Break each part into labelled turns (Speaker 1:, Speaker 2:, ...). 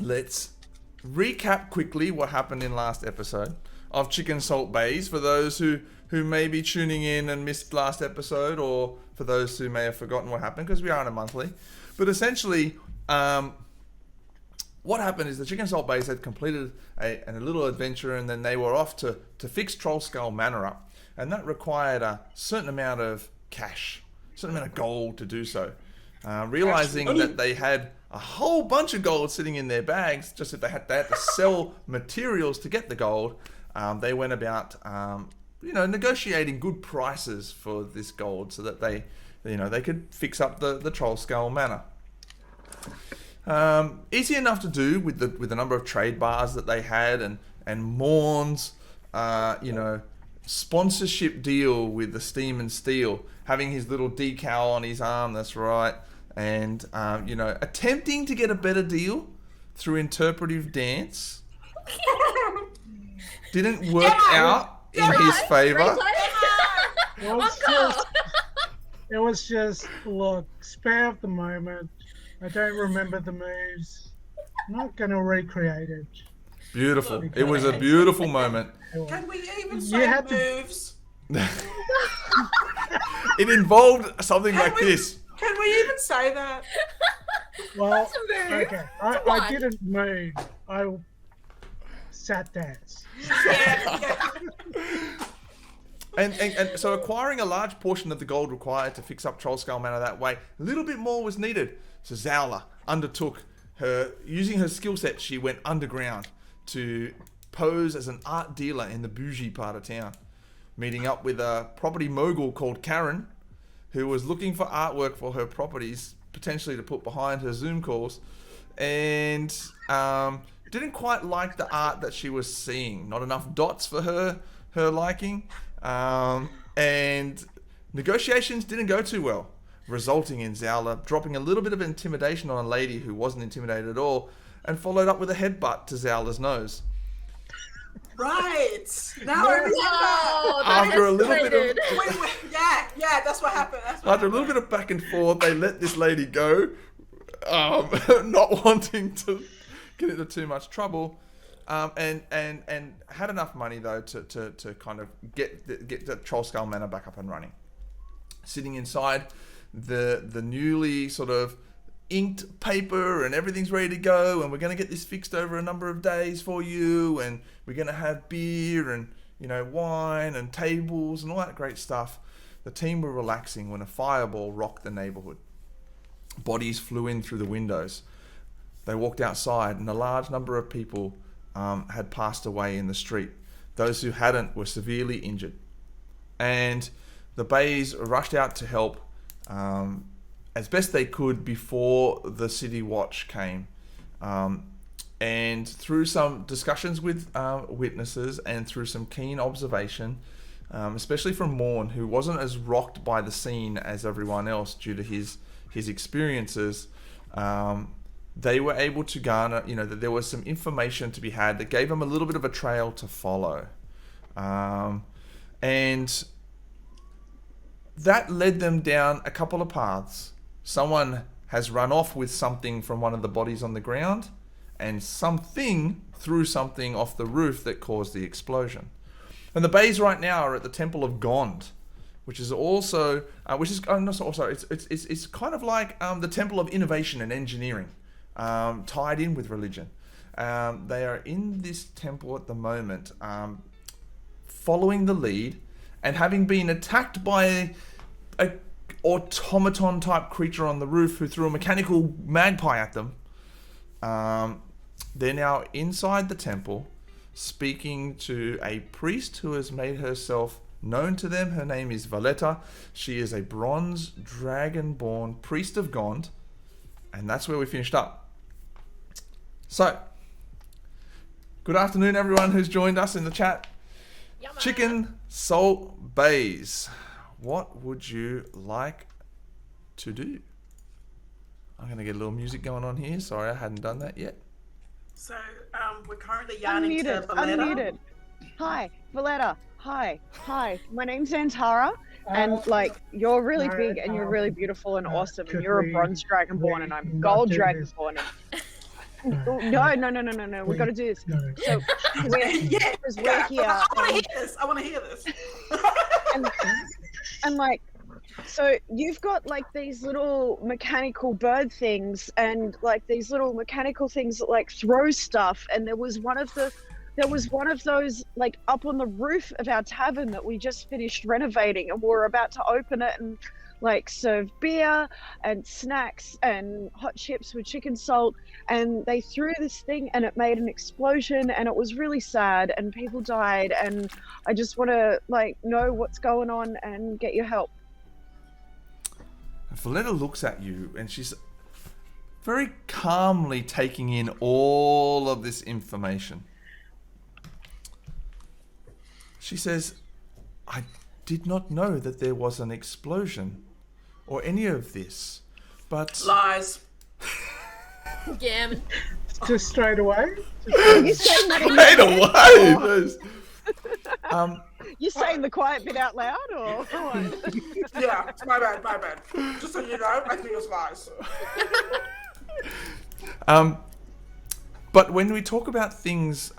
Speaker 1: let's recap quickly what happened in last episode of Chicken Salt Baes for those who may be tuning in and missed last episode, or for those who may have forgotten what happened, because we are on a monthly. But essentially, what happened is the Chicken Salt Baes had completed a little adventure, and then they were off to fix Trollskull Manor up, and that required a certain amount of cash, a certain amount of gold to do so. Realizing that they had a whole bunch of gold sitting in their bags, just that they had to sell materials to get the gold, they went about negotiating good prices for this gold so that they could fix up the Trollskull Manor. Easy enough to do with the number of trade bars that they had, and Morn's sponsorship deal with the Steam and Steel, having his little decal on his arm, that's right, and attempting to get a better deal through interpretive dance. Didn't work out in his favor.
Speaker 2: It was just, look, spare of the moment. I don't remember the moves. I'm not going to recreate it.
Speaker 1: Beautiful. It was a beautiful moment.
Speaker 3: Can we even say moves?
Speaker 1: It involved something like this.
Speaker 3: Can we even say that?
Speaker 2: Well, okay. I didn't move. I sat dance.
Speaker 3: Yeah.
Speaker 1: And so acquiring a large portion of the gold required to fix up Trollskull Manor that way, a little bit more was needed. So Zowla undertook using her skill set, she went underground to pose as an art dealer in the bougie part of town, meeting up with a property mogul called Karen, who was looking for artwork for her properties, potentially to put behind her Zoom calls, and didn't quite like the art that she was seeing. Not enough dots for her liking, and negotiations didn't go too well, resulting in Zowla dropping a little bit of intimidation on a lady who wasn't intimidated at all, and followed up with a headbutt to Zowla's nose.
Speaker 3: Right. Now I remember.
Speaker 1: After a little bit of
Speaker 3: yeah, that's what happened.
Speaker 1: After a little bit of back and forth, they let this lady go, not wanting to get into too much trouble, and had enough money though to kind of get the Trollskull Manor back up and running. Sitting inside the newly sort of inked paper, and everything's ready to go, and we're going to get this fixed over a number of days for you, and we're going to have beer and wine and tables and all that great stuff. The team were relaxing when a fireball rocked the neighborhood. Bodies flew in through the windows. They walked outside, and a large number of people had passed away in the street. Those who hadn't were severely injured, and the Baes rushed out to help as best they could before the city watch came. And through some discussions with witnesses and through some keen observation, especially from Morn, who wasn't as rocked by the scene as everyone else due to his experiences, they were able to garner, that there was some information to be had that gave them a little bit of a trail to follow. And that led them down a couple of paths. Someone has run off with something from one of the bodies on the ground, and something threw something off the roof that caused the explosion. And the Baes right now are at the Temple of Gond, which is also, it's kind of like the Temple of Innovation and Engineering, tied in with religion. They are in this temple at the moment, following the lead, and having been attacked by a automaton type creature on the roof who threw a mechanical magpie at them. They're now inside the temple, speaking to a priest who has made herself known to them. Her name is Valletta. She is a bronze dragon-born priest of Gond, and that's where we finished up. So, good afternoon everyone who's joined us in the chat.
Speaker 4: Yumma.
Speaker 1: Chicken Salt Baes, what would you like to do? I'm going to get a little music going on here. Sorry, I hadn't done that yet.
Speaker 3: So, we're currently yarning to Valletta.
Speaker 5: Unmuted. Hi, Valletta. Hi. My name's Antara, and you're really big and you're really beautiful and awesome, and you're a bronze dragonborn and I'm gold dragonborn. No. We got to do this.
Speaker 2: No.
Speaker 5: So
Speaker 3: Yeah,
Speaker 5: because we're here.
Speaker 3: I want to hear this. I want to hear this.
Speaker 5: And like, so you've got like these little mechanical bird things and like these little mechanical things that like throw stuff, and there was one of those like up on the roof of our tavern that we just finished renovating, and we're about to open it and like serve beer and snacks and hot chips with chicken salt, and they threw this thing and it made an explosion and it was really sad and people died, and I just want to like know what's going on and get your help.
Speaker 1: Valletta looks at you and she's very calmly taking in all of this information. She says, I did not know that there was an explosion or any of this, but...
Speaker 3: Lies.
Speaker 4: Yeah.
Speaker 2: Just straight away.
Speaker 5: You saying that in
Speaker 1: Straight away! Jeez.
Speaker 5: You saying the quiet bit out loud, or what?
Speaker 3: Yeah, my bad. Just so you know, I think it's lies.
Speaker 1: But when we talk about things,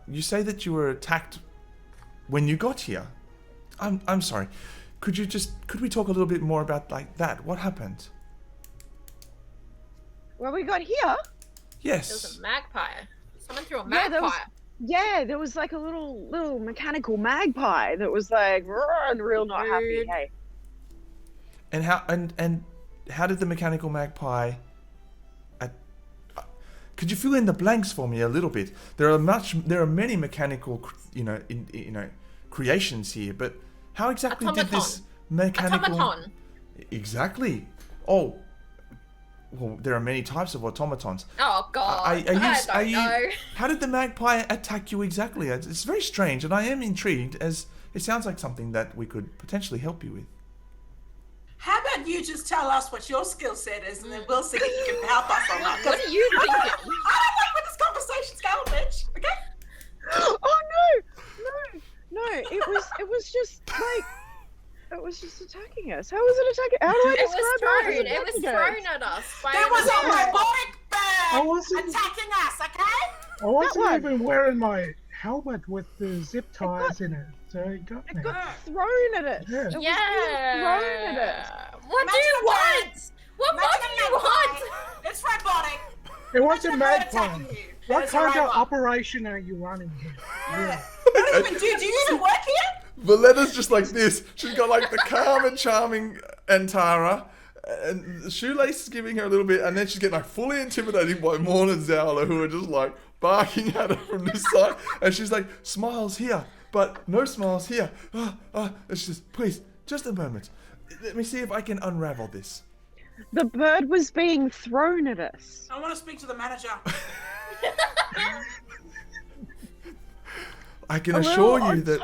Speaker 1: you say that you were attacked when you got here. I'm sorry. Could we talk a little bit more about like that? What happened?
Speaker 5: When we got here,
Speaker 1: Yes.
Speaker 4: There was a magpie. Someone threw a
Speaker 5: Yeah, there
Speaker 4: magpie.
Speaker 5: there was like a little mechanical magpie that was like "Roar," and real not happy.
Speaker 4: Rude.
Speaker 5: Hey,
Speaker 1: And how did the mechanical magpie? Could you fill in the blanks for me a little bit? There are many mechanical, creations here, but how exactly did this mechanical?
Speaker 4: Automaton.
Speaker 1: Exactly. Oh, well, there are many types of automatons.
Speaker 4: Oh God. I don't know.
Speaker 1: How did the magpie attack you exactly? It's very strange, and I am intrigued, as it sounds like something that we could potentially help you with.
Speaker 3: How about you just tell us what your skill set is, and then we'll see if you can help us or not.
Speaker 4: What are you thinking?
Speaker 3: I don't like where this conversation's going, bitch. Okay?
Speaker 5: oh no, it was just like. It was just attacking us. How was it attacking? How do I
Speaker 4: It was
Speaker 5: describe
Speaker 4: thrown. It was
Speaker 5: attacking
Speaker 4: thrown at us. By
Speaker 3: There was a robotic
Speaker 2: I
Speaker 3: bird
Speaker 2: wasn't-
Speaker 3: attacking us, okay?
Speaker 2: I wasn't
Speaker 5: one.
Speaker 2: even wearing my helmet with the zip ties in it, so it got me.
Speaker 5: It got thrown at us.
Speaker 2: Yeah.
Speaker 5: It was being thrown at us.
Speaker 4: What do you want? What more do you want?
Speaker 3: It's robotic.
Speaker 2: It wasn't
Speaker 3: Imagine a bird
Speaker 2: magpie.
Speaker 3: attacking you.
Speaker 2: What
Speaker 3: It's a
Speaker 2: kind of
Speaker 3: robot.
Speaker 2: operation are you running here?
Speaker 3: Yeah. Do you even work here?
Speaker 1: Valetta's just like this. She's got like the calm and charming Antara, and Shoelace is giving her a little bit, and then she's getting like fully intimidated by Morn and Zowla, who are just like barking at her from this side, and she's like, smiles here, but no smiles here. And she says, please, just a moment. Let me see if I can unravel this.
Speaker 5: The bird was being thrown at us.
Speaker 3: I want to speak to the manager.
Speaker 1: I can
Speaker 5: A
Speaker 1: assure
Speaker 5: little
Speaker 1: you that...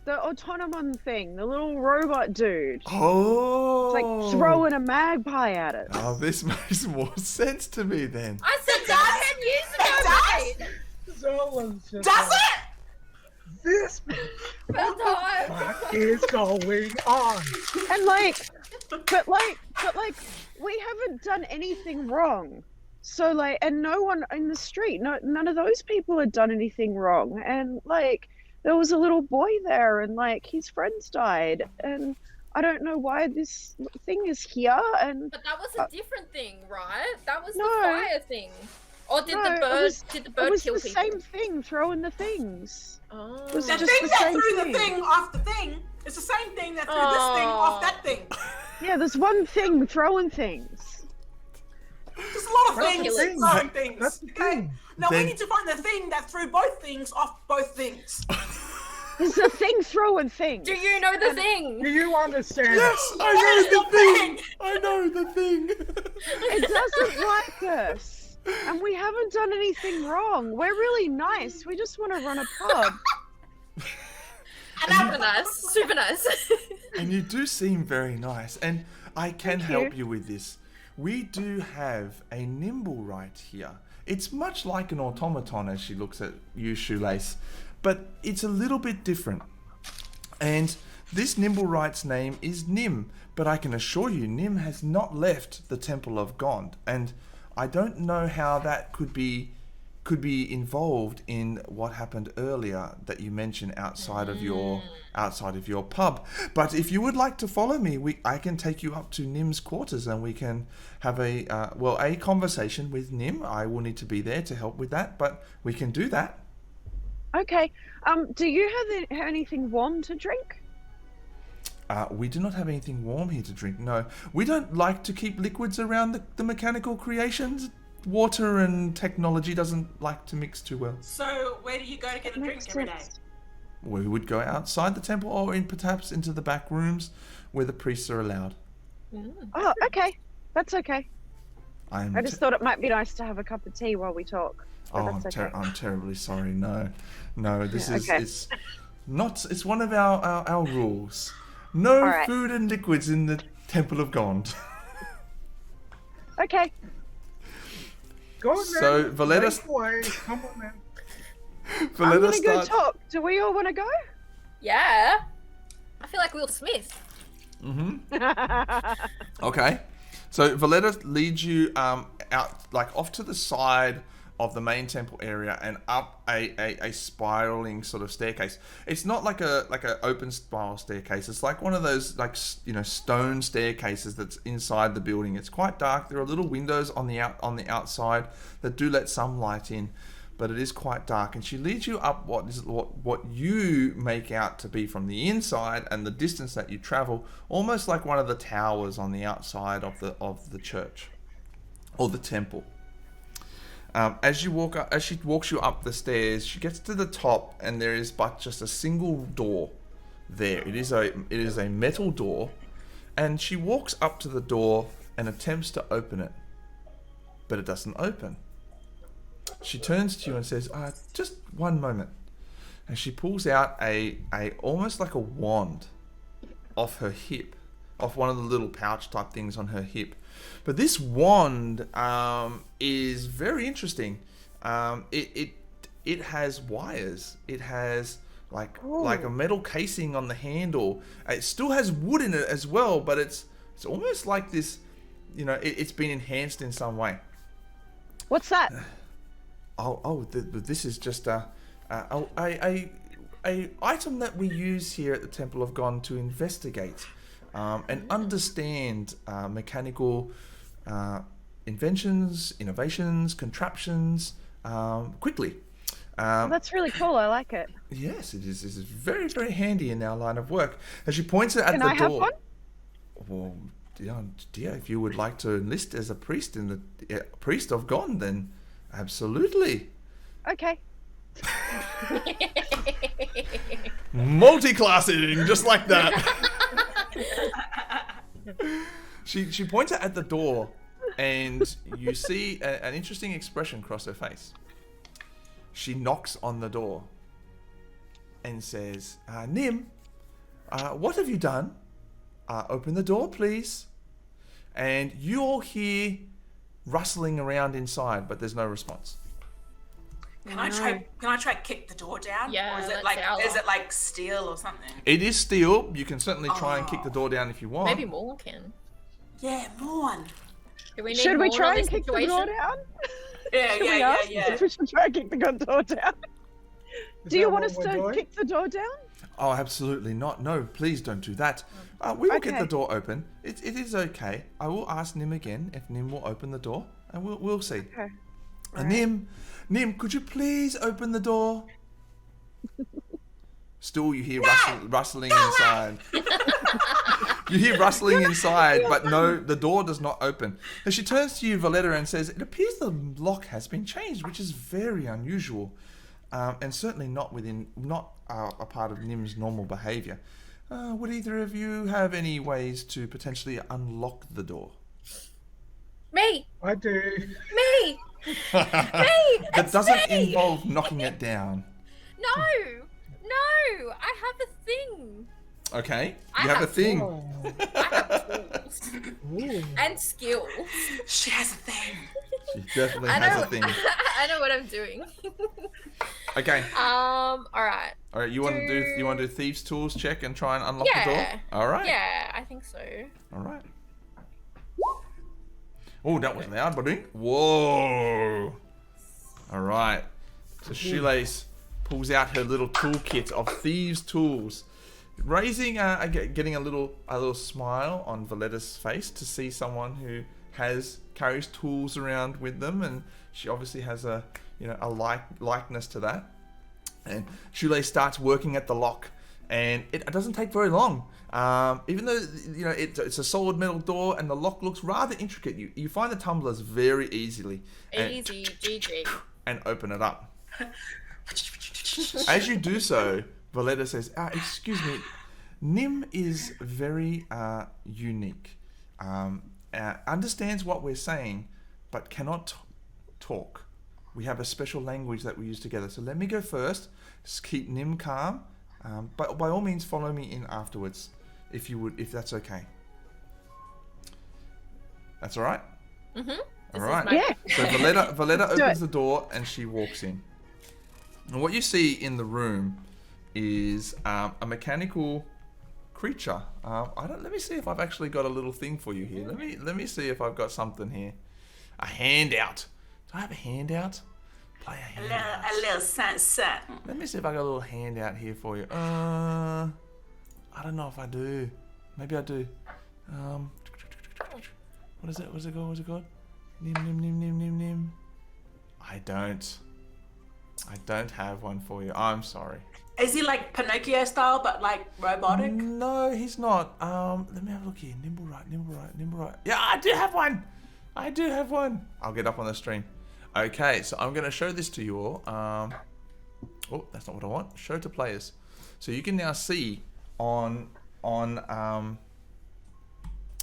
Speaker 5: the autonomon thing, the little robot dude.
Speaker 1: Oh!
Speaker 5: It's like throwing a magpie at us.
Speaker 1: Oh, this makes more sense to me then.
Speaker 4: I said that 10 years ago, mate.
Speaker 2: Zola's just
Speaker 3: Does
Speaker 2: like,
Speaker 3: it?
Speaker 2: This
Speaker 4: Well done.
Speaker 2: what is going on?
Speaker 5: And like, but like, we haven't done anything wrong. So like, and no one in the street, none of those people had done anything wrong. And like, there was a little boy there, and like his friends died, and I don't know why this thing is here. And
Speaker 4: But that was a different thing, right? That was
Speaker 5: No.
Speaker 4: the fire thing. Or did
Speaker 5: No,
Speaker 4: the
Speaker 5: it
Speaker 4: bird?
Speaker 5: was-
Speaker 4: Did the
Speaker 5: it
Speaker 4: bird
Speaker 5: was
Speaker 4: kill
Speaker 5: the
Speaker 4: people?
Speaker 5: same thing, throwing the things.
Speaker 4: Oh.
Speaker 5: It was
Speaker 3: The
Speaker 5: just
Speaker 3: thing
Speaker 5: the
Speaker 3: that
Speaker 5: same
Speaker 3: threw
Speaker 5: thing.
Speaker 3: the thing off the thing is the same thing that threw this thing off that thing.
Speaker 5: Yeah, there's one thing throwing things.
Speaker 3: There's a lot of things
Speaker 4: Ridiculous.
Speaker 3: throwing things.
Speaker 2: That's the
Speaker 3: Okay?
Speaker 2: thing.
Speaker 3: Now
Speaker 1: Then-
Speaker 3: we need to find the thing that threw both things off both things.
Speaker 5: There's a thing throwing things.
Speaker 4: Do you know the thing?
Speaker 2: Do you understand?
Speaker 1: Yes, I
Speaker 3: Where's
Speaker 1: know
Speaker 3: the
Speaker 1: the thing.
Speaker 3: thing?
Speaker 1: I know the thing.
Speaker 5: It doesn't like us. And we haven't done anything wrong. We're really nice. We just want to run a pub.
Speaker 4: Super nice. Super nice.
Speaker 1: And you do seem very nice, and I can
Speaker 5: Thank you.
Speaker 1: help you with this. We do have a Nimblewright here. It's much like an automaton as she looks at you, Shoelace, but it's a little bit different. And this Nimblewright's name is Nim, but I can assure you Nim has not left the Temple of Gond, and I don't know how that could be involved in what happened earlier that you mentioned outside of your pub. But if you would like to follow me, I can take you up to Nim's quarters and we can have a conversation with Nim. I will need to be there to help with that, but we can do that.
Speaker 5: Okay. Do you have anything warm to drink?
Speaker 1: We do not have anything warm here to drink. No, we don't like to keep liquids around the mechanical creations. Water and technology doesn't like to mix too well.
Speaker 3: So where do you go to get a drink every day?
Speaker 1: We would go outside the temple or perhaps into the back rooms where the priests are allowed.
Speaker 5: Oh, okay. That's okay.
Speaker 1: I
Speaker 5: just thought it might be nice to have a cup of tea while we talk.
Speaker 1: I'm terribly sorry. No, this is
Speaker 5: okay.
Speaker 1: it's one of our rules. No
Speaker 5: All right.
Speaker 1: food and liquids in the Temple of Gond.
Speaker 5: Okay.
Speaker 2: Go on,
Speaker 1: So,
Speaker 2: then.
Speaker 1: Valletta-
Speaker 2: Make way. Come on, man.
Speaker 5: I'm
Speaker 1: Valletta
Speaker 5: gonna go
Speaker 1: starts.
Speaker 5: talk. Do we all want to go?
Speaker 4: Yeah. I feel like Will Smith.
Speaker 1: Okay. So Valletta leads you out, like off to the side of the main temple area and up a spiraling sort of staircase. It's not like a open spiral staircase. It's like one of those stone staircases that's inside the building. It's quite dark. There are little windows on the outside that do let some light in, but it is quite dark. And she leads you up what you make out to be from the inside and the distance that you travel, almost like one of the towers on the outside of the church or the temple. As she walks you up the stairs, she gets to the top, and there is but just a single door there. It is a metal door, and she walks up to the door and attempts to open it, but it doesn't open. She turns to you and says, "Just one moment," and she pulls out a almost like a wand off her hip, off one of the little pouch type things on her hip. But this wand is very interesting. It has wires. It has like a metal casing on the handle. It still has wood in it as well, but it's almost like this. It's been enhanced in some way.
Speaker 5: What's that?
Speaker 1: This is just a item that we use here at the Temple of Gond to investigate and understand mechanical inventions, innovations, contraptions quickly.
Speaker 5: That's really cool. I like it.
Speaker 1: Yes, it is. This is very, very handy in our line of work. And she points it at
Speaker 5: Can
Speaker 1: the
Speaker 5: I have
Speaker 1: door.
Speaker 5: one?
Speaker 1: Well, dear, if you would like to enlist as a priest in the priest of Gond, then absolutely.
Speaker 5: Okay.
Speaker 1: Multi-classing, just like that. She points it at the door, and you see an interesting expression cross her face. She knocks on the door and says, "Nim, what have you done? Open the door, please." And you all hear rustling around inside, but there's no response.
Speaker 3: Can I try kick the door down?
Speaker 4: Yeah,
Speaker 3: Or is
Speaker 4: let's
Speaker 3: it like steel or something?
Speaker 1: It is steel. You can certainly try and kick the door down if you want.
Speaker 4: Maybe Morn can.
Speaker 3: Yeah, Morn.
Speaker 4: Do we need
Speaker 5: Should we
Speaker 4: Morn
Speaker 5: try
Speaker 4: on
Speaker 5: and
Speaker 4: this
Speaker 5: kick the
Speaker 4: situation?
Speaker 5: door down?
Speaker 3: Yeah,
Speaker 5: Should we
Speaker 3: yeah,
Speaker 5: ask
Speaker 3: yeah.
Speaker 5: if we should try and kick the door down?
Speaker 2: Is
Speaker 5: Do you
Speaker 2: that
Speaker 5: want
Speaker 2: what
Speaker 5: us
Speaker 2: we're
Speaker 5: to
Speaker 2: doing?
Speaker 5: kick the door down?
Speaker 1: Oh, absolutely not. No, please don't do that. We will get
Speaker 5: Okay.
Speaker 1: the door open. It is okay. I will ask Nim again if Nim will open the door, and we'll see.
Speaker 5: Okay.
Speaker 1: Nim, could you please open the door? Still, you hear rustling inside. You hear rustling inside, but no, the door does not open. And she turns to you, Valletta, and says, "It appears the lock has been changed, which is very unusual, and certainly not a part of Nim's normal behaviour. Would either of you have any ways to potentially unlock the door?"
Speaker 4: Me!
Speaker 2: I do.
Speaker 4: Me!
Speaker 1: That doesn't involve knocking it down.
Speaker 4: No! No! I have a thing.
Speaker 1: Okay,
Speaker 4: I
Speaker 1: you have a
Speaker 4: have
Speaker 1: thing.
Speaker 2: Oh.
Speaker 4: I have tools.
Speaker 2: Ooh.
Speaker 4: And skills.
Speaker 3: She has a thing.
Speaker 1: She definitely
Speaker 4: I
Speaker 1: has
Speaker 4: know,
Speaker 1: a thing.
Speaker 4: I know what I'm doing.
Speaker 1: Okay.
Speaker 4: Alright.
Speaker 1: All right, you want to do thieves' tools check and try and unlock the door?
Speaker 4: Yeah.
Speaker 1: All right.
Speaker 4: Yeah, I think so.
Speaker 1: All right. Oh, that was loud, buddy. Whoa. All right. So Shoelace pulls out her little toolkit of thieves' tools, getting a little smile on Valletta's face to see someone who carries tools around with them, and she obviously has a likeness to that. And Shoelace starts working at the lock, and it doesn't take very long. Even though it's a solid metal door and the lock looks rather intricate, you find the tumblers very easily.
Speaker 4: Easy, GG.
Speaker 1: And open it up. As you do so, Valletta says, "Excuse me, Nim is very unique. Understands what we're saying, but cannot talk. We have a special language that we use together. So let me go first. Just keep Nim calm. But by all means, follow me in afterwards, if that's okay. That's all right?
Speaker 4: Mm-hmm.
Speaker 1: All right.
Speaker 5: Yeah.
Speaker 1: So Valletta opens the door and she walks in. And what you see in the room is a mechanical creature. Let me see if I've actually got a little thing for you here. Let me see if I've got something here. A handout. Do I have a handout? Play a handout.
Speaker 3: A little sunset.
Speaker 1: Let me see if I got a little handout here for you. I don't know if I do. Maybe I do. What is it? What's it called? Nim. I don't have one for you. I'm sorry.
Speaker 3: Is he like Pinocchio style, but like robotic?
Speaker 1: No, he's not. Let me have a look here. Nimblewright. Yeah, I do have one. I'll get up on the stream. Okay, so I'm going to show this to you all. Oh, that's not what I want. Show to players. So you can now see on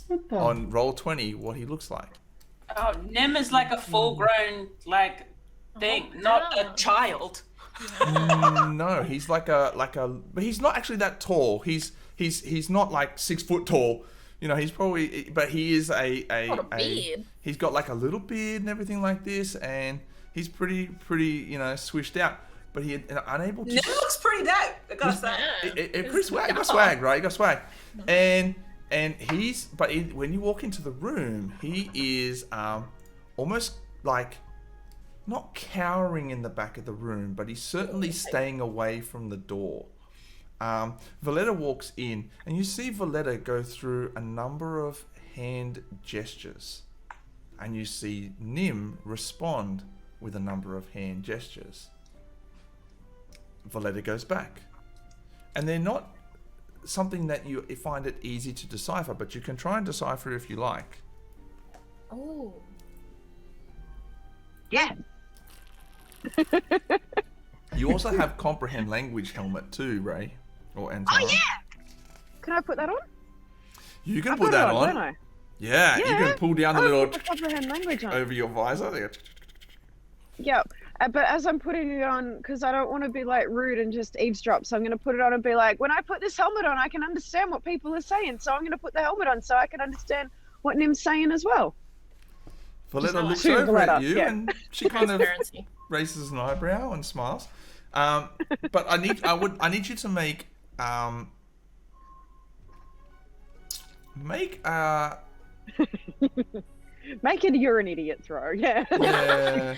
Speaker 1: Roll20 what he looks like.
Speaker 6: Oh, Nim is like a full-grown thing, not a child.
Speaker 1: No, he's like a, but he's not actually that tall. He's not like 6 foot tall. He's probably, but he is a
Speaker 4: beard.
Speaker 1: He's got like a little beard and everything like this, and he's pretty, swished out. But he unable to.
Speaker 3: Nim looks pretty dope. I gotta say.
Speaker 1: Pretty swag. He got swag, right? He got swag, and when you walk into the room, he is almost like not cowering in the back of the room, but he's certainly staying away from the door. Valletta walks in, and you see Valletta go through a number of hand gestures, and you see Nim respond with a number of hand gestures. Valletta goes back, and they're not something that you find it easy to decipher, but you can try and decipher if you like.
Speaker 4: Oh.
Speaker 5: Yeah.
Speaker 1: You also have comprehend language helmet too, Ray, or Anton.
Speaker 5: Oh yeah. Can I put that on?
Speaker 1: You can put that on.
Speaker 5: Don't I?
Speaker 1: Yeah, you can pull down the
Speaker 5: I
Speaker 1: little
Speaker 5: put the comprehend language on.
Speaker 1: over your visor. There.
Speaker 5: Yeah, but as I'm putting it on, because I don't want to be like rude and just eavesdrop, so I'm going to put it on and be like, when I put this helmet on, I can understand what people are saying, so I'm going to put the helmet on so I can understand what Nim's saying as well.
Speaker 1: Valletta looks
Speaker 5: to
Speaker 1: over
Speaker 5: Valletta,
Speaker 1: at you,
Speaker 5: yeah.
Speaker 1: and she kind of
Speaker 4: Transparency.
Speaker 1: raises an eyebrow and smiles. But I need you to make
Speaker 5: Make it you're an idiot throw, yeah.
Speaker 1: Yeah.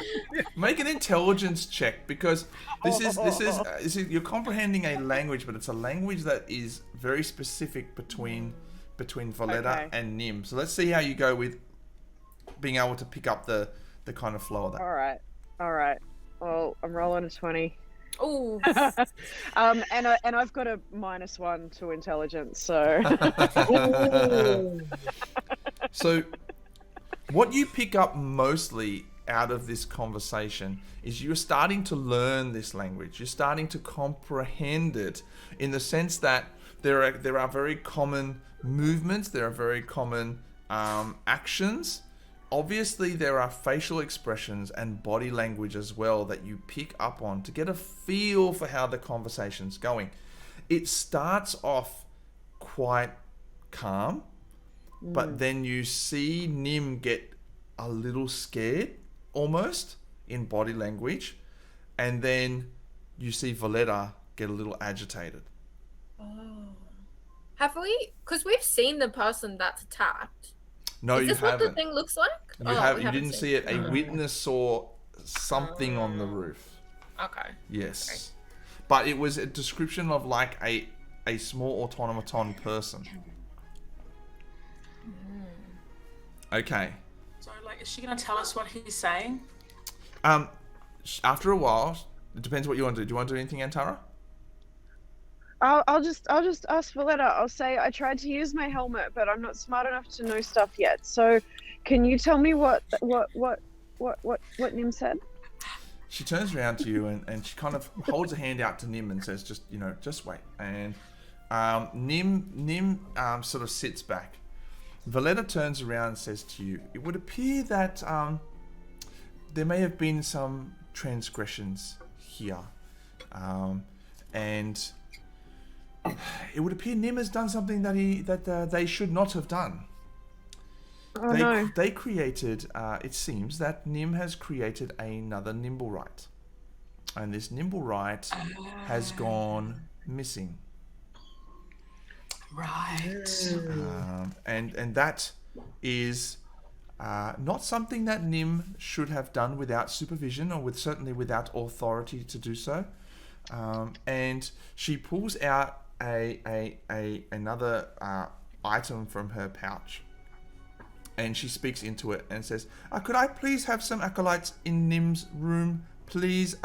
Speaker 1: Make an intelligence check, because this is you're comprehending a language, but it's a language that is very specific between Valletta and Nim. So let's see how you go with being able to pick up the kind of flow of that.
Speaker 5: All right. Well, I'm rolling a 20.
Speaker 4: Oh.
Speaker 5: And I've got a -1 to intelligence, so.
Speaker 1: So, what you pick up mostly out of this conversation is you're starting to learn this language. You're starting to comprehend it in the sense that there are very common movements. There are very common actions. Obviously, there are facial expressions and body language as well that you pick up on to get a feel for how the conversation's going. It starts off quite calm, but then you see Nim get a little scared, almost, in body language, and then you see Valletta get a little agitated.
Speaker 4: Have we? Because we've seen the person that's attacked.
Speaker 1: No,
Speaker 4: Is
Speaker 1: you
Speaker 4: this what the
Speaker 1: haven't.
Speaker 4: thing looks like?
Speaker 1: You
Speaker 4: Oh,
Speaker 1: have.
Speaker 4: we
Speaker 1: You
Speaker 4: haven't
Speaker 1: didn't
Speaker 4: seen
Speaker 1: see it. A witness saw something on the roof.
Speaker 4: Okay.
Speaker 1: Yes, but it was a description of like a small automaton person. Okay.
Speaker 6: So, like, is she gonna tell us what he's saying?
Speaker 1: After a while, it depends what you want to do. Do you want to do anything, Antara?
Speaker 5: I'll just ask Valletta. I'll say I tried to use my helmet, but I'm not smart enough to know stuff yet. So, can you tell me what Nim said?
Speaker 1: She turns around to you and she kind of holds a hand out to Nim and says, just wait. And Nim sort of sits back. Valletta turns around and says to you, it would appear that there may have been some transgressions here. And it would appear Nim has done something that they should not have done.
Speaker 5: Oh no.
Speaker 1: They created, it seems that Nim has created another Nimblewright. And this Nimblewright has gone missing.
Speaker 6: Right.
Speaker 1: And that is not something that Nim should have done without supervision or certainly without authority to do so. And she pulls out another item from her pouch. And she speaks into it and says, could I please have some acolytes in Nim's room? Please.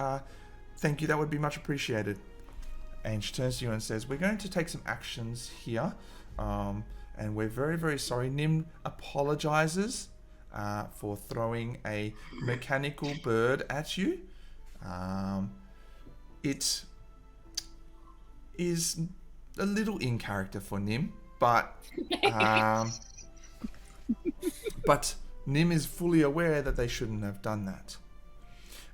Speaker 1: Thank you. That would be much appreciated. And she turns to you and says, we're going to take some actions here. And we're very, very sorry. Nim apologizes for throwing a mechanical bird at you. It is a little in character for Nim, but Nim is fully aware that they shouldn't have done that.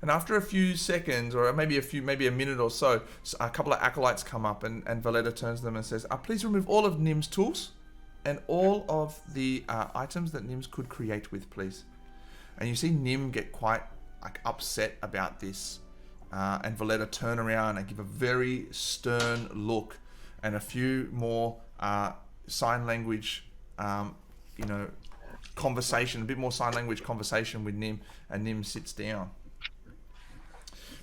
Speaker 1: And after a few seconds, or maybe a minute or so, a couple of acolytes come up, and Valletta turns to them and says, please remove all of Nim's tools and all of the items that Nim's could create with, please. And you see Nim get quite upset about this. And Valletta turn around and give a very stern look and a few more sign language, conversation, a bit more sign language conversation with Nim, and Nim sits down.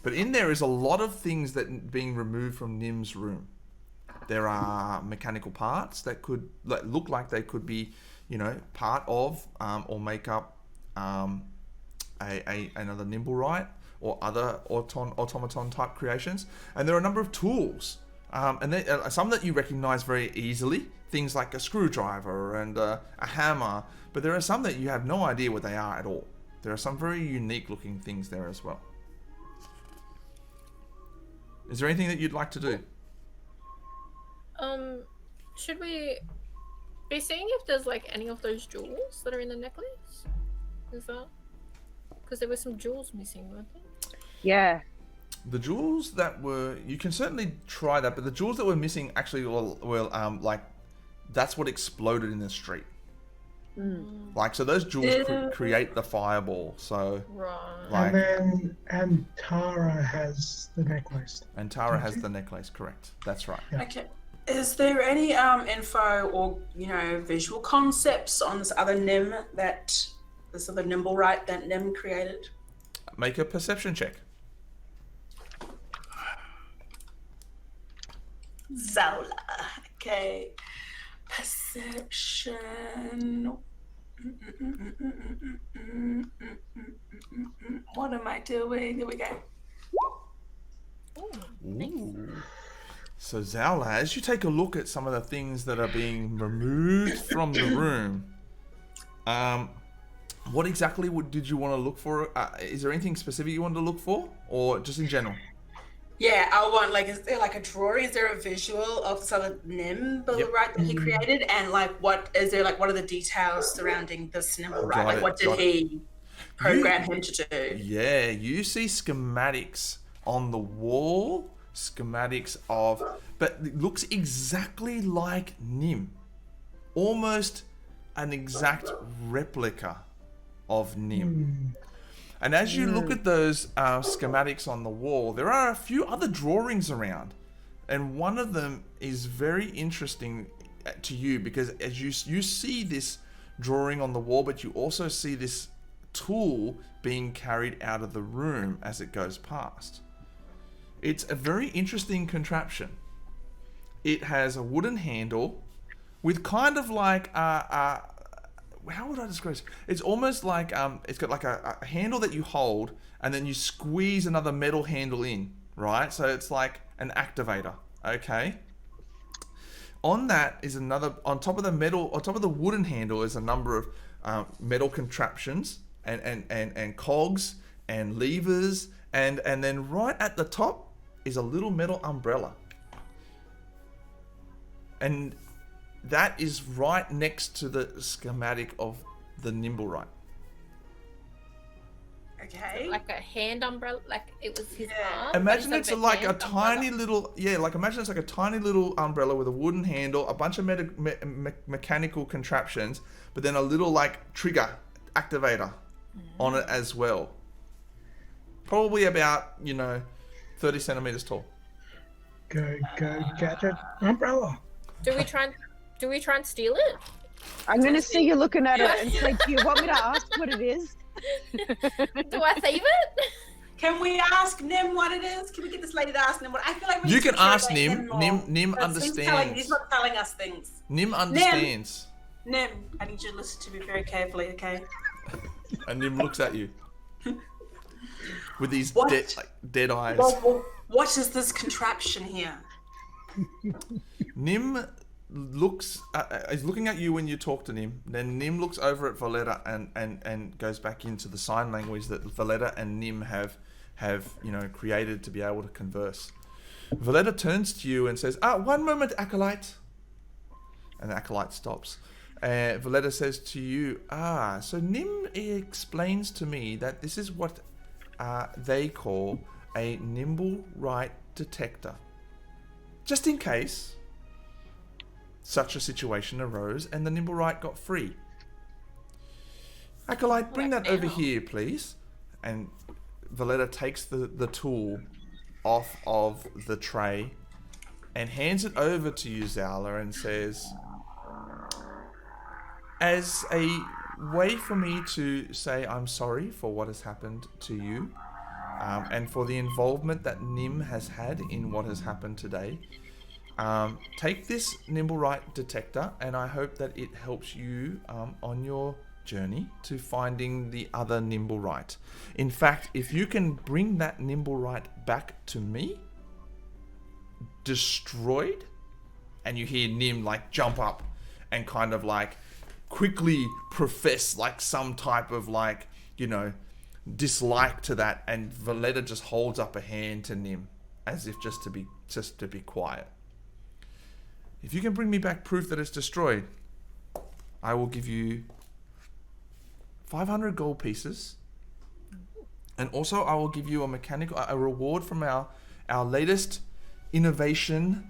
Speaker 1: But in there is a lot of things that being removed from Nim's room. There are mechanical parts that could look like they could be, part of or make up another Nimblewright or other automaton type creations. And there are a number of tools, and some that you recognize very easily, things like a screwdriver and a hammer. But there are some that you have no idea what they are at all. There are some very unique looking things there as well. Is there anything that you'd like to do?
Speaker 4: Should we be seeing if there's any of those jewels that are in the necklace? Is that because there were some jewels missing, weren't there?
Speaker 5: Yeah.
Speaker 1: The jewels that were, you can certainly try that, but the jewels that were missing actually that's what exploded in the street. So those jewels create the fireball. So
Speaker 4: right.
Speaker 2: And Tara has the necklace.
Speaker 1: And Tara has the necklace, correct? That's right.
Speaker 2: Yeah.
Speaker 3: Okay. Is there any info or visual concepts on this other Nimblewright that Nim created?
Speaker 1: Make a perception check.
Speaker 3: Zola. Okay. Perception. What am I doing? Here we go.
Speaker 1: Ooh. So Zala, as you take a look at some of the things that are being removed from the room, what exactly did you want to look for? Is there anything specific you wanted to look for, or just in general?
Speaker 3: Yeah, I want is there a drawing? Is there a visual of some of Nimblewright that he created? And what are the details surrounding this Nimblewright? What did he program him to do?
Speaker 1: Yeah, you see schematics on the wall, but it looks exactly like Nim. Almost an exact replica of Nim. And as you look at those schematics on the wall, there are a few other drawings around. And one of them is very interesting to you because as you see this drawing on the wall, but you also see this tool being carried out of the room as it goes past. It's a very interesting contraption. It has a wooden handle with kind of like how would I describe it? It's almost like it's got like a handle that you hold and then you squeeze another metal handle in, right? So it's like an activator, okay? On that is another, on top of the wooden handle is a number of metal contraptions and cogs and levers, and then right at the top is a little metal umbrella. And that is right next to the schematic of the Nimblewright.
Speaker 3: Okay.
Speaker 4: Like a hand umbrella, like it was his arm.
Speaker 1: Imagine
Speaker 4: but
Speaker 1: it's
Speaker 4: instead of
Speaker 1: like a
Speaker 4: hand
Speaker 1: tiny
Speaker 4: umbrella.
Speaker 1: little, imagine it's like a tiny little umbrella with a wooden handle, a bunch of mechanical contraptions, but then a little like trigger activator on it as well. Probably about, 30 centimeters tall.
Speaker 2: Go, gadget, umbrella.
Speaker 4: Do we try and steal it?
Speaker 5: I'm going to see you looking at it and say, do you want me to ask what it is?
Speaker 4: Do I save it?
Speaker 3: Can we ask Nim what it is? Can we get this lady to ask Nim what? I feel like we
Speaker 1: You
Speaker 3: need to
Speaker 1: can ask
Speaker 3: interrogate
Speaker 1: Nim.
Speaker 3: more.
Speaker 1: Nim
Speaker 3: But
Speaker 1: understands.
Speaker 3: He's not telling us things.
Speaker 1: Nim understands.
Speaker 3: Nim, I need you to listen to me very carefully, okay?
Speaker 1: And Nim looks at you with these
Speaker 3: What?
Speaker 1: dead eyes.
Speaker 3: What is this contraption here?
Speaker 1: Nim is looking at you when you talk to Nim. Then Nim looks over at Valletta and goes back into the sign language that Valletta and Nim have created to be able to converse. Valletta turns to you and says, "One moment, Acolyte." And the Acolyte stops. Valletta says to you, so Nim explains to me that this is what they call a Nimblewright detector. Just in case such a situation arose and the Nimblewright got free. Acolyte, bring that over here, please. And Valletta takes the tool off of the tray and hands it over to you, Zala, and says, as a way for me to say I'm sorry for what has happened to you, and for the involvement that Nim has had in what has happened today, take this Nimblewright detector, and I hope that it helps you on your journey to finding the other Nimblewright. In fact, if you can bring that Nimblewright back to me, destroyed, and you hear Nim like jump up and kind of like quickly profess like some type of like, dislike to that, and Valletta just holds up a hand to Nim as if just to be quiet. If you can bring me back proof that it's destroyed, I will give you 500 gold pieces, and also I will give you a reward from our latest innovation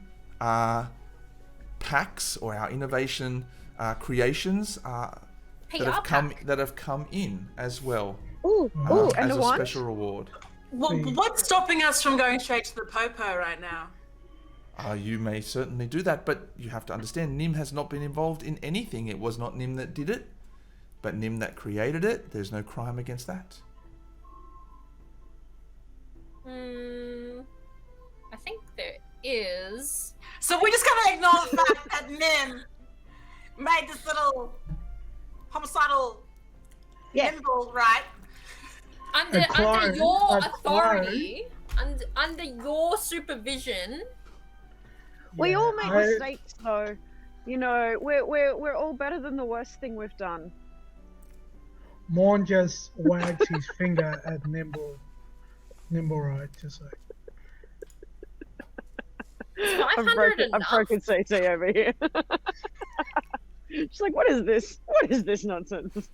Speaker 1: packs, or our innovation creations that have come in as well.
Speaker 5: And
Speaker 1: as
Speaker 5: the
Speaker 1: a
Speaker 5: wand?
Speaker 1: special reward.
Speaker 3: What's stopping us from going straight to the Popo right now?
Speaker 1: You may certainly do that, but you have to understand, Nim has not been involved in anything. It was not Nim that did it, but Nim that created it. There's no crime against that.
Speaker 4: I think there is.
Speaker 3: So we're just gonna ignore the fact that Nim made this little homicidal nimble, right?
Speaker 4: Under
Speaker 2: clone,
Speaker 4: your
Speaker 2: a
Speaker 4: authority, under your supervision.
Speaker 5: We all make
Speaker 2: I-
Speaker 5: mistakes, though. We're all better than the worst thing we've done.
Speaker 2: Morn just wags his finger at Nimblewright, just like,
Speaker 5: I'm
Speaker 4: 500 enough.
Speaker 5: broken CT over here. She's like, what is this? What is this nonsense?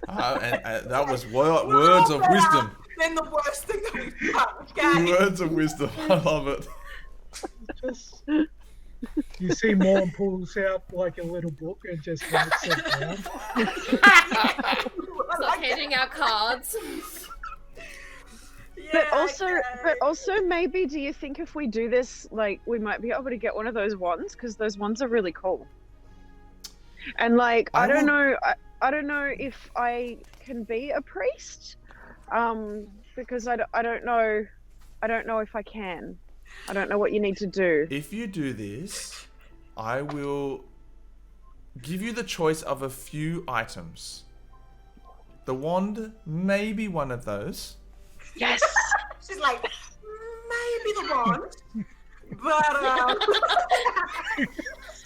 Speaker 1: And that was words of wisdom.
Speaker 3: Then the worst thing that we've done, okay?
Speaker 1: Words of wisdom. I love it.
Speaker 2: just. You see Morn pulls out like a little book and just writes it down.
Speaker 4: Stop handing out cards.
Speaker 5: But also, maybe, do you think if we do this, like, we might be able to get one of those wands? Because those wands are really cool. And like, I don't
Speaker 1: will-
Speaker 5: know, I don't know if I can be a priest, because I don't know if I can. I don't know what you need to do.
Speaker 1: If you do this, I will give you the choice of a few items. The wand may be one of those.
Speaker 5: Yes.
Speaker 3: She's like, maybe the wand, but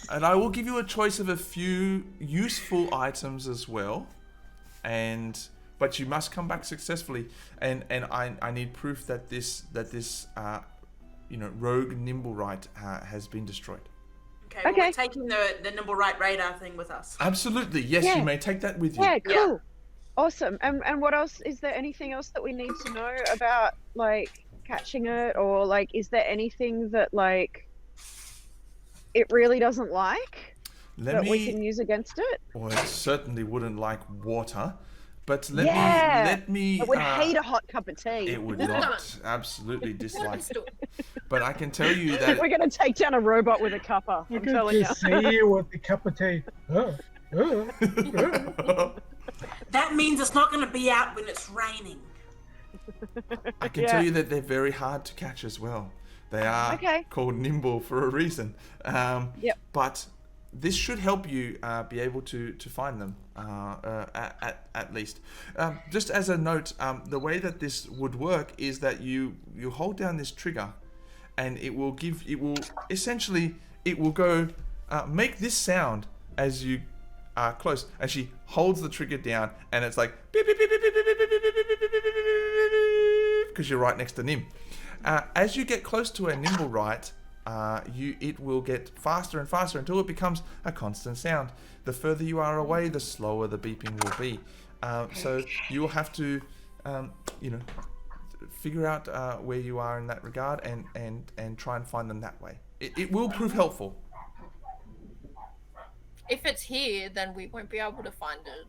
Speaker 1: And I will give you a choice of a few useful items as well. But you must come back successfully. And I need proof that this rogue Nimblewright has been destroyed.
Speaker 3: okay. We're taking the Nimblewright radar thing with us.
Speaker 1: Absolutely, yes.
Speaker 5: Yeah.
Speaker 1: You may take that with you.
Speaker 5: Yeah, cool. Awesome. And what else? Is there anything else that we need to know about, like, catching it? Or, like, is there anything that, like, it really doesn't like we can use against it?
Speaker 1: Well, it certainly wouldn't like water. But let me.
Speaker 5: It would hate a hot cup of tea.
Speaker 1: It would not absolutely dislike it. But I can tell you that
Speaker 5: We're going to take down a robot with a cuppa.
Speaker 2: I
Speaker 5: I'm
Speaker 2: could
Speaker 5: telling you.
Speaker 2: just see you with the cup of tea.
Speaker 3: That means it's not going to be out when it's raining.
Speaker 1: I can tell you that they're very hard to catch as well. They are called nimble for a reason. But this should help you be able to find them at least. Just as a note, the way that this would work is that you hold down this trigger, and it will go make this sound as you are close. And she holds the trigger down, and it's like because you're right next to Nim. As you get close to a Nimblewright, it will get faster and faster until it becomes a constant sound. The further you are away, the slower the beeping will be. So you will have to, figure out where you are in that regard and try and find them that way. It will prove helpful.
Speaker 4: If it's here, then we won't be able to find it.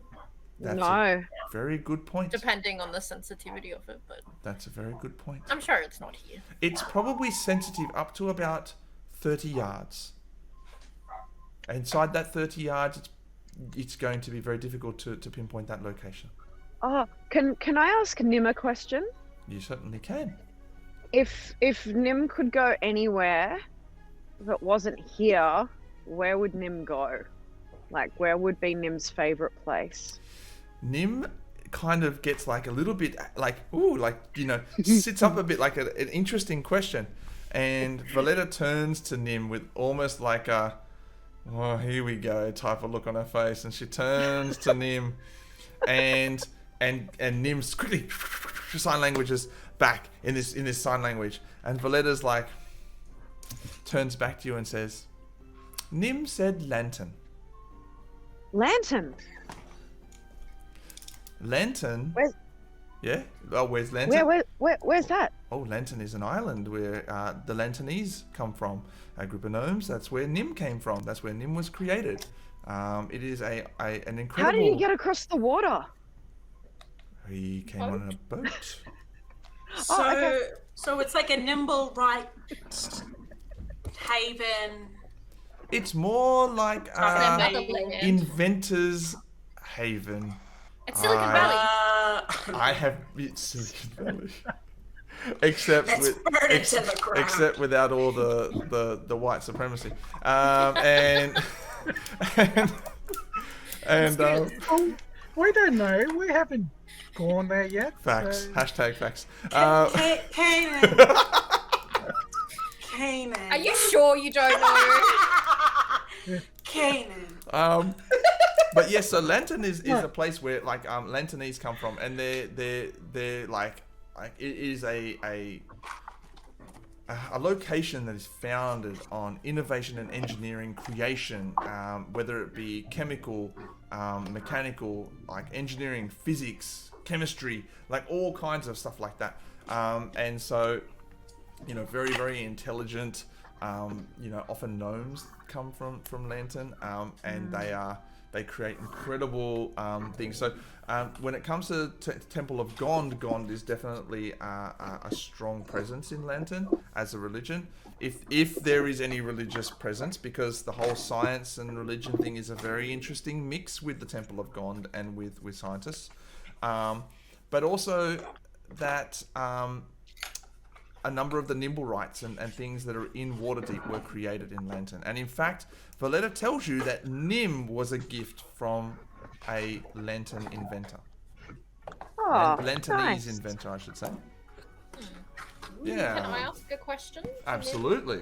Speaker 1: That's a very good point.
Speaker 4: Depending on the sensitivity of it, but
Speaker 1: that's a very good point.
Speaker 4: I'm sure it's not here.
Speaker 1: It's probably sensitive up to about 30 yards. Inside that 30 yards, it's going to be very difficult to pinpoint that location.
Speaker 5: Oh, can I ask Nim a question?
Speaker 1: You certainly can.
Speaker 5: If Nim could go anywhere that wasn't here, where would Nim go? Like, where would be Nim's favorite place?
Speaker 1: Nim kind of gets like a little bit sits up a bit like an interesting question. And Valletta turns to Nim with almost like a, oh, here we go type of look on her face. And she turns to Nim and Nim's quickly sign languages back in this sign language. And Valletta's like, turns back to you and says, Nim said lantern.
Speaker 5: Lantern?
Speaker 1: Lantern?
Speaker 5: Where's...
Speaker 1: Yeah? Oh, where's Lantern?
Speaker 5: Where's that?
Speaker 1: Oh, Lantern is an island where the Lanternese come from. A group of gnomes, that's where Nim came from. That's where Nim was created. It is an incredible...
Speaker 5: How did he get across the water?
Speaker 1: He came on a boat.
Speaker 3: So it's like a Nimblewright haven.
Speaker 1: It's more like inventor's haven.
Speaker 4: It's Silicon Valley.
Speaker 1: I have it's Silicon Valley. Except without all the white supremacy.
Speaker 2: We don't know. We haven't gone there yet.
Speaker 1: Facts.
Speaker 2: So...
Speaker 1: Hashtag facts.
Speaker 3: Canaan.
Speaker 4: Are you sure you don't know?
Speaker 3: Canaan.
Speaker 1: But yes, so Lantern is a place where like Lanternese come from, and they're like it is a location that is founded on innovation and engineering creation, whether it be chemical, mechanical, like engineering, physics, chemistry, like all kinds of stuff like that. And so, very, very intelligent, often gnomes come from Lantern, and they They create incredible things. So when it comes to Temple of Gond, Gond is definitely a strong presence in Lantern as a religion. If there is any religious presence, because the whole science and religion thing is a very interesting mix with the Temple of Gond and with scientists. But also that a number of the Nimblewrights and things that are in Waterdeep were created in Lantern. And in fact, Valletta tells you that Nim was a gift from a Lantern inventor.
Speaker 5: Oh,
Speaker 1: Lanternese
Speaker 5: nice.
Speaker 1: inventor, I should say. Yeah.
Speaker 4: Can I ask a question?
Speaker 1: Absolutely.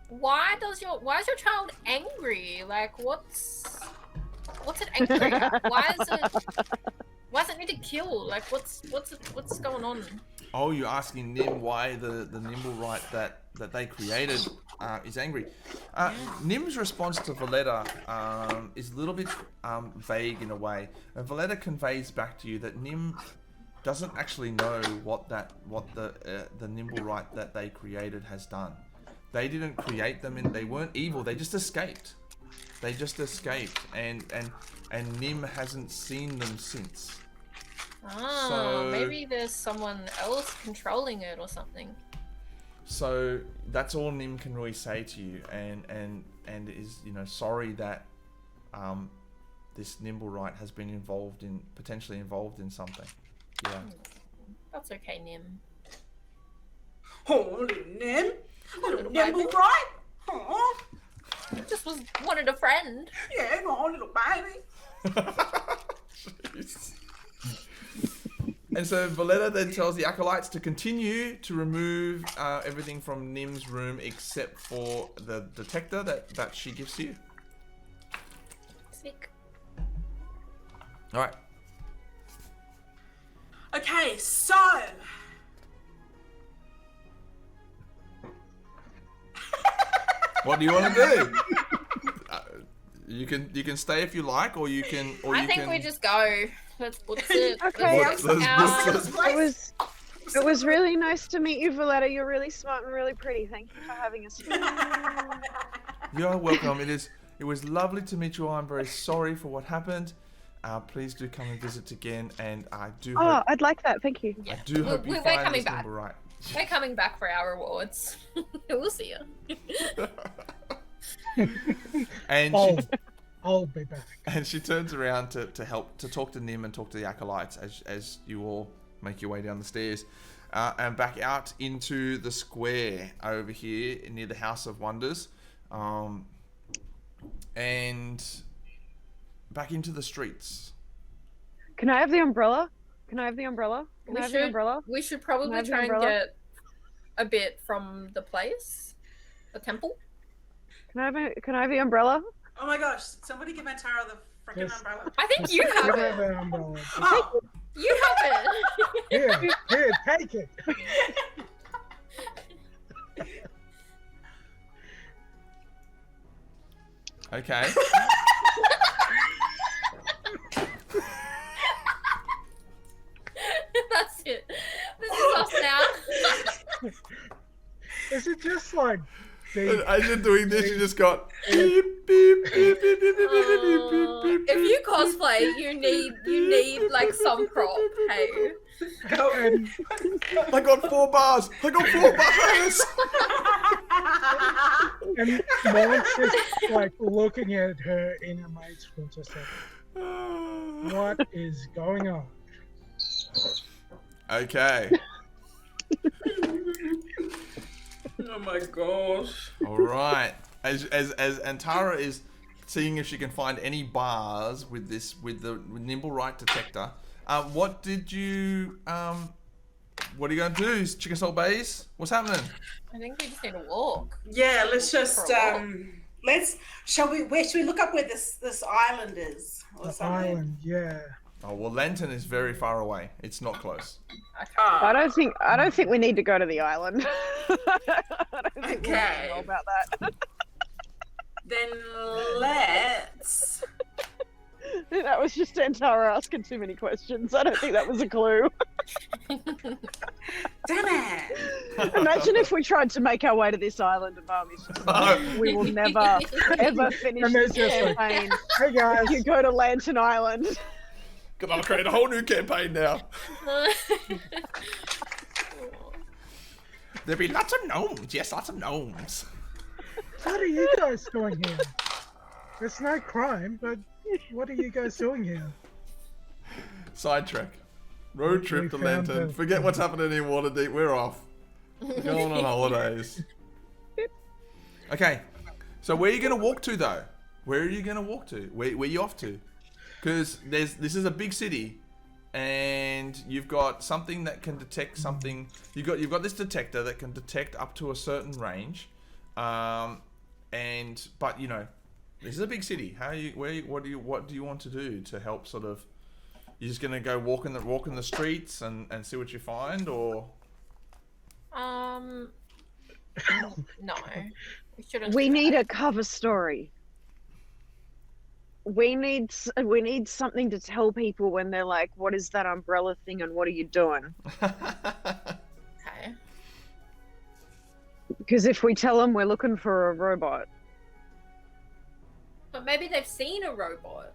Speaker 4: Why is your child angry? Like, what's it angry at? Why does it need to kill? Like, what's going on?
Speaker 1: Oh, you're asking Nim why the Nimblewright that they created is angry. Nim's response to Valletta is a little bit vague in a way. And Valletta conveys back to you that Nim doesn't actually know what the Nimblewright that they created has done. They didn't create them, and they weren't evil. They just escaped. And Nim hasn't seen them since.
Speaker 4: Ah,
Speaker 1: So-
Speaker 4: maybe there's someone else controlling it or something.
Speaker 1: So that's all Nim can really say to you, and is sorry that this Nimblewright has been potentially involved in something. Yeah.
Speaker 4: That's okay, Nim.
Speaker 3: Oh, Nim.
Speaker 4: Little
Speaker 3: Nimblewright. Oh,
Speaker 4: Just wanted a friend.
Speaker 3: yeah, no, little baby.
Speaker 1: Jeez. And so Valletta then tells the acolytes to continue to remove everything from Nim's room except for the detector that she gives to you.
Speaker 4: Sick.
Speaker 1: All right.
Speaker 3: Okay, so
Speaker 1: What do you want to do? You can stay if you like, or you can.
Speaker 4: I think we just go. Let's book it.
Speaker 5: Okay.
Speaker 1: Let's book it.
Speaker 5: It was really nice to meet you, Valletta. You're really smart and really pretty. Thank you for having us.
Speaker 1: You're welcome. It was lovely to meet you all. I'm very sorry for what happened. Please do come and visit again, and I do.
Speaker 5: Oh,
Speaker 1: Hope,
Speaker 5: I'd like that. Thank you.
Speaker 1: I do hope you
Speaker 4: we're
Speaker 1: find
Speaker 4: coming
Speaker 1: this
Speaker 4: back.
Speaker 1: number right.
Speaker 4: We're coming back for our rewards. We'll see you.
Speaker 1: And
Speaker 2: I'll be back.
Speaker 1: and she turns around to talk to Nim and talk to the acolytes as you all make your way down the stairs and back out into the square over here near the House of Wonders, and back into the streets.
Speaker 5: Can I have the umbrella? Can I have the umbrella? Can I have the umbrella?
Speaker 4: We should
Speaker 5: Can I
Speaker 4: probably
Speaker 5: have the
Speaker 4: try and
Speaker 5: umbrella?
Speaker 4: get a bit from the place, the temple.
Speaker 5: Can I have the umbrella?
Speaker 3: oh my gosh, somebody give Antara the freaking
Speaker 2: Yes.
Speaker 3: umbrella.
Speaker 4: I think you
Speaker 2: Give
Speaker 4: have
Speaker 2: her
Speaker 4: it.
Speaker 2: the umbrella.
Speaker 3: Oh,
Speaker 4: You have it.
Speaker 2: Here, take it.
Speaker 1: Okay.
Speaker 4: That's it. This is us now.
Speaker 2: Is it just like
Speaker 1: And as you're doing this, you just got beep, beep, beep, beep, beep, beep, beep, beep, beep, beep,
Speaker 4: If you cosplay, you need like some prop. Hey.
Speaker 2: and
Speaker 1: I got 4 bars. I got 4 bars.
Speaker 2: and Mom's just like looking at her in amazement, just like, what is going on?
Speaker 1: Okay.
Speaker 3: oh my gosh.
Speaker 1: All right. As Antara is seeing if she can find any bars with the Nimblewright detector, what did you what are you gonna do? Chicken Salt Baes? What's happening?
Speaker 4: I think we just need to walk.
Speaker 3: Yeah, let's just
Speaker 4: For a walk.
Speaker 3: should we look up where this island is or
Speaker 2: The
Speaker 3: something?
Speaker 2: island, yeah.
Speaker 1: Oh well, Lantern is very far away. It's not close.
Speaker 5: I don't think we need to go to the island. I don't think we need
Speaker 3: Okay.
Speaker 5: to know about that.
Speaker 3: Then let's
Speaker 5: That was just Antara asking too many questions. I don't think that was a clue.
Speaker 3: damn it.
Speaker 5: Imagine if we tried to make our way to this island and Barney's just like, we will never, ever finish
Speaker 2: And
Speaker 5: this
Speaker 2: there's just like,
Speaker 5: campaign.
Speaker 2: hey guys,
Speaker 5: If you go to Lantern Island.
Speaker 1: Gotta create a whole new campaign now. There'll be lots of gnomes. Yes, lots of gnomes.
Speaker 2: what are you guys doing here? There's no crime, but what are you guys doing here?
Speaker 1: Sidetrack. Road trip to
Speaker 2: We found
Speaker 1: Lantern.
Speaker 2: the-
Speaker 1: Forget what's happening in Waterdeep. We're off. We're going on holidays. Okay. So where are you going to walk to, though? Where are you going to walk to? Where are you off to? Because this is a big city, and you've got something that can detect something. You've got this detector that can detect up to a certain range, but you know, this is a big city. What do you want to do to help sort of? You're just gonna go walk in the streets and see what you find, or?
Speaker 4: No. We shouldn't.
Speaker 5: We
Speaker 4: do
Speaker 5: need
Speaker 4: that.
Speaker 5: a cover story. We need something to tell people when they're like, "What is that umbrella thing? And what are you doing?"
Speaker 4: Okay.
Speaker 5: Because if we tell them we're looking for a robot,
Speaker 4: But maybe they've seen a robot.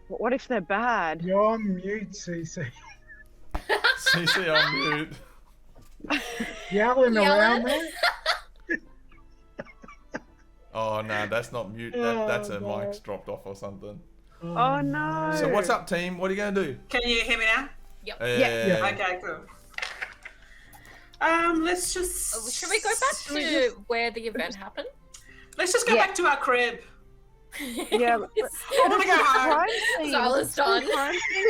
Speaker 5: what if they're bad?
Speaker 2: You're on mute, CC.
Speaker 1: CC on mute.
Speaker 2: Yelling around there?
Speaker 1: Oh no, that's not mute. That's a mic's dropped off or something.
Speaker 5: Oh no!
Speaker 1: So what's up, team? What are you gonna do?
Speaker 6: Can you hear me now?
Speaker 4: Yep.
Speaker 6: Okay, cool. Let's just.
Speaker 4: Should we go back to where the event happened?
Speaker 6: Let's just go back to our crib.
Speaker 5: Yeah, but
Speaker 6: I want to go home.
Speaker 5: crime scene.
Speaker 4: Silence done.
Speaker 5: Crime scene.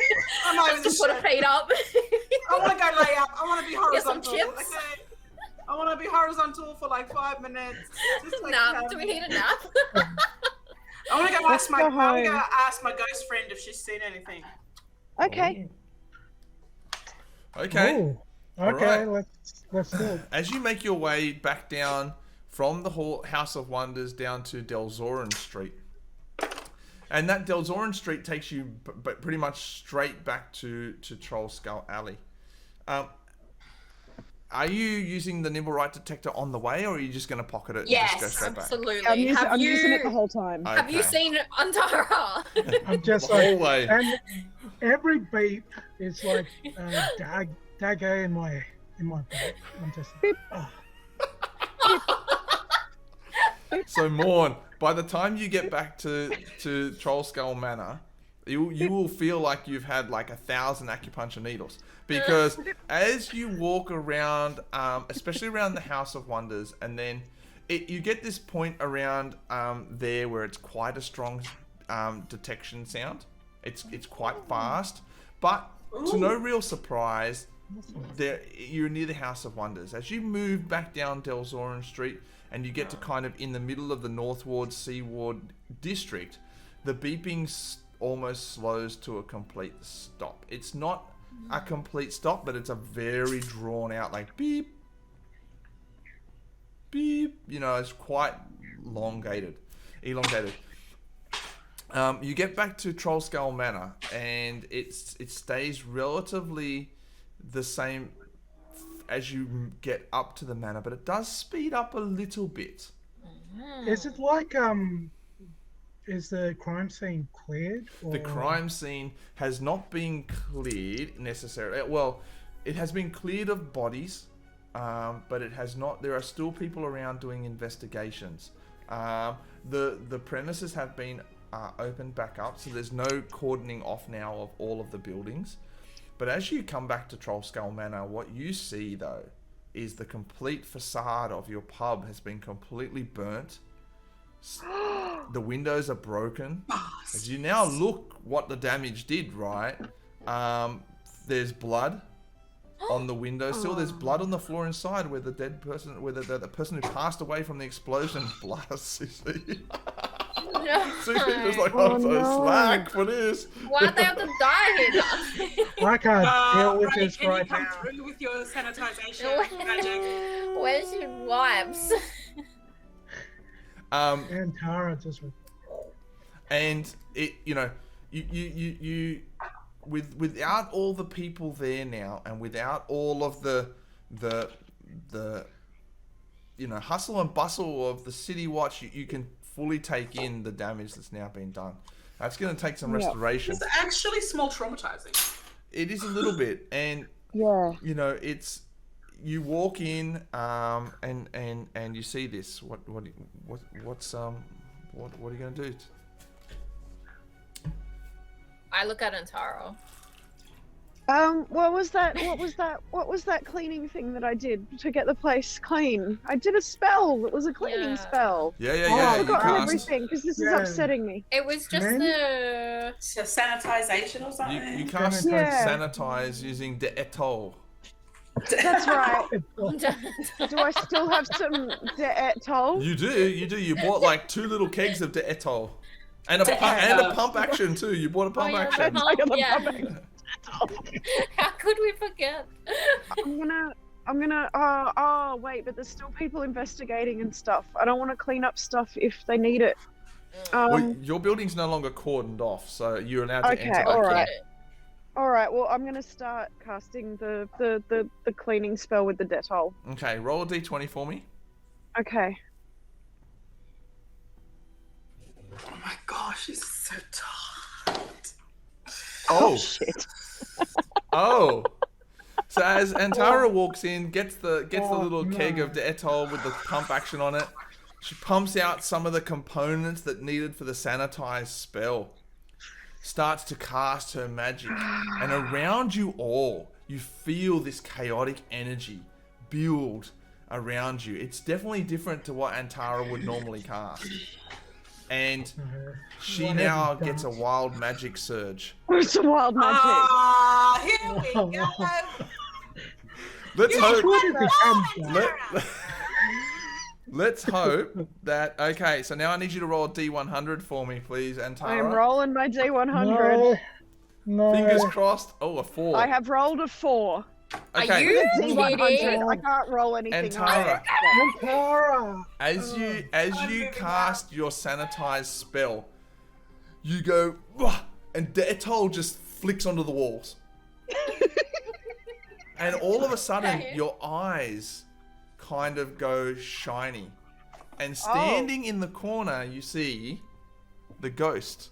Speaker 6: I'm not even
Speaker 4: Just put her feet up.
Speaker 6: I want to go lay up. I want to be
Speaker 4: Get some
Speaker 6: horizontal.
Speaker 4: chips.
Speaker 6: Okay. I want to be horizontal for like 5 minutes. Just like
Speaker 4: Nah, do we need a nap?
Speaker 6: I want to go
Speaker 5: Let's
Speaker 6: ask my.
Speaker 5: go
Speaker 6: I want to go
Speaker 5: home.
Speaker 6: ask my ghost friend if she's seen anything.
Speaker 5: Okay.
Speaker 1: Okay.
Speaker 2: Ooh. Okay,
Speaker 1: Alright.
Speaker 2: let's do it.
Speaker 1: As you make your way back down from the House of Wonders down to Delzoran Street, and that Delzoran Street takes you pretty much straight back to Troll Skull Alley. Are you using the Nimblewright detector on the way, or are you just going to pocket it and just go
Speaker 4: Yes,
Speaker 1: straight back?
Speaker 4: absolutely.
Speaker 5: I'm
Speaker 4: Have
Speaker 5: using
Speaker 4: you
Speaker 5: it the whole time.
Speaker 4: have you
Speaker 1: Okay.
Speaker 4: seen Antara?
Speaker 2: I'm just
Speaker 1: The whole way.
Speaker 2: like, and every beep is like dagger in my back. I'm just like,
Speaker 1: So Morn, by the time you get back to Troll Skull Manor, you will feel like you've had like 1,000 acupuncture needles, because as you walk around, especially around the House of Wonders, and then you get this point around there where it's quite a strong detection sound. It's quite fast, but to no real surprise, you're near the House of Wonders. As you move back down Delzoran Street and you get to kind of in the middle of the Northward Seaward district, the beeping almost slows to a complete stop. It's not a complete stop, but it's a very drawn out, like beep, beep. You know, it's quite elongated. You get back to Troll Skull Manor, and it stays relatively the same as you get up to the manor, but it does speed up a little bit.
Speaker 2: is it like is the crime scene cleared? Or...
Speaker 1: The crime scene has not been cleared necessarily. Well, it has been cleared of bodies, but it has not. There are still people around doing investigations. The premises have been opened back up, so there's no cordoning off now of all of the buildings. But as you come back to Troll Skull Manor, what you see though is the complete facade of your pub has been completely burnt. The windows are broken. As you now look what the damage did, right? There's blood on the window still. There's blood on the floor inside where the dead person, where the person who passed away from the explosion blasts. You see? So you're just like,
Speaker 5: Oh,
Speaker 1: I'm so
Speaker 5: no.
Speaker 1: slack for this.
Speaker 4: Why'd they have to die here?
Speaker 2: I can't deal with
Speaker 6: Ray,
Speaker 2: this
Speaker 6: can
Speaker 2: right
Speaker 6: you come
Speaker 2: now.
Speaker 6: through with your sanitization magic?
Speaker 4: Where's your wipes?
Speaker 2: And Tara just went,
Speaker 1: And it, you know, you without all the people there now, and without all of the hustle and bustle of the city watch, you can fully take in the damage that's now been done. That's going to take some restoration.
Speaker 3: It's actually small traumatizing.
Speaker 1: It is a little bit, and it's you walk in and you see this. What are you going to do?
Speaker 4: I look at Antaro.
Speaker 5: What was that cleaning thing that I did to get the place clean? I did a spell. It was a cleaning spell.
Speaker 1: Yeah.
Speaker 5: I've forgotten everything because this is upsetting me.
Speaker 4: It was just the
Speaker 6: sanitization or something.
Speaker 1: You cast sanitize using Detector.
Speaker 5: That's right. Do I still have some Detector?
Speaker 1: You do. You bought like 2 little kegs of Detector. And a pump action too. You bought a pump action.
Speaker 4: How could we forget?
Speaker 5: I'm gonna wait, but there's still people investigating and stuff. I don't want to clean up stuff if they need it.
Speaker 1: Well, your building's no longer cordoned off, so you're allowed to enter.
Speaker 5: All right. Well, I'm gonna start casting the cleaning spell with the Dettol.
Speaker 1: Okay, roll a d20 for me.
Speaker 5: Okay.
Speaker 3: Oh my gosh, it's so tight.
Speaker 1: Oh
Speaker 5: shit.
Speaker 1: Oh. So as Antara walks in, gets the little keg of Detol with the pump action on it, she pumps out some of the components that needed for the sanitize spell. Starts to cast her magic, and around you all, you feel this chaotic energy build around you. It's definitely different to what Antara would normally cast. And she now gets a wild magic surge.
Speaker 5: It's a wild magic.
Speaker 3: Ah, here we go.
Speaker 1: Let's hope that. Okay, so now I need you to roll a D100 for me, please, Antara.
Speaker 5: I am rolling my D100.
Speaker 2: No.
Speaker 1: Fingers crossed. Oh, a 4.
Speaker 5: I have rolled a 4.
Speaker 1: Okay.
Speaker 4: Are you
Speaker 5: D100. I can't roll anything.
Speaker 1: Antara, as you cast your sanitize spell, you go, "Wah," and Detol just flicks onto the walls. And all of a sudden, your eyes kind of go shiny. And standing in the corner, you see the ghost.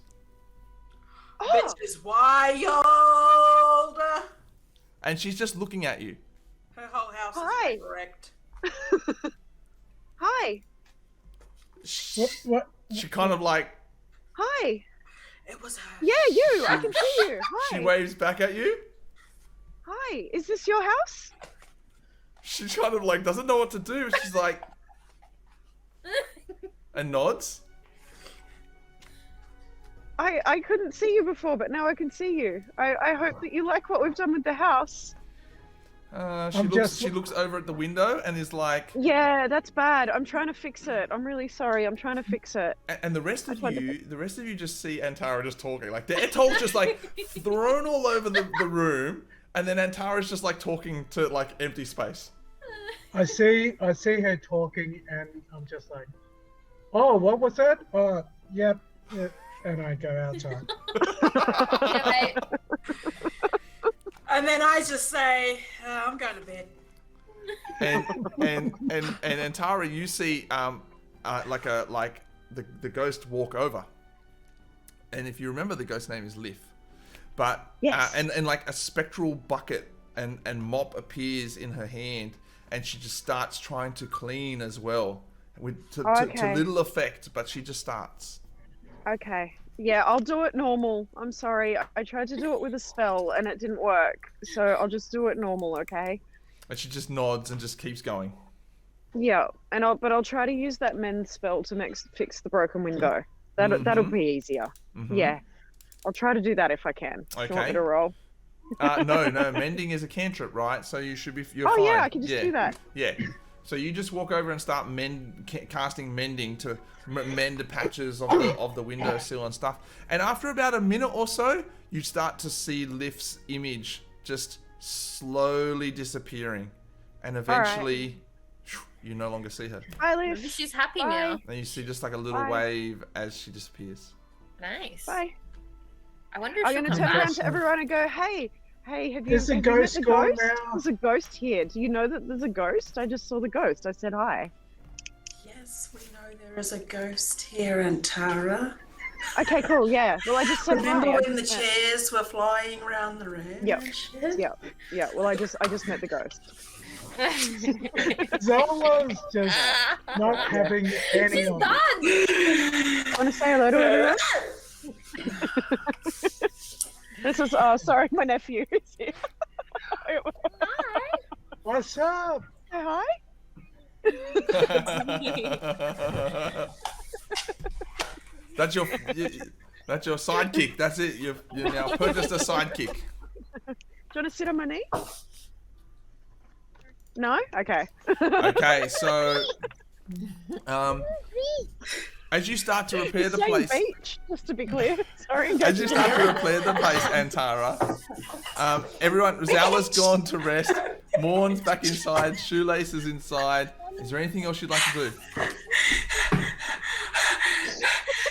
Speaker 3: Bitch is wild.
Speaker 1: And she's just looking at you.
Speaker 3: Her whole house is wrecked.
Speaker 5: Hi.
Speaker 2: What?
Speaker 1: She kind of like...
Speaker 5: Hi.
Speaker 3: It was her.
Speaker 5: Yeah, you. I can see you. Hi.
Speaker 1: She waves back at you.
Speaker 5: Hi. Is this your house?
Speaker 1: She kind of like doesn't know what to do. She's like... and nods.
Speaker 5: I couldn't see you before, but now I can see you. I hope that you like what we've done with the house.
Speaker 1: She looks over at the window and is like...
Speaker 5: Yeah, that's bad. I'm trying to fix it. I'm really sorry. I'm trying to fix it.
Speaker 1: And the rest of you just see Antara just talking. Like, Detol's just like thrown all over the room, and then Antara's just like talking to like empty space.
Speaker 2: I see her talking, and I'm just like, oh, what was that? Yep. And I go outside.
Speaker 3: And then I just say, I'm going to bed.
Speaker 1: And Antara, you see the ghost walk over. And if you remember, the ghost's name is Lif. But
Speaker 5: yes.
Speaker 1: And like a spectral bucket and mop appears in her hand, and she just starts trying to clean as well, to little effect. But she just starts.
Speaker 5: Okay. Yeah, I'll do it normal. I'm sorry. I tried to do it with a spell and it didn't work. So I'll just do it normal, okay?
Speaker 1: And she just nods and just keeps going.
Speaker 5: Yeah, but I'll try to use that mend spell to fix the broken window. That'll be easier.
Speaker 1: Mm-hmm.
Speaker 5: Yeah. I'll try to do that if I can.
Speaker 1: Okay.
Speaker 5: Do you want me to roll?
Speaker 1: No, mending is a cantrip, right? So you're fine.
Speaker 5: Yeah, I can just do that.
Speaker 1: Yeah. So you just walk over and start casting mending to mend the patches of the windowsill and stuff. And after about a minute or so, you start to see Lif's image just slowly disappearing, and eventually you no longer see her.
Speaker 5: Bye, Lif.
Speaker 4: She's happy
Speaker 5: Bye.
Speaker 4: now.
Speaker 1: And you see just like a little wave as she disappears.
Speaker 4: Nice.
Speaker 5: Bye.
Speaker 4: I wonder if
Speaker 5: I'm
Speaker 4: she'll
Speaker 5: going to
Speaker 4: come
Speaker 5: turn
Speaker 4: back.
Speaker 5: around to everyone and go, hey, have you,
Speaker 2: There's a
Speaker 5: have you met
Speaker 2: ghost
Speaker 5: the
Speaker 2: gone
Speaker 5: ghost?
Speaker 2: now.
Speaker 5: There's a ghost here. Do you know that there's a ghost? I just saw the ghost. I said hi.
Speaker 3: Yes, we know there is a ghost here, and Tara.
Speaker 5: Okay, cool. Yeah. Well, I just said
Speaker 3: Remember
Speaker 5: hi.
Speaker 3: when the chairs were flying around the room?
Speaker 5: Yep.
Speaker 3: and shit?
Speaker 5: Yeah. Well, I just met the ghost.
Speaker 2: Zola's just not having any
Speaker 4: She's
Speaker 2: of
Speaker 4: done.
Speaker 2: it.
Speaker 5: Want to say hello to everyone? This is sorry, my nephew is here.
Speaker 4: Hi.
Speaker 2: What's up?
Speaker 5: Say hi.
Speaker 1: That's your sidekick. That's it. You've now purchased a sidekick.
Speaker 5: Do you want to sit on my knee? No? Okay.
Speaker 1: Okay, so as you start to repair the
Speaker 5: Saying
Speaker 1: place,
Speaker 5: beach, just to be clear. Sorry.
Speaker 1: as you start to repair the place, Antara, everyone, Zala's gone to rest. Morn's back inside. Shoelaces inside. Is there anything else you'd like to do?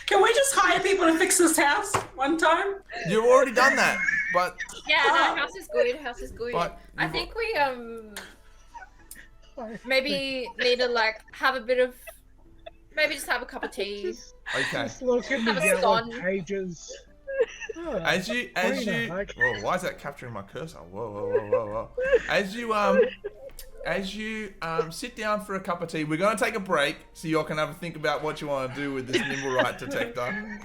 Speaker 6: Can we just hire people to fix this house one time?
Speaker 1: You've already done that, but
Speaker 4: Yeah, no, house is good. House is good.
Speaker 1: But
Speaker 4: I
Speaker 1: you've-
Speaker 4: think we maybe need to like have a bit of maybe just have a cup of tea.
Speaker 1: okay.
Speaker 2: Just look at the
Speaker 4: Have a
Speaker 2: yellow
Speaker 4: scone.
Speaker 2: pages. Oh,
Speaker 1: As you,
Speaker 2: Karina,
Speaker 1: whoa, why is that capturing my cursor? Whoa. As you sit down for a cup of tea, we're going to take a break so you all can have a think about what you want to do with this Nimblewright detector,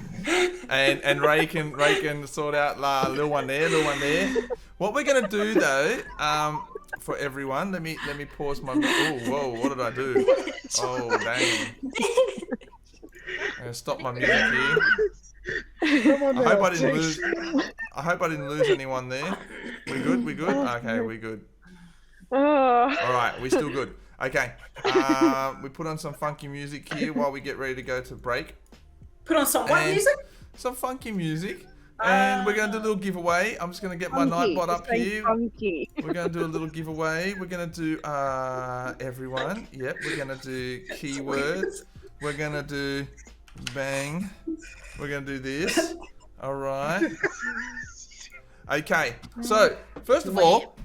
Speaker 1: and Ray can sort out little one there. What we're going to do though, for everyone, let me pause my. Oh, whoa, what did I do? Oh, dang. I'm gonna stop my music here.
Speaker 2: come on
Speaker 1: I hope
Speaker 2: now,
Speaker 1: I didn't
Speaker 2: six.
Speaker 1: lose. I hope I didn't lose anyone there. We good? Okay, we good.
Speaker 5: Oh.
Speaker 1: All right, we still good. Okay, we put on some funky music here while we get ready to go to break.
Speaker 3: Put on some what
Speaker 1: And
Speaker 3: music?
Speaker 1: Some funky music, and we're gonna do a little giveaway. I'm just gonna get my
Speaker 5: Funky.
Speaker 1: nightbot up
Speaker 5: It's saying
Speaker 1: here.
Speaker 5: Funky.
Speaker 1: We're gonna do a little giveaway. We're gonna do everyone. Yep, we're gonna do keywords. We're gonna do bang. We're gonna do this. All right. Okay. So first of all,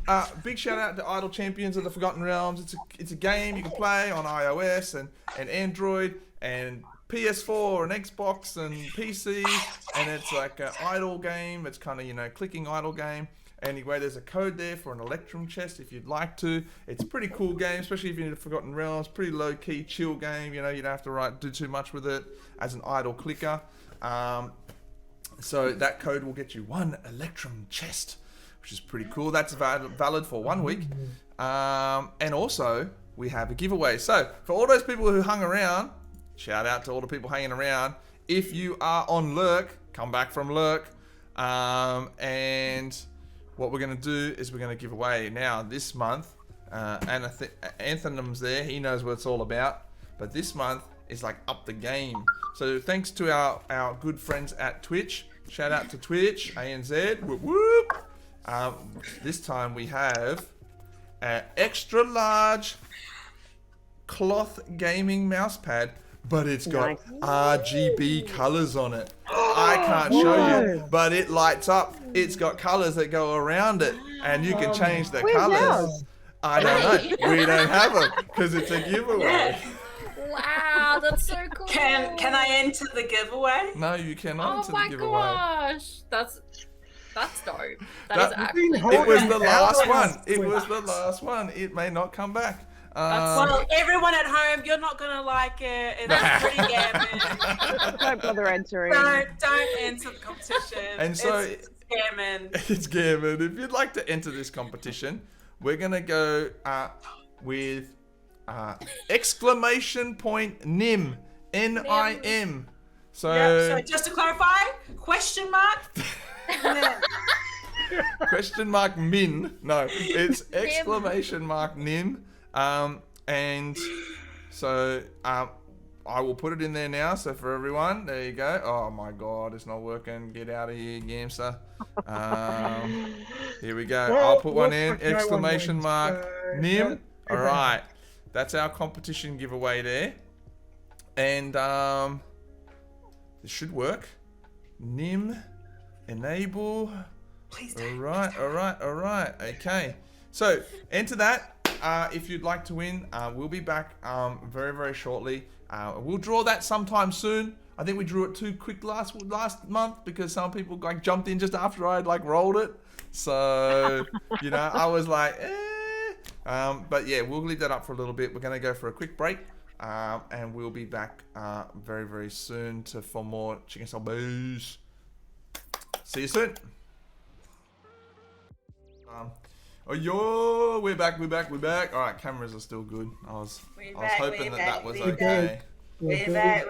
Speaker 1: big shout out to Idle Champions of the Forgotten Realms. It's a game you can play on iOS and Android and PS4 and Xbox and PC, and it's like an idle game. It's kind of clicking idle game. Anyway, there's a code there for an Electrum chest if you'd like to. It's a pretty cool game, especially if you're in the Forgotten Realms. Pretty low key, chill game. You don't have to do too much with it as an idle clicker. So that code will get you 1 Electrum chest, which is pretty cool. That's valid for 1 week. And also, we have a giveaway. So for all those people who hung around, shout out to all the people hanging around. If you are on Lurk, come back from Lurk. And what we're going to do is we're going to give away now this month. And Anthony's there. He knows what it's all about. But this month is like up the game. So thanks to our good friends at Twitch. Shout out to Twitch, ANZ. Whoop, whoop. This time we have an extra large cloth gaming mouse pad, but it's got RGB colors on it. I can't show you, but it lights up. It's got colors that go around it, and you can change the colors.
Speaker 5: yours?
Speaker 1: I don't know. We don't have them because it's a giveaway.
Speaker 4: Wow, that's so cool.
Speaker 6: Can I enter the giveaway?
Speaker 1: No, you cannot
Speaker 4: Oh
Speaker 1: enter
Speaker 4: my
Speaker 1: the giveaway.
Speaker 4: gosh, that's dope.
Speaker 1: That-
Speaker 4: That is actually.
Speaker 1: It was the last
Speaker 2: Hours.
Speaker 1: one. It was the last one. It may not come back.
Speaker 6: Well, everyone at home, you're not gonna like it. It's pretty gammon.
Speaker 5: Don't bother entering.
Speaker 6: Don't enter the competition.
Speaker 1: And so-
Speaker 6: it's gammon.
Speaker 1: It's Gavin. If you'd like to enter this competition, we're gonna go with exclamation point NIM, NIM.
Speaker 6: So just to clarify, question mark.
Speaker 1: Question mark min. No, it's exclamation mark nim. And so I will put it in there now. So for everyone, there you go. Oh my God, it's not working. Get out of here, Gamster. Here we go.
Speaker 2: Well,
Speaker 1: I'll put one
Speaker 2: looks
Speaker 1: in.
Speaker 2: like no one
Speaker 1: Exclamation
Speaker 2: wins,
Speaker 1: mark
Speaker 2: so,
Speaker 1: nim.
Speaker 2: yeah,
Speaker 1: All right, that's our competition giveaway there. And this should work. Nim. Enable.
Speaker 3: Please
Speaker 1: All
Speaker 3: don't.
Speaker 1: right. Okay. So enter that if you'd like to win. We'll be back very, very shortly. We'll draw that sometime soon. I think we drew it too quick last month because some people like jumped in just after I'd like rolled it. So you know, I was like, but yeah, we'll leave that up for a little bit. We're gonna go for a quick break, and we'll be back very, very soon for more Chicken Soul Baes. See you soon. We're back. All right, cameras are still good. I was hoping that was okay.
Speaker 3: We back.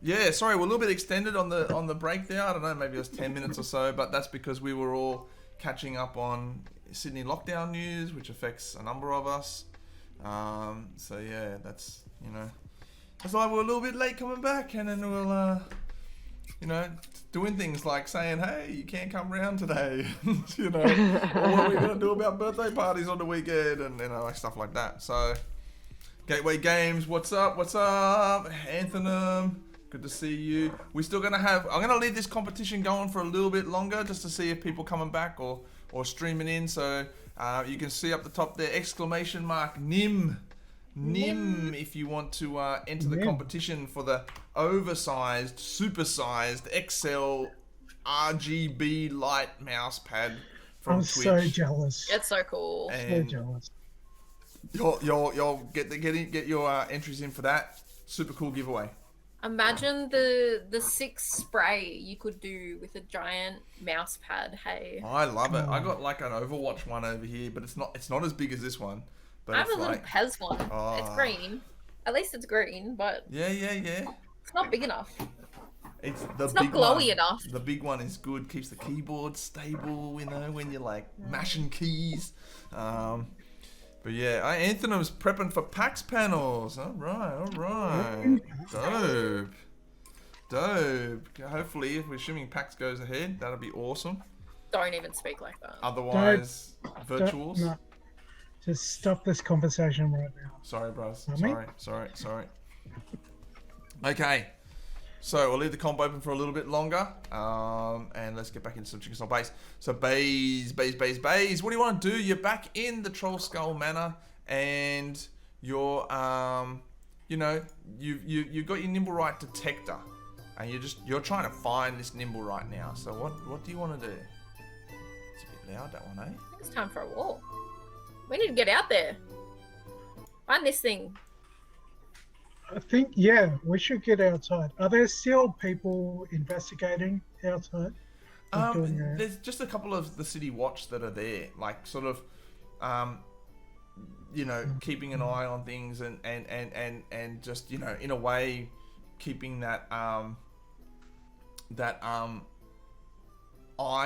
Speaker 1: Yeah, sorry, we're a little bit extended on the break there. I don't know, maybe it was 10 minutes or so, but that's because we were all catching up on Sydney lockdown news, which affects a number of us. So yeah, that's why we're a little bit late coming back, and then we'll doing things like saying, hey, you can't come round today, or what are we gonna do about birthday parties on the weekend, and like stuff like that. So Gateway Games, what's up? Anthem, good to see you. We're still gonna I'm gonna leave this competition going for a little bit longer just to see if people coming back or streaming in. So you can see up the top there, ! Nim, if you want to enter the competition for the oversized, supersized XL RGB light mouse pad from Twitch.
Speaker 2: I'm so jealous.
Speaker 4: It's so cool.
Speaker 1: And
Speaker 2: so jealous.
Speaker 1: You'll get your entries in for that. Super cool giveaway.
Speaker 4: Imagine the 6 spray you could do with a giant mouse pad. Hey,
Speaker 1: I love it. I got like an Overwatch one over here, but it's not as big as this one. But
Speaker 4: I have a little Pez one.
Speaker 1: Oh.
Speaker 4: It's green. At least it's green, but
Speaker 1: yeah.
Speaker 4: it's not big enough.
Speaker 1: It's
Speaker 4: not glowy enough.
Speaker 1: The big one is good. Keeps the keyboard stable, when you're like mashing keys. But yeah, Anthony's prepping for PAX panels. All right. Dope. Hopefully, if we're assuming PAX goes ahead, that'll be awesome.
Speaker 4: Don't even speak like that.
Speaker 1: Otherwise, virtuals.
Speaker 2: No. Just stop this conversation right now.
Speaker 1: Sorry, bros.
Speaker 2: Mommy?
Speaker 1: Sorry. Okay. So we'll leave the comp open for a little bit longer, and let's get back into some Chicken Soul Baes. So Baes. What do you want to do? You're back in the Troll Skull Manor, and you're, you've got your Nimblewright Detector, and you're trying to find this Nimblewright now. So what do you want to do? It's a bit loud, that one, eh?
Speaker 4: I think it's time for a walk. We need to get out there. Find this thing.
Speaker 2: I think, we should get outside. Are there still people investigating outside?
Speaker 1: There's just a couple of the City Watch that are there, like sort of, keeping an eye on things and just, in a way, keeping that eye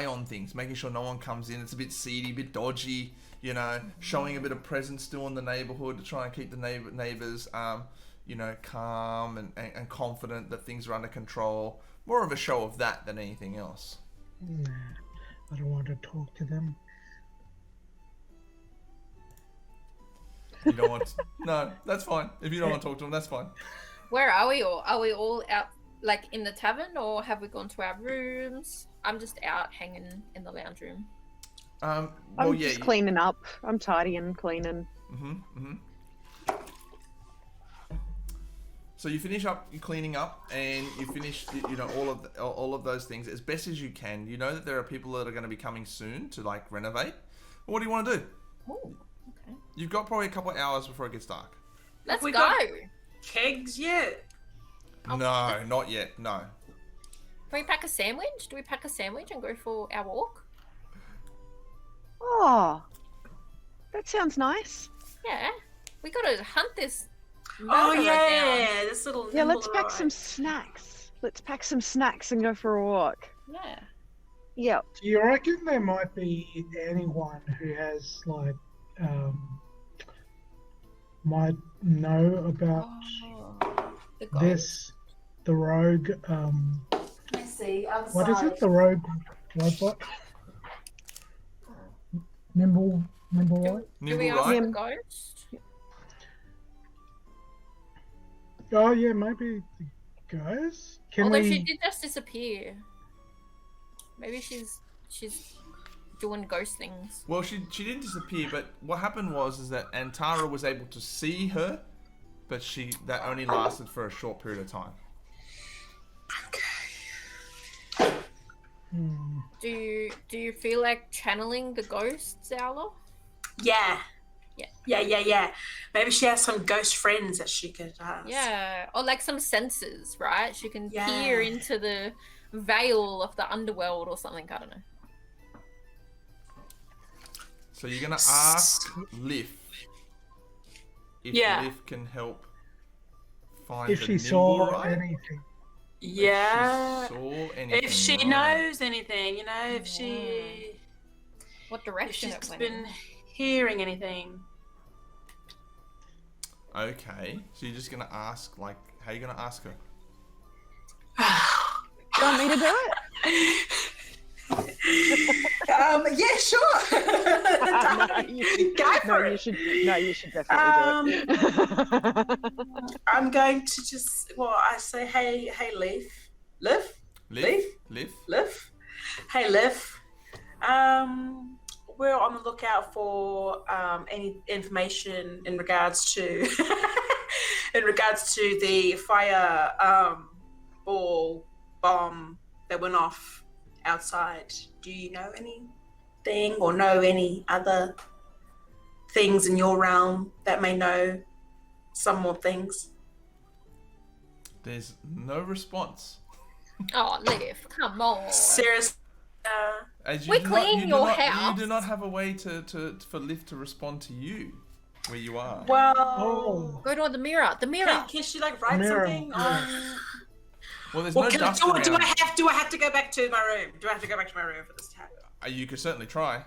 Speaker 1: on things, making sure no one comes in. It's a bit seedy, a bit dodgy, showing a bit of presence still in the neighborhood to try and keep the neighbors, calm and confident that things are under control. More of a show of that than anything else.
Speaker 2: Nah, I don't want to talk to them.
Speaker 1: You don't want to... No, that's fine. If you don't want to talk to them, that's fine.
Speaker 4: Where are we all? Are we all out, like, in the tavern, or have we gone to our rooms? I'm just out hanging in the lounge room.
Speaker 5: I'm just cleaning up. I'm tidying, cleaning.
Speaker 1: So you finish up, you're cleaning up, and you finish, all of those things as best as you can. You know that there are people that are going to be coming soon to like renovate. What do you want to do?
Speaker 4: Oh, okay.
Speaker 1: You've got probably a couple of hours before it gets dark.
Speaker 4: Let's go.
Speaker 6: Got kegs yet?
Speaker 1: No, not yet. No.
Speaker 4: Can we pack a sandwich? Do we pack a sandwich and go for our walk?
Speaker 5: Oh, that sounds nice.
Speaker 4: Yeah. We gotta hunt this.
Speaker 6: Oh
Speaker 4: murderer
Speaker 6: yeah,
Speaker 4: down.
Speaker 6: this little.
Speaker 5: Yeah, let's pack
Speaker 6: Nimblewright.
Speaker 5: some snacks. Let's pack some snacks and go for a walk.
Speaker 4: Yeah.
Speaker 5: Yep.
Speaker 2: Do you reckon there might be anyone who has might know about
Speaker 4: The ghost.
Speaker 2: this, the rogue?
Speaker 3: Let me see.
Speaker 2: What is it? The rogue robot? Nimblewright?
Speaker 4: Do we ask
Speaker 1: Nimblewright?
Speaker 4: the ghost?
Speaker 2: Oh yeah, maybe Guys, can
Speaker 4: Although
Speaker 2: we?
Speaker 4: she did just disappear. That she's doing ghost things.
Speaker 1: Well, she didn't disappear, but what happened was that Antara was able to see her, but that only lasted for a short period of time.
Speaker 4: Do you feel like channeling the ghosts, Owler?
Speaker 3: Yeah. Maybe she has some ghost friends that she could ask.
Speaker 4: Yeah, or like some senses, right? She can peer into the veil of the underworld or something. I don't know.
Speaker 1: So you're gonna ask Liv if Liv can help find
Speaker 2: If
Speaker 1: the
Speaker 2: she saw
Speaker 1: Nimblewright?
Speaker 2: anything.
Speaker 6: Yeah.
Speaker 1: If she saw anything,
Speaker 6: If she
Speaker 1: right.
Speaker 6: knows anything, you know, if
Speaker 4: What direction it
Speaker 6: she's
Speaker 4: went
Speaker 6: been
Speaker 4: in.
Speaker 6: hearing anything.
Speaker 1: Okay, so you're just gonna ask, like, how are you gonna ask her?
Speaker 5: Do you want me to do it?
Speaker 3: Yeah, sure. Go for it.
Speaker 5: You should definitely do it.
Speaker 3: I'm going to just, I say, hey, Liv. Hey, Liv. We're on the lookout for any information in regards to the fire bomb that went off outside. Do you know anything or know any other things in your realm that may know some more things?
Speaker 1: There's no response.
Speaker 4: Oh, Liv, come on.
Speaker 3: Seriously?
Speaker 1: As
Speaker 4: We're cleaning your house.
Speaker 1: You do not have a way for Liv to respond to you where you are.
Speaker 3: Well,
Speaker 4: Go to the mirror. The mirror.
Speaker 3: can she like write
Speaker 2: Mirror,
Speaker 3: something
Speaker 2: yeah.
Speaker 3: on?
Speaker 1: Well, there's
Speaker 3: Well,
Speaker 1: no
Speaker 3: do
Speaker 1: dust
Speaker 3: I
Speaker 1: around.
Speaker 3: have to go back to my room? Do I have to go back to my room for this to happen?
Speaker 1: You could certainly try.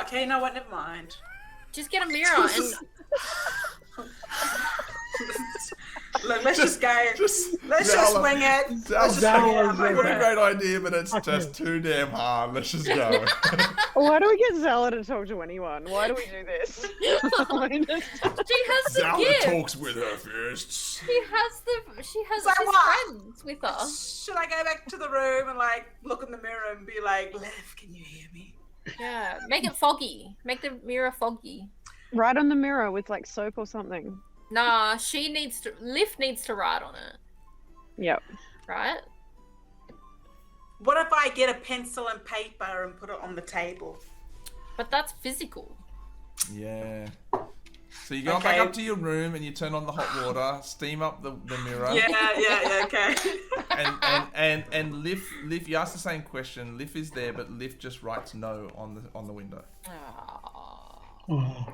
Speaker 3: Okay, you know what? Never mind.
Speaker 4: Just get a mirror and
Speaker 3: Look, let's just go. Let's
Speaker 1: Zala.
Speaker 3: just wing it. Let's just
Speaker 2: Zala
Speaker 3: wing it.
Speaker 2: is
Speaker 3: I'm like,
Speaker 1: What a
Speaker 2: okay.
Speaker 1: great idea, but it's
Speaker 2: Okay.
Speaker 1: just too damn hard. Let's just go.
Speaker 5: Why do we get Zala to talk to anyone? Why do we do this?
Speaker 4: she has the
Speaker 1: Zala
Speaker 4: gift.
Speaker 1: talks with her fists.
Speaker 4: She has
Speaker 3: So
Speaker 4: she's
Speaker 3: what?
Speaker 4: friends with us.
Speaker 3: Should I go back to the room and like look in the mirror and be like, Liv, can you hear me?
Speaker 4: Yeah, make it foggy. Make the mirror foggy.
Speaker 5: Write on the mirror with like soap or something.
Speaker 4: Nah, Liv needs to write on it,
Speaker 5: Yep.
Speaker 4: right?
Speaker 3: What if I get a pencil and paper and put it on the table?
Speaker 4: But that's physical.
Speaker 1: Yeah. So you go back up to your room and you turn on the hot water, steam up the mirror.
Speaker 3: Yeah, okay.
Speaker 1: And Liv, you ask the same question. Liv is there, but Liv just writes no on the window.
Speaker 2: Oh.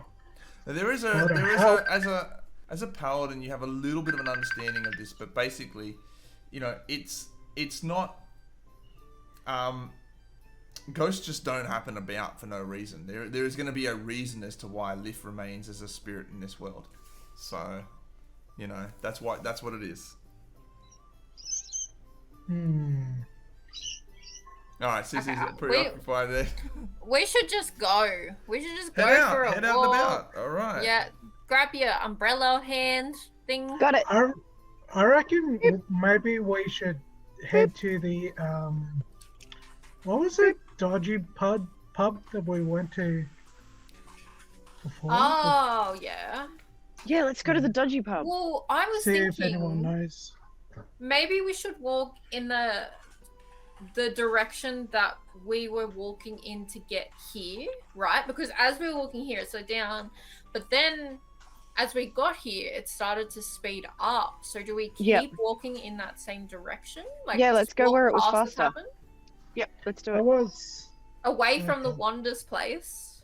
Speaker 1: Now, there is as a paladin, you have a little bit of an understanding of this, but basically, you know, it's not. Ghosts just don't happen about for no reason. There is going to be a reason as to why Liv remains as a spirit in this world. So, you know, that's what it is. All right, Sissy's preoccupied there.
Speaker 4: We should just go. We should just go
Speaker 1: Head out,
Speaker 4: for a
Speaker 1: head out and
Speaker 4: walk.
Speaker 1: about. All right.
Speaker 4: Yeah, grab your umbrella hand thing.
Speaker 5: Got it.
Speaker 2: I reckon maybe we should head to the what was it? Dodgy pub that we went to before.
Speaker 4: Oh yeah.
Speaker 5: Yeah, let's go to the dodgy pub.
Speaker 4: Well, I was
Speaker 2: See if anyone
Speaker 4: thinking
Speaker 2: knows.
Speaker 4: maybe we should walk in the direction that we were walking in to get here, right? Because as we were walking here, it slowed down, but then as we got here, it started to speed up. So do we keep walking in that same direction? Like,
Speaker 5: Yeah, let's go
Speaker 4: walk
Speaker 5: where it was
Speaker 4: past this
Speaker 5: faster.
Speaker 4: happen?
Speaker 5: Yep, let's do
Speaker 2: I
Speaker 5: it.
Speaker 2: was.
Speaker 4: Away from the Wander's place.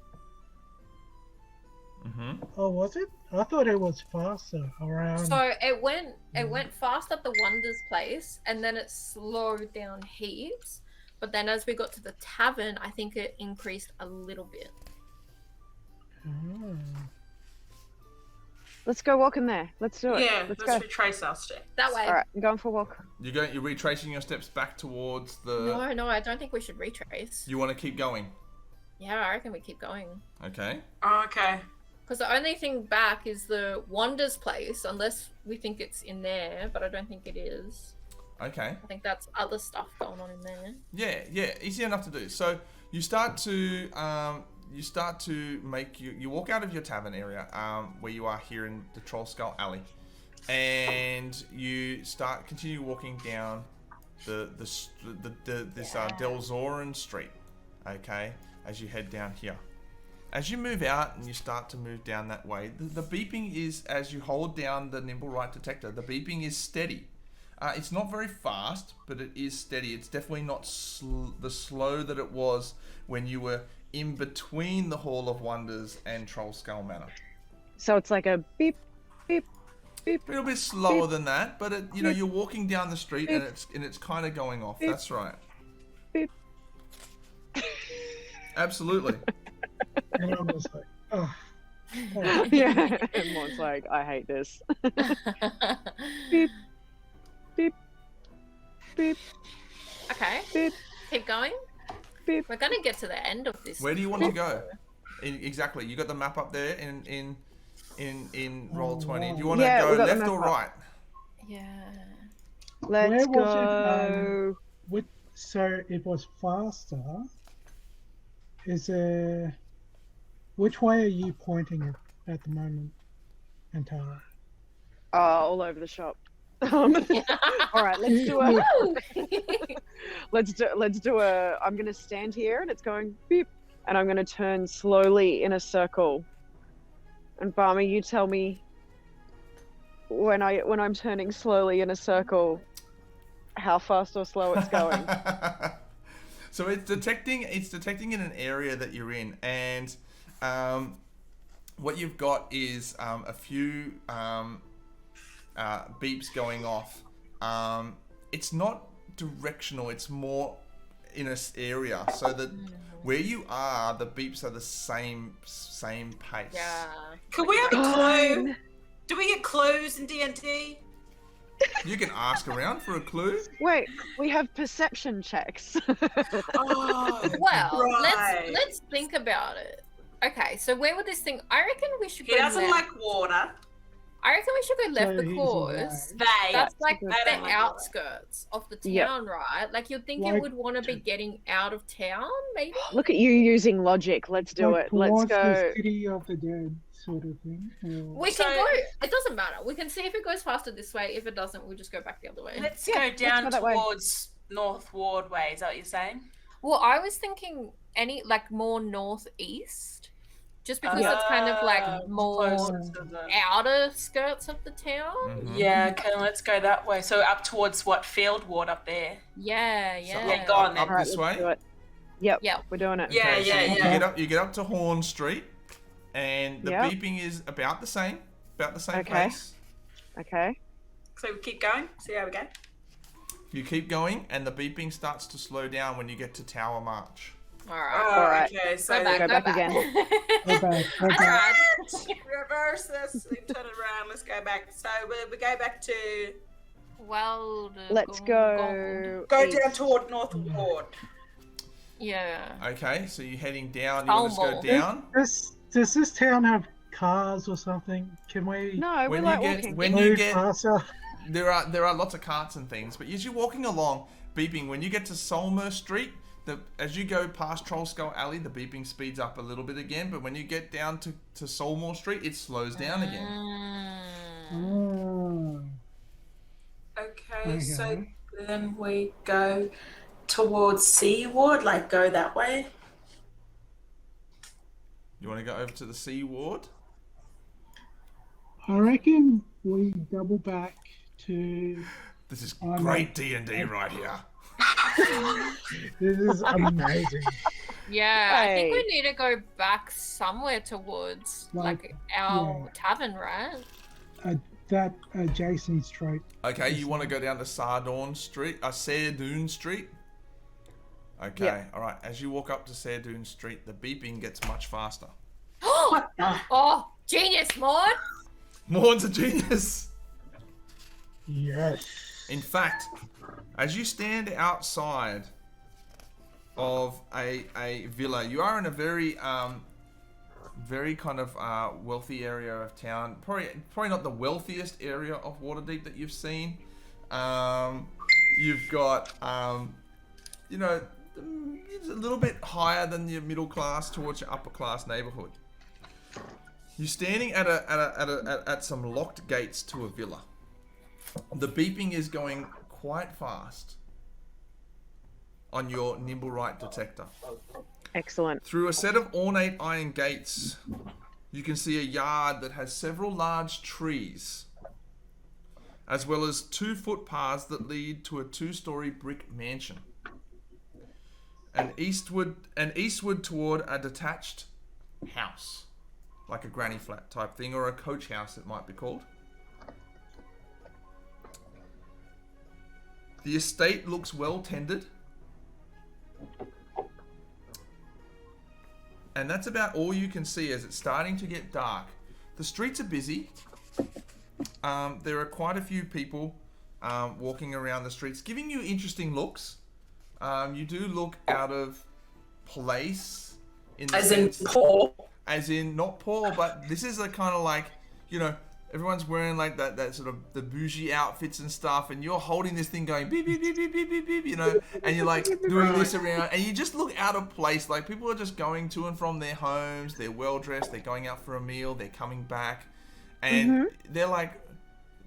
Speaker 1: Mm-hmm.
Speaker 2: Oh, was it? I thought it was faster around.
Speaker 4: So it went fast at the Wander's place, and then it slowed down heaps. But then as we got to the tavern, I think it increased a little bit.
Speaker 5: Let's go walk in there. Let's do it.
Speaker 3: Yeah,
Speaker 5: let's
Speaker 3: let's
Speaker 5: go.
Speaker 3: retrace our steps.
Speaker 4: That way.
Speaker 5: All right, I'm going for a walk.
Speaker 1: You're retracing your steps back towards the.
Speaker 4: No, I don't think we should retrace.
Speaker 1: You want to keep going?
Speaker 4: Yeah, I reckon we keep going.
Speaker 1: Okay.
Speaker 3: Okay.
Speaker 4: Because the only thing back is the Wander's place, unless we think it's in there, but I don't think it is.
Speaker 1: Okay.
Speaker 4: I think that's other stuff going on in there.
Speaker 1: Yeah, easy enough to do. So you start to make you walk out of your tavern area where you are here in the Troll Skull Alley, and you continue walking down this Delzoran Street. Okay, as you head down here. As you move out and you start to move down that way, the beeping is, as you hold down the Nimblewright detector, the beeping is steady. It's not very fast, but it is steady. It's definitely not the slow that it was when you were in between the Hall of Wonders and Troll Skull Manor.
Speaker 5: So it's like a beep, beep, beep.
Speaker 1: A little bit slower
Speaker 5: beep,
Speaker 1: than that, but you're walking down the street
Speaker 5: beep,
Speaker 1: and it's kind of going off.
Speaker 5: beep,
Speaker 1: That's right.
Speaker 5: Beep.
Speaker 1: Absolutely.
Speaker 2: And I'm just like, oh.
Speaker 5: Yeah. Everyone's like, I hate this. Beep, beep, beep,
Speaker 4: Okay.
Speaker 5: beep,
Speaker 4: Keep going.
Speaker 5: beep.
Speaker 4: We're gonna get to the end of this.
Speaker 1: Where do you want to go? Exactly. You got the map up there in Roll20. Do you want to
Speaker 5: Yeah,
Speaker 1: go
Speaker 5: we got the
Speaker 1: left
Speaker 5: map
Speaker 1: or
Speaker 5: up.
Speaker 1: right?
Speaker 4: Yeah.
Speaker 5: Let's
Speaker 2: Where was
Speaker 5: go.
Speaker 2: So it was faster. Is there? Which way are you pointing it at the moment, Antara?
Speaker 5: All over the shop. All right, let's do a. let's do a. I'm gonna stand here, and it's going beep, and I'm gonna turn slowly in a circle. And Barmy, you tell me when I'm turning slowly in a circle, how fast or slow it's going.
Speaker 1: So it's detecting in an area that you're in, and what you've got is a few beeps going off. It's not directional, it's more in an area, so that where you are, the beeps are the same pace.
Speaker 4: Yeah.
Speaker 3: Could we have a clue? Do we get clues in D&D?
Speaker 1: You can ask around for a clue.
Speaker 5: Wait, we have perception checks.
Speaker 3: Oh,
Speaker 4: Well,
Speaker 3: right.
Speaker 4: let's think about it. Okay, so where would this thing? I reckon we should
Speaker 3: He
Speaker 4: go
Speaker 3: doesn't
Speaker 4: left.
Speaker 3: like water.
Speaker 4: I reckon we should go left
Speaker 2: So he's
Speaker 4: because
Speaker 3: They.
Speaker 4: that's like
Speaker 5: They
Speaker 4: the
Speaker 3: don't like
Speaker 4: outskirts of the town,
Speaker 5: Yep.
Speaker 4: right? Like you'd think it
Speaker 2: Like-
Speaker 4: would want to be getting out of town, maybe.
Speaker 5: Look at you using logic. Let's do
Speaker 2: Like
Speaker 5: it. Let's
Speaker 2: towards
Speaker 5: go.
Speaker 2: the city of the dead, sort of thing. Or...
Speaker 4: We
Speaker 3: So-
Speaker 4: can go. It doesn't matter. We can see if it goes faster this way. If it doesn't, we'll just go back the other way.
Speaker 3: Let's
Speaker 5: Yeah,
Speaker 3: go
Speaker 5: let's
Speaker 3: down
Speaker 5: go that way.
Speaker 3: towards North Ward way. Is that what you're saying?
Speaker 4: Well, I was thinking more northeast, just because it's kind of like more
Speaker 3: closer to the-
Speaker 4: outer skirts of the town.
Speaker 1: Mhm.
Speaker 3: Yeah, okay, let's go that way. So up towards what Field Ward up there?
Speaker 4: Yeah.
Speaker 3: Yeah, go on then.
Speaker 1: Up
Speaker 5: All right,
Speaker 1: this
Speaker 5: let's
Speaker 1: way.
Speaker 5: do it. Yep,
Speaker 4: Yep.
Speaker 5: we're doing it.
Speaker 3: Yeah,
Speaker 1: Okay, so
Speaker 3: yeah.
Speaker 1: you get up to Horn Street, and the
Speaker 5: Yep.
Speaker 1: beeping is about the same
Speaker 5: Okay.
Speaker 1: pace.
Speaker 5: Okay.
Speaker 3: So we keep going. See how we go.
Speaker 1: You keep going, and the beeping starts to slow down when you get to Tower March.
Speaker 4: All right.
Speaker 3: Oh,
Speaker 5: Alright.
Speaker 3: okay. So
Speaker 4: Go back.
Speaker 5: Go back again.
Speaker 2: Go back, go back.
Speaker 3: reverse this. We turn it around. Let's go back. So we go back to
Speaker 4: Well,
Speaker 5: Let's go.
Speaker 3: go
Speaker 5: east.
Speaker 3: down toward North Ward.
Speaker 4: Yeah.
Speaker 1: Okay, so you're heading down. You want us to go
Speaker 4: Almo.
Speaker 1: down?
Speaker 2: Does this town have cars or something? Can we
Speaker 5: No,
Speaker 1: When
Speaker 5: we're like
Speaker 1: you get
Speaker 5: walking.
Speaker 1: when you
Speaker 2: move
Speaker 1: get
Speaker 2: faster?
Speaker 1: there are lots of carts and things, but as you're walking along, beeping. When you get to Solmer Street, as you go past Troll Skull Alley, the beeping speeds up a little bit again. But when you get down to Solmore Street, it slows down again.
Speaker 2: Oh.
Speaker 3: Okay, so
Speaker 2: Okay.
Speaker 3: then we go towards Sea Ward, like go that way.
Speaker 1: You want to go over to the C Ward?
Speaker 2: I reckon we double back to.
Speaker 1: This is
Speaker 2: Oh, no.
Speaker 1: great D&D right here.
Speaker 2: This is amazing.
Speaker 4: Yeah, I think we
Speaker 5: Hey.
Speaker 4: need to go back somewhere towards
Speaker 2: Like,
Speaker 4: our
Speaker 2: yeah.
Speaker 4: tavern, right?
Speaker 2: That Jason Street.
Speaker 1: Okay, you want to go down to Sardorn Street, Sardoon Street? Okay,
Speaker 5: Yeah.
Speaker 1: all right. As you walk up to Sardoon Street, the beeping gets much faster.
Speaker 3: What the?
Speaker 4: Oh, genius, Maud!
Speaker 1: Maud's a genius.
Speaker 2: Yes.
Speaker 1: In fact, as you stand outside of a villa, you are in a very very kind of wealthy area of town. Probably not the wealthiest area of Waterdeep that you've seen. You've got, you know, it's a little bit higher than your middle class towards your upper class neighborhood. You're standing at some locked gates to a villa. The beeping is going quite fast on your Nimblewright detector.
Speaker 5: Excellent.
Speaker 1: Through a set of ornate iron gates, you can see a yard that has several large trees, as well as 2 footpaths that lead to a 2-story brick mansion. And eastward toward a detached house, like a granny flat type thing, or a coach house it might be called. The estate looks well tended. And that's about all you can see as it's starting to get dark. The streets are busy. There are quite a few people walking around the streets, giving you interesting looks. You do look out of place. In
Speaker 3: poor?
Speaker 1: As in, not poor, but this is a kind of like, you know, everyone's wearing like that sort of the bougie outfits and stuff, and you're holding this thing going beep, beep, beep, beep, beep, beep, beep, you know, and you're like doing this around, and you just look out of place. Like, people are just going to and from their homes, they're well dressed, they're going out for a meal, they're coming back, and they're like,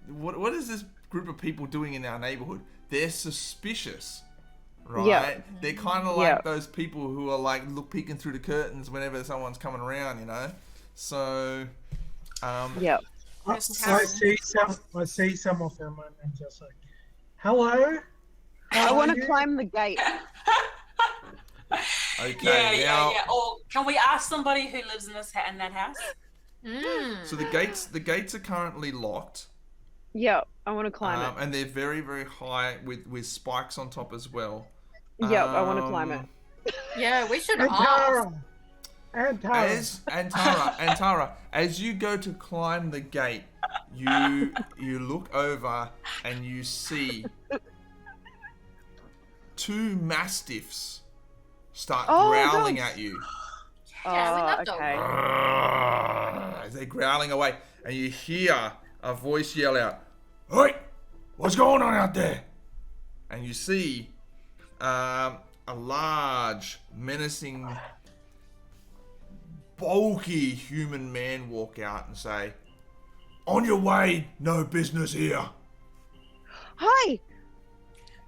Speaker 1: what is this group of people doing in our neighborhood? They're suspicious, right?
Speaker 5: Yep.
Speaker 1: They're kind of like those people who are like peeking through the curtains whenever someone's coming around, you know. So,
Speaker 5: Yep.
Speaker 2: I see some of them and I'm just like, hello?
Speaker 5: I want to climb the gate.
Speaker 1: Okay, now,
Speaker 6: yeah. Or can we ask somebody who lives in that house?
Speaker 1: so the gates are currently locked.
Speaker 5: Yep, I want to climb it.
Speaker 1: And they're very, very high with spikes on top as well.
Speaker 5: Yep, I want to climb it.
Speaker 4: Yeah, we should
Speaker 2: And
Speaker 4: ask.
Speaker 2: Tara! And Tara!
Speaker 1: And Tara, as you go to climb the gate, you look over and you see 2 mastiffs start growling
Speaker 5: dogs.
Speaker 1: at you.
Speaker 4: Yeah, we love
Speaker 5: okay.
Speaker 1: As they're growling away, and you hear a voice yell out, "Hey, what's going on out there?" And you see a large, menacing, bulky human man walk out and say, "On your way, no business here."
Speaker 5: Hi!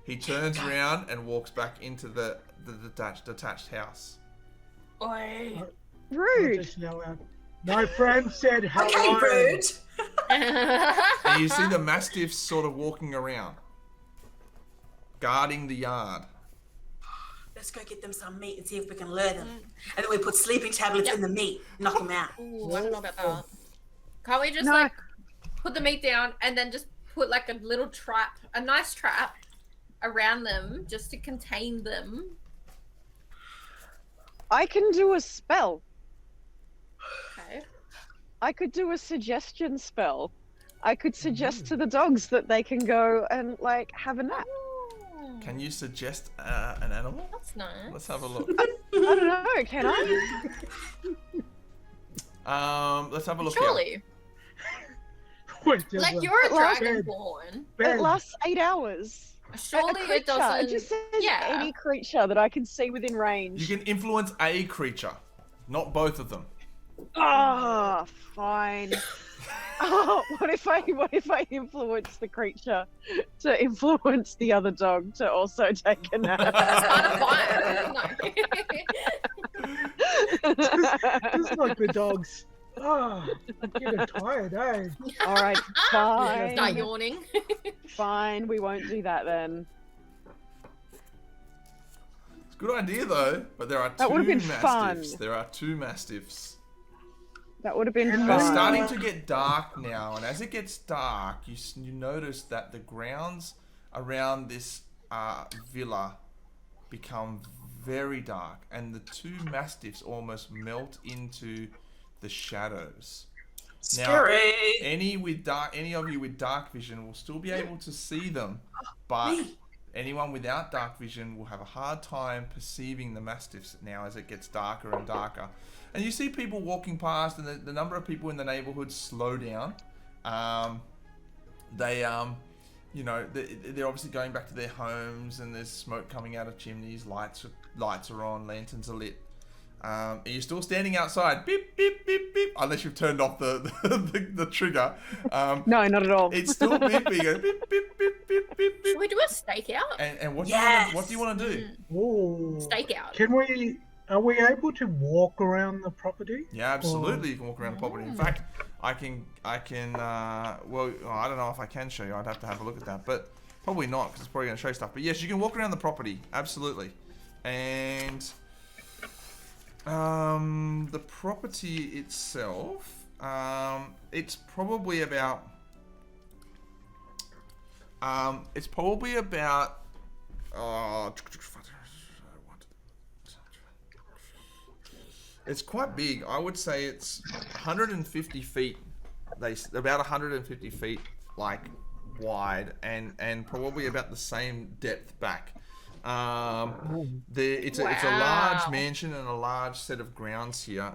Speaker 1: He turns around and walks back into the detached house.
Speaker 6: Oi.
Speaker 2: I
Speaker 5: Rude!
Speaker 2: just yell out, my friend said hello.
Speaker 3: Okay, rude.
Speaker 1: And you see the mastiffs sort of walking around, guarding the yard.
Speaker 3: Let's go get them some meat and see if we can lure them. And then we put sleeping tablets in the meat, knock them out.
Speaker 4: Ooh, I don't know about that. Can't we just
Speaker 5: No.
Speaker 4: like put the meat down and then just put like a little trap, a nice trap around them just to contain them?
Speaker 5: I can do a spell.
Speaker 4: Okay.
Speaker 5: I could do a suggestion spell. I could suggest to the dogs that they can go and like have a nap.
Speaker 1: Can you suggest an animal?
Speaker 4: That's nice.
Speaker 1: Let's have a look.
Speaker 5: I don't know, can I?
Speaker 1: Let's have a look.
Speaker 4: Surely.
Speaker 2: Wait, just
Speaker 4: Like
Speaker 2: like,
Speaker 4: you're a
Speaker 5: Last-
Speaker 4: dragonborn.
Speaker 2: Ben,
Speaker 5: It lasts 8 hours.
Speaker 4: Surely
Speaker 5: A
Speaker 4: it
Speaker 5: creature.
Speaker 4: doesn't.
Speaker 5: It just says
Speaker 4: yeah.
Speaker 5: any creature that I can see within range.
Speaker 1: You can influence a creature, not both of them.
Speaker 5: Ah, fine. Oh, what if I influence the creature to influence the other dog to also take a nap?
Speaker 2: just like the dogs. Oh, I'm getting tired, eh?
Speaker 5: All right,
Speaker 4: Start
Speaker 5: fine.
Speaker 4: yawning.
Speaker 5: Fine, we won't do that then.
Speaker 1: It's a good idea though, but there are
Speaker 5: That
Speaker 1: two
Speaker 5: would've been
Speaker 1: mastiffs.
Speaker 5: fun.
Speaker 1: There are 2 mastiffs.
Speaker 5: That would have been
Speaker 2: And
Speaker 1: It's
Speaker 5: fun.
Speaker 1: starting to get dark now, and as it gets dark, you notice that the grounds around this villa become very dark, and the 2 mastiffs almost melt into the shadows.
Speaker 3: Scary.
Speaker 1: Any of you with dark vision will still be able to see them, but anyone without dark vision will have a hard time perceiving the mastiffs now as it gets darker and darker. And you see people walking past, and the number of people in the neighborhood slow down. They're obviously going back to their homes, and there's smoke coming out of chimneys. Lights are on, lanterns are lit. Are you still standing outside? Beep, beep, beep, beep. Unless you've turned off the trigger.
Speaker 5: No, not at all.
Speaker 1: It's still beeping. Beep, beep, beep, beep, beep, beep.
Speaker 4: Should we do a stakeout?
Speaker 1: And what do you want to do?
Speaker 2: Ooh.
Speaker 4: Stakeout.
Speaker 2: Are we able to walk around the property?
Speaker 1: Yeah, absolutely. You can walk around the property. In fact, I can. Well, I don't know if I can show you. I'd have to have a look at that, but probably not, because it's probably going to show stuff. But yes, you can walk around the property. Absolutely. And the property itself, it's probably about. It's quite big. I would say it's 150 feet. About 150 feet, like, wide, and probably about the same depth back. It's a large mansion and a large set of grounds here.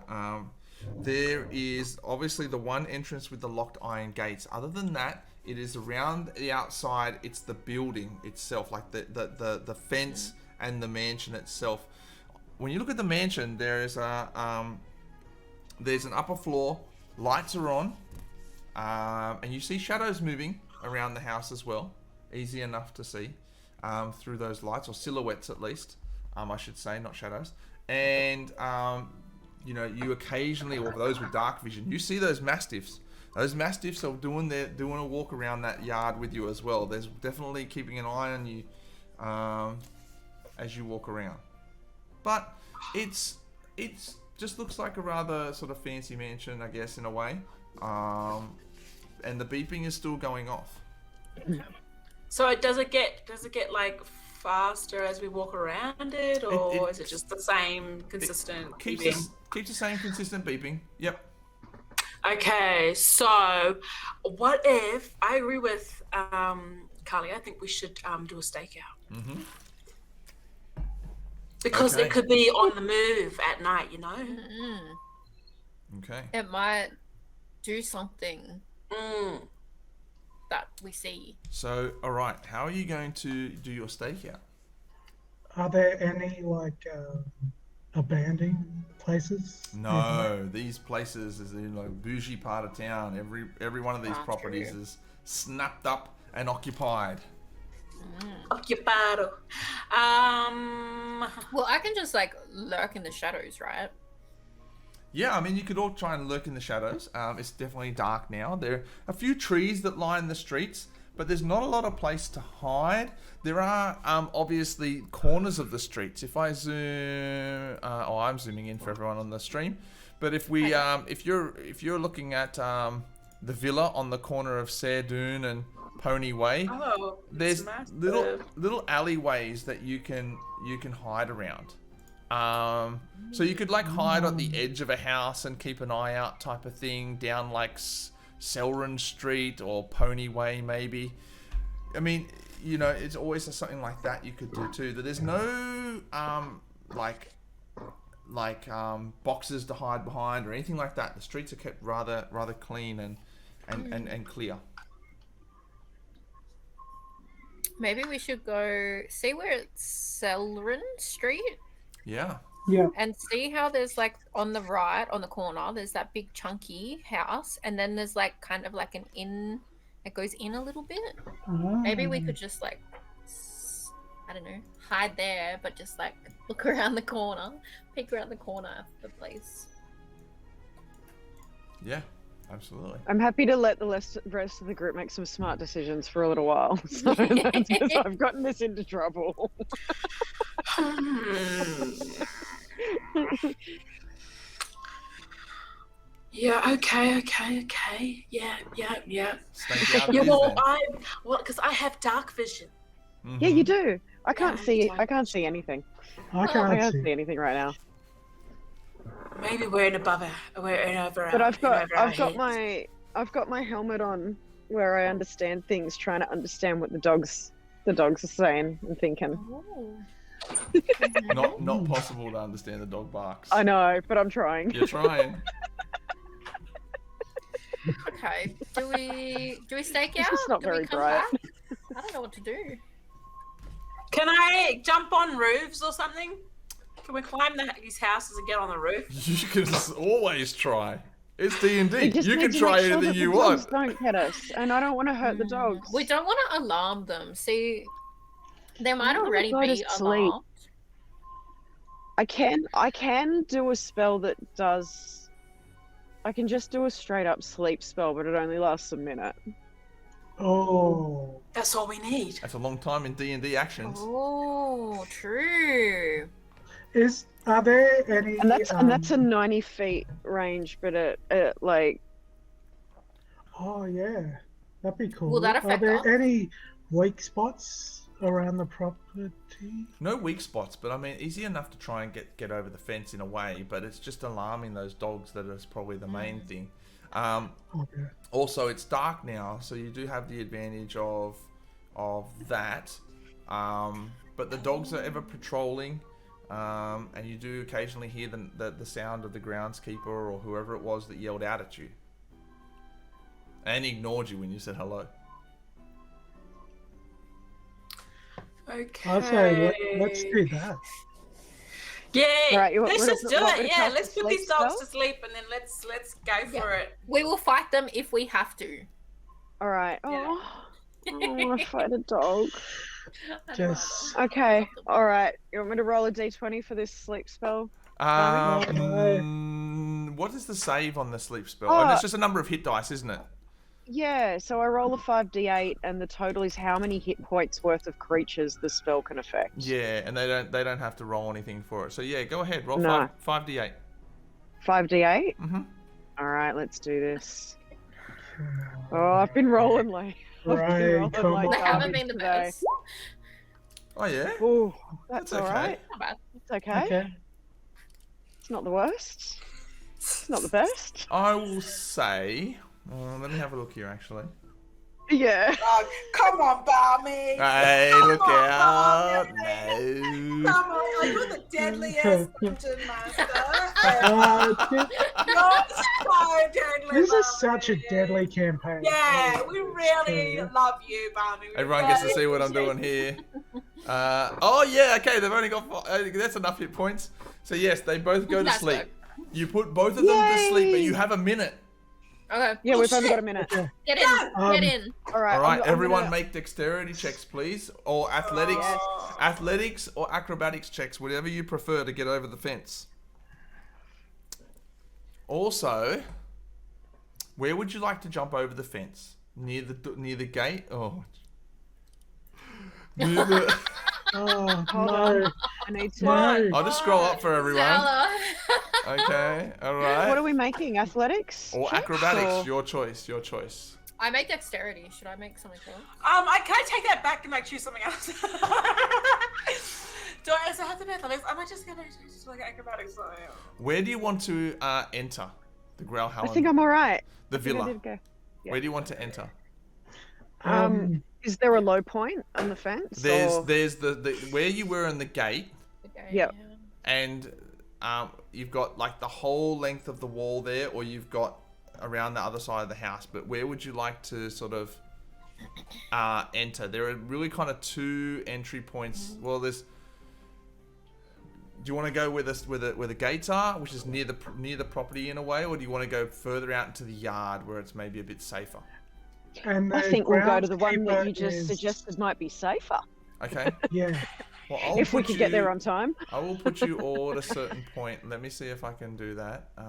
Speaker 1: There is obviously the one entrance with the locked iron gates. Other than that, it is around the outside. It's the building itself, like the fence and the mansion itself. When you look at the mansion, there's an upper floor. Lights are on, and you see shadows moving around the house as well. Easy enough to see through those lights, or silhouettes at least. I should say, not shadows. And you occasionally, or those with dark vision, you see those mastiffs. Those mastiffs are doing a walk around that yard with you as well. There's definitely keeping an eye on you as you walk around. But it's just looks like a rather sort of fancy mansion, I guess, in a way. And the beeping is still going off.
Speaker 6: So does it get like faster as we walk around it, or is it just the same consistent beeping?
Speaker 1: Keeps the same consistent beeping. Yep.
Speaker 6: Okay, so what if I agree with Carly? I think we should do a stakeout.
Speaker 1: Mm-hmm.
Speaker 6: Because it could be on the move at night,
Speaker 1: Okay.
Speaker 4: It might do something that we see.
Speaker 1: So, all right, how are you going to do your stakeout?
Speaker 2: Are there any abandoned places?
Speaker 1: No, these places is in a bougie part of town. Every one of these properties is snapped up and occupied.
Speaker 6: Occupado.
Speaker 4: Well, I can just lurk in the shadows, right?
Speaker 1: Yeah, I mean, you could all try and lurk in the shadows. It's definitely dark now. There are a few trees that line the streets, but there's not a lot of place to hide. There are obviously corners of the streets. If I zoom, I'm zooming in for everyone on the stream. But if we, if you're looking at the villa on the corner of Serdune and Pony Way, there's little alleyways that you can hide around. So you could hide on the edge of a house and keep an eye out, type of thing, down Selrun Street or Pony Way maybe. I mean, it's always something like that you could do too. There's no boxes to hide behind or anything like that. The streets are kept rather clean and clear.
Speaker 4: Maybe we should go see where it's Selrun Street.
Speaker 1: Yeah.
Speaker 2: Yeah.
Speaker 4: And see how there's on the right, on the corner, there's that big chunky house, and then there's kind of an inn that goes in a little bit. Maybe we could just I don't know, hide there, but just look around the corner, peek around the corner of the place.
Speaker 1: Yeah. Absolutely.
Speaker 5: I'm happy to let the rest of the group make some smart decisions for a little while. So that's because I've gotten this into trouble.
Speaker 6: Yeah. Okay. Yeah. Because I have dark vision.
Speaker 1: Mm-hmm.
Speaker 5: Yeah, you do. I can't see anything.
Speaker 2: I can't
Speaker 5: see anything right now.
Speaker 6: Maybe we're in over.
Speaker 5: But I've got my helmet on where I understand things, trying to understand what the dogs The dogs are saying and thinking.
Speaker 4: Ooh.
Speaker 1: Not possible to understand the dog barks.
Speaker 5: I know, but I'm trying.
Speaker 1: You're trying.
Speaker 4: Okay. Do we stake
Speaker 5: This
Speaker 4: out?
Speaker 5: is not
Speaker 4: Do we
Speaker 5: very
Speaker 4: come
Speaker 5: bright.
Speaker 4: back? I don't know what to do.
Speaker 6: Can I jump on roofs or something? Can we climb these houses and get on the roof?
Speaker 1: You can always try. It's D&D.
Speaker 5: We just
Speaker 1: You
Speaker 5: need
Speaker 1: can
Speaker 5: to
Speaker 1: try
Speaker 5: make sure
Speaker 1: anything
Speaker 5: that
Speaker 1: you
Speaker 5: the dogs
Speaker 1: want.
Speaker 5: don't get us, and I don't want to hurt the dogs.
Speaker 4: We don't want to alarm them. See, they might
Speaker 5: I wanna
Speaker 4: already
Speaker 5: go to
Speaker 4: be
Speaker 5: sleep.
Speaker 4: alarmed.
Speaker 5: I can do a spell that does. I can just do a straight up sleep spell, but it only lasts a minute.
Speaker 2: Oh.
Speaker 6: That's all we need.
Speaker 1: That's a long time in D&D actions.
Speaker 4: Oh, true.
Speaker 2: Are there any?
Speaker 5: And that's a 90 feet range, but it like.
Speaker 2: Oh yeah, that'd be cool.
Speaker 4: Will that
Speaker 2: Are
Speaker 4: affect
Speaker 2: there
Speaker 4: us?
Speaker 2: any weak spots around the property?
Speaker 1: No weak spots, but I mean, easy enough to try and get over the fence in a way, but it's just alarming those dogs that is probably the main thing.
Speaker 2: Okay.
Speaker 1: Also, it's dark now, so you do have the advantage of that. But the dogs are ever patrolling, and you do occasionally hear the sound of the groundskeeper or whoever it was that yelled out at you. And ignored you when you said hello.
Speaker 6: Okay.
Speaker 2: I'd say let's do that.
Speaker 6: Yeah,
Speaker 5: Right,
Speaker 6: let's just do
Speaker 5: want me
Speaker 6: it.
Speaker 5: to
Speaker 6: Yeah,
Speaker 5: cast
Speaker 6: let's
Speaker 5: the
Speaker 6: put these
Speaker 5: sleep
Speaker 6: dogs
Speaker 5: spell?
Speaker 6: to sleep and then let's go for it.
Speaker 4: We will fight them if we have to.
Speaker 5: All right.
Speaker 6: Yeah.
Speaker 5: Oh, I want to fight a dog.
Speaker 2: Just
Speaker 5: Okay. All right. You want me to roll a d20 for this sleep spell?
Speaker 1: What is the save on the sleep spell? And it's just a number of hit dice, isn't it?
Speaker 5: Yeah. So I roll a 5d8, and the total is how many hit points worth of creatures the spell can affect.
Speaker 1: Yeah, and they don't have to roll anything for it. So yeah, go ahead, roll
Speaker 5: No.
Speaker 1: 5d8.
Speaker 5: 5d8.
Speaker 1: Mm-hmm.
Speaker 5: All right. Let's do this. Oh, I've been rolling like.
Speaker 2: Right, come on.
Speaker 4: They haven't been the
Speaker 5: today.
Speaker 4: best.
Speaker 1: Oh yeah.
Speaker 5: Oh, that's
Speaker 1: That's
Speaker 5: all
Speaker 1: okay.
Speaker 5: right.
Speaker 4: Not bad.
Speaker 5: It's okay.
Speaker 2: Okay.
Speaker 5: It's not the worst. It's not the best.
Speaker 1: I will say. Let me have a look here, actually.
Speaker 5: Yeah.
Speaker 3: Oh, come on, Barmy.
Speaker 1: Hey,
Speaker 3: Come
Speaker 1: look
Speaker 3: on,
Speaker 1: out!
Speaker 3: Barmy.
Speaker 1: No.
Speaker 3: Come on, you're the deadliest dungeon master.
Speaker 2: This,
Speaker 3: You're so deadly.
Speaker 2: this is
Speaker 3: Barmy.
Speaker 2: such a deadly campaign.
Speaker 3: Yeah, we really
Speaker 2: true.
Speaker 3: love you, Barmy. We
Speaker 1: Everyone gets to
Speaker 3: really
Speaker 1: see what I'm doing here. Oh yeah, okay. They've only got that's enough hit points. So yes, they both go to
Speaker 4: That's
Speaker 1: sleep. You put both of them to sleep, but
Speaker 5: Yay!
Speaker 1: you have a minute.
Speaker 4: Okay.
Speaker 5: Yeah, we've only got a minute.
Speaker 2: Okay.
Speaker 4: Get in. Get in.
Speaker 5: All right.
Speaker 1: All right,
Speaker 5: I'm
Speaker 1: everyone,
Speaker 5: gonna-
Speaker 1: make dexterity checks, please, or athletics or acrobatics checks, whatever you prefer to get over the fence. Also, where would you like to jump over the fence? Near the gate? Oh. Near the...
Speaker 2: Oh
Speaker 5: Hold
Speaker 2: no.
Speaker 5: on. I need to.
Speaker 2: No.
Speaker 1: I'll just scroll up for everyone.
Speaker 4: Stella.
Speaker 1: Okay, all right.
Speaker 5: What are we making? Athletics?
Speaker 1: Or
Speaker 5: checks,
Speaker 1: acrobatics,
Speaker 5: or-
Speaker 1: your choice.
Speaker 4: I make dexterity. Should I make something else?
Speaker 3: Can I take that back and like choose something else? Do I also have to be athletics? Am I just gonna choose like acrobatics?
Speaker 1: Where do you want to enter the
Speaker 5: I
Speaker 1: Growlhound?
Speaker 5: think I'm all right.
Speaker 1: The
Speaker 5: I think I
Speaker 1: villa.
Speaker 5: did go. Yeah.
Speaker 1: Where do you want to enter?
Speaker 5: Is there a low point on the fence?
Speaker 1: There's
Speaker 5: or-
Speaker 1: the where you were in the gate,
Speaker 4: Okay.
Speaker 5: Yep.
Speaker 1: and you've got like the whole length of the wall there, or you've got around the other side of the house. But where would you like to sort of enter? There are really kind of two entry points. Well, there's. Do you want to go where the gates are, which is near the property in a way, or do you want to go further out into the yard where it's maybe a bit safer?
Speaker 2: And
Speaker 5: I
Speaker 2: the
Speaker 5: think we'll go to the one that
Speaker 2: groundskeeper
Speaker 5: you just
Speaker 2: is-
Speaker 5: suggested might be safer.
Speaker 1: Okay.
Speaker 2: Yeah.
Speaker 1: Well, I'll
Speaker 5: If we
Speaker 1: put
Speaker 5: can get there
Speaker 1: you-
Speaker 5: on time.
Speaker 1: I will put you all at a certain point. Let me see if I can do that.
Speaker 6: Can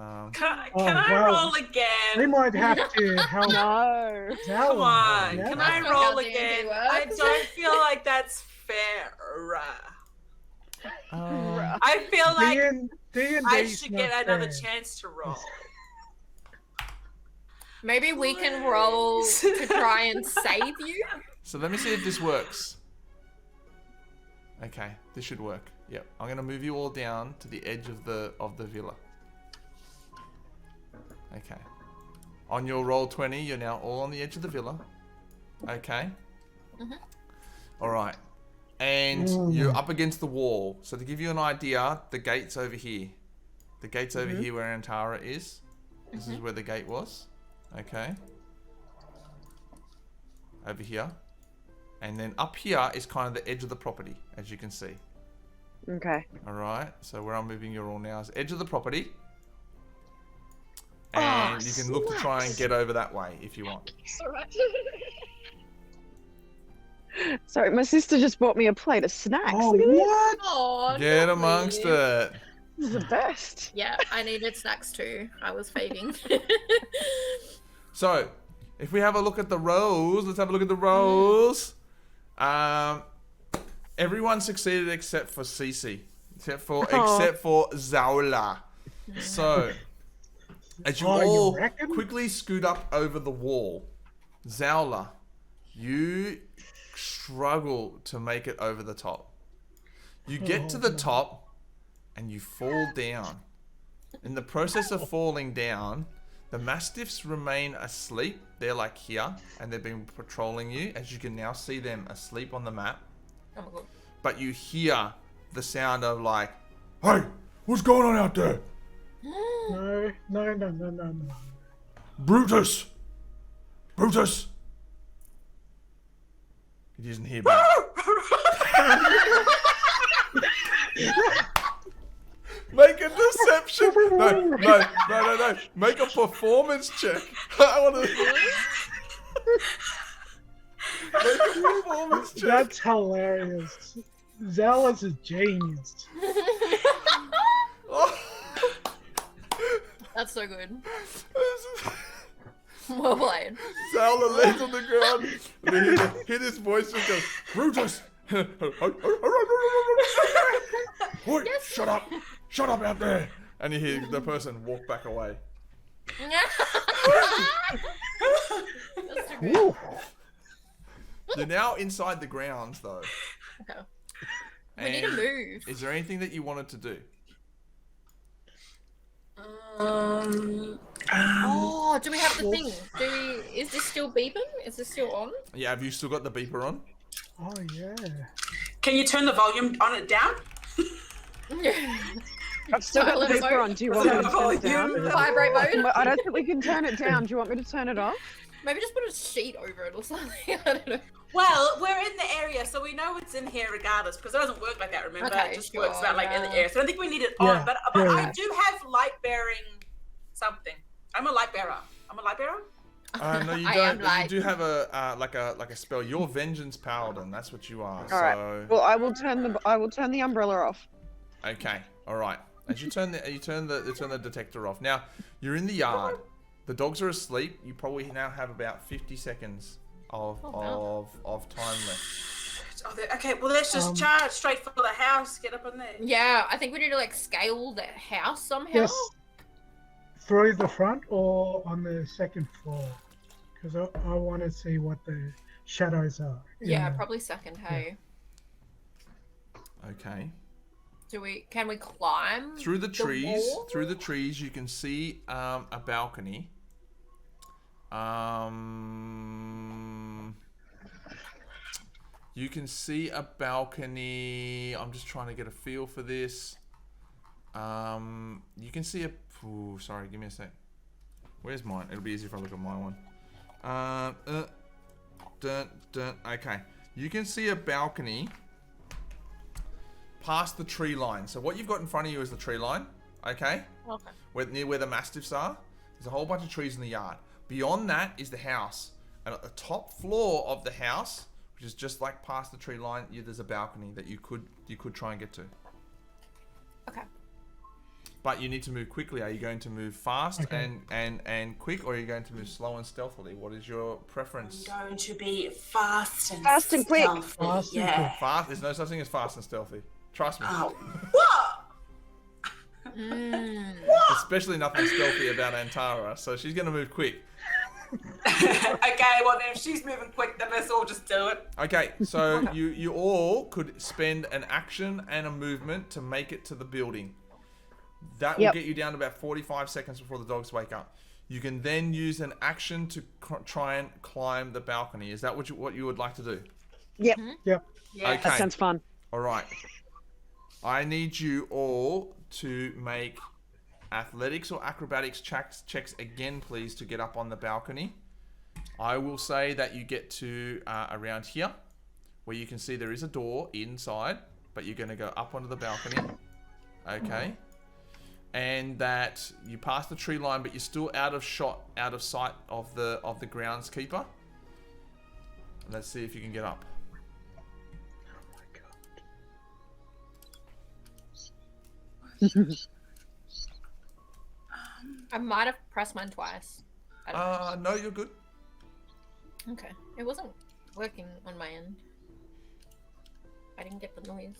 Speaker 2: Oh,
Speaker 6: I
Speaker 2: wow.
Speaker 6: roll
Speaker 2: We
Speaker 6: again?
Speaker 2: might have to help.
Speaker 5: No.
Speaker 2: Zala,
Speaker 6: Come on,
Speaker 2: yeah?
Speaker 6: can I
Speaker 4: That's not
Speaker 6: roll
Speaker 4: how D&D
Speaker 6: again?
Speaker 4: works.
Speaker 6: I don't feel like that's fair. I feel like
Speaker 2: D&D's
Speaker 6: I should
Speaker 2: not
Speaker 6: get another
Speaker 2: fair.
Speaker 6: chance to roll.
Speaker 4: Maybe we can roll to try and save you.
Speaker 1: So let me see if this works. Okay, this should work. Yep, I'm gonna move you all down to the edge of the villa. Okay. On your roll 20, you're now all on the edge of the villa. Okay. All right. And you're up against the wall. So to give you an idea, the gate's over here. The gate's over here where Antara is. This is where the gate was. Okay. Over here. And then up here is kind of the edge of the property, as you can see.
Speaker 5: Okay.
Speaker 1: All right. So where I'm moving you all now is edge of the property. And you can look to try and get over that way if you want.
Speaker 5: Sorry, my sister just bought me a plate of snacks.
Speaker 2: Oh,
Speaker 5: Look at this.
Speaker 2: what?
Speaker 4: Oh,
Speaker 1: Get
Speaker 4: not
Speaker 1: amongst
Speaker 4: really.
Speaker 1: it.
Speaker 5: This is the best.
Speaker 4: Yeah, I needed snacks too. I was fading.
Speaker 1: So, if we have a look at the rows, let's have a look at the rows. Everyone succeeded except for Cece, except for Zaula. So, as you
Speaker 2: Oh, you
Speaker 1: all
Speaker 2: reckon?
Speaker 1: quickly scoot up over the wall, Zaula, you struggle to make it over the top. You get to the top and you fall down. In the process of falling down, the Mastiffs remain asleep. They're like here, and they've been patrolling you. As you can now see them asleep on the map.
Speaker 4: Oh my god.
Speaker 1: But you hear the sound of like, "Hey, what's going on out there?
Speaker 2: No.
Speaker 1: Brutus! Brutus!" He doesn't hear back. Make a deception. No. Make a performance check. I want to. Make a performance check.
Speaker 2: That's hilarious. Zealous is genius.
Speaker 1: Oh.
Speaker 4: That's so good. Well played.
Speaker 1: Zala lays on the ground. And then you hear his voice just goes, "Brutus! Oi, shut up! Shut up out there!" And you hear the person walk back away.
Speaker 4: That's too good.
Speaker 1: You're now inside the grounds, though.
Speaker 4: Okay. We need to
Speaker 1: And
Speaker 4: move.
Speaker 1: Is there anything that you wanted to do?
Speaker 4: Oh, do we have the thing? Is this still beeping? Is this still on?
Speaker 1: Yeah, have you still got the beeper on?
Speaker 2: Oh, yeah.
Speaker 6: Can you turn the volume on it down?
Speaker 5: I've still got the
Speaker 4: Silent
Speaker 5: beeper
Speaker 4: mode.
Speaker 5: on. Do you want me to turn it down?
Speaker 4: Vibrate mode?
Speaker 5: I don't think we can turn it down. Do you want me to turn it off?
Speaker 4: Maybe just put a sheet over it or something. I don't know.
Speaker 6: Well, we're in the area, so we know it's in here regardless, because it doesn't work like that, remember?
Speaker 4: Okay,
Speaker 6: It just
Speaker 4: sure,
Speaker 6: works about like in the
Speaker 4: yeah.
Speaker 6: area. So I don't think we need it
Speaker 2: Yeah,
Speaker 6: on, but
Speaker 2: yeah.
Speaker 6: I do have light-bearing something. I'm a light bearer. I'm a light bearer?
Speaker 1: No, you
Speaker 4: I
Speaker 1: don't.
Speaker 4: am
Speaker 1: You
Speaker 4: light.
Speaker 1: do have a like a spell. You're Vengeance Paladin. That's what you are.
Speaker 5: All right. Well, I will turn the umbrella off.
Speaker 1: Okay. All right. As you turn the detector off. Now you're in the yard. The dogs are asleep. You probably now have about 50 seconds of time left.
Speaker 6: Oh, okay, well, let's just charge straight for the house. Get up in there.
Speaker 4: Yeah, I think we need to like scale the house somehow.
Speaker 2: Yes. Through the front or on the second floor? Because I want to see what the shadows are.
Speaker 4: Yeah, probably second. Hey,
Speaker 1: Okay.
Speaker 4: can we climb
Speaker 1: Through the trees,
Speaker 4: wall?
Speaker 1: you can see a balcony. You can see a balcony. I'm just trying to get a feel for this. You can see a. Ooh, sorry, give me a sec. Where's mine? It'll be easier if I look at my one. Okay, you can see a balcony past the tree line. So what you've got in front of you is the tree line. Okay.
Speaker 4: Okay.
Speaker 1: Near where the mastiffs are, there's a whole bunch of trees in the yard. Beyond that is the house, and at the top floor of the house, which is just like past the tree line, there's a balcony that you could try and get to.
Speaker 4: Okay.
Speaker 1: But you need to move quickly. Are you going to move fast and quick, or are you going to move slow and stealthily? What is your preference?
Speaker 3: I'm going to be fast and
Speaker 5: quick.
Speaker 3: stealthy.
Speaker 2: Fast and
Speaker 3: Yeah.
Speaker 2: quick.
Speaker 1: Fast? There's no such thing as fast and stealthy. Trust me.
Speaker 3: Oh, what?
Speaker 1: Especially nothing stealthy about Antara, so she's going to move quick.
Speaker 6: Okay, well then if she's moving quick, then let's all just do it.
Speaker 1: Okay, so you all could spend an action and a movement to make it to the building. That will get you down to about 45 seconds before the dogs wake up. You can then use an action to try and climb the balcony. Is that what you would like to do?
Speaker 5: Yep.
Speaker 2: Yep.
Speaker 3: Yeah.
Speaker 1: Okay.
Speaker 5: That sounds fun.
Speaker 1: All right. I need you all to make athletics or acrobatics checks again, please, to get up on the balcony. I will say that you get to around here, where you can see there is a door inside, but you're going to go up onto the balcony. Okay. And that you pass the tree line, but you're still out of sight of the groundskeeper. Let's see if you can get up.
Speaker 4: I might have pressed mine twice. I don't know.
Speaker 1: No, you're good.
Speaker 4: Okay. It wasn't working on my end. I didn't get the noise.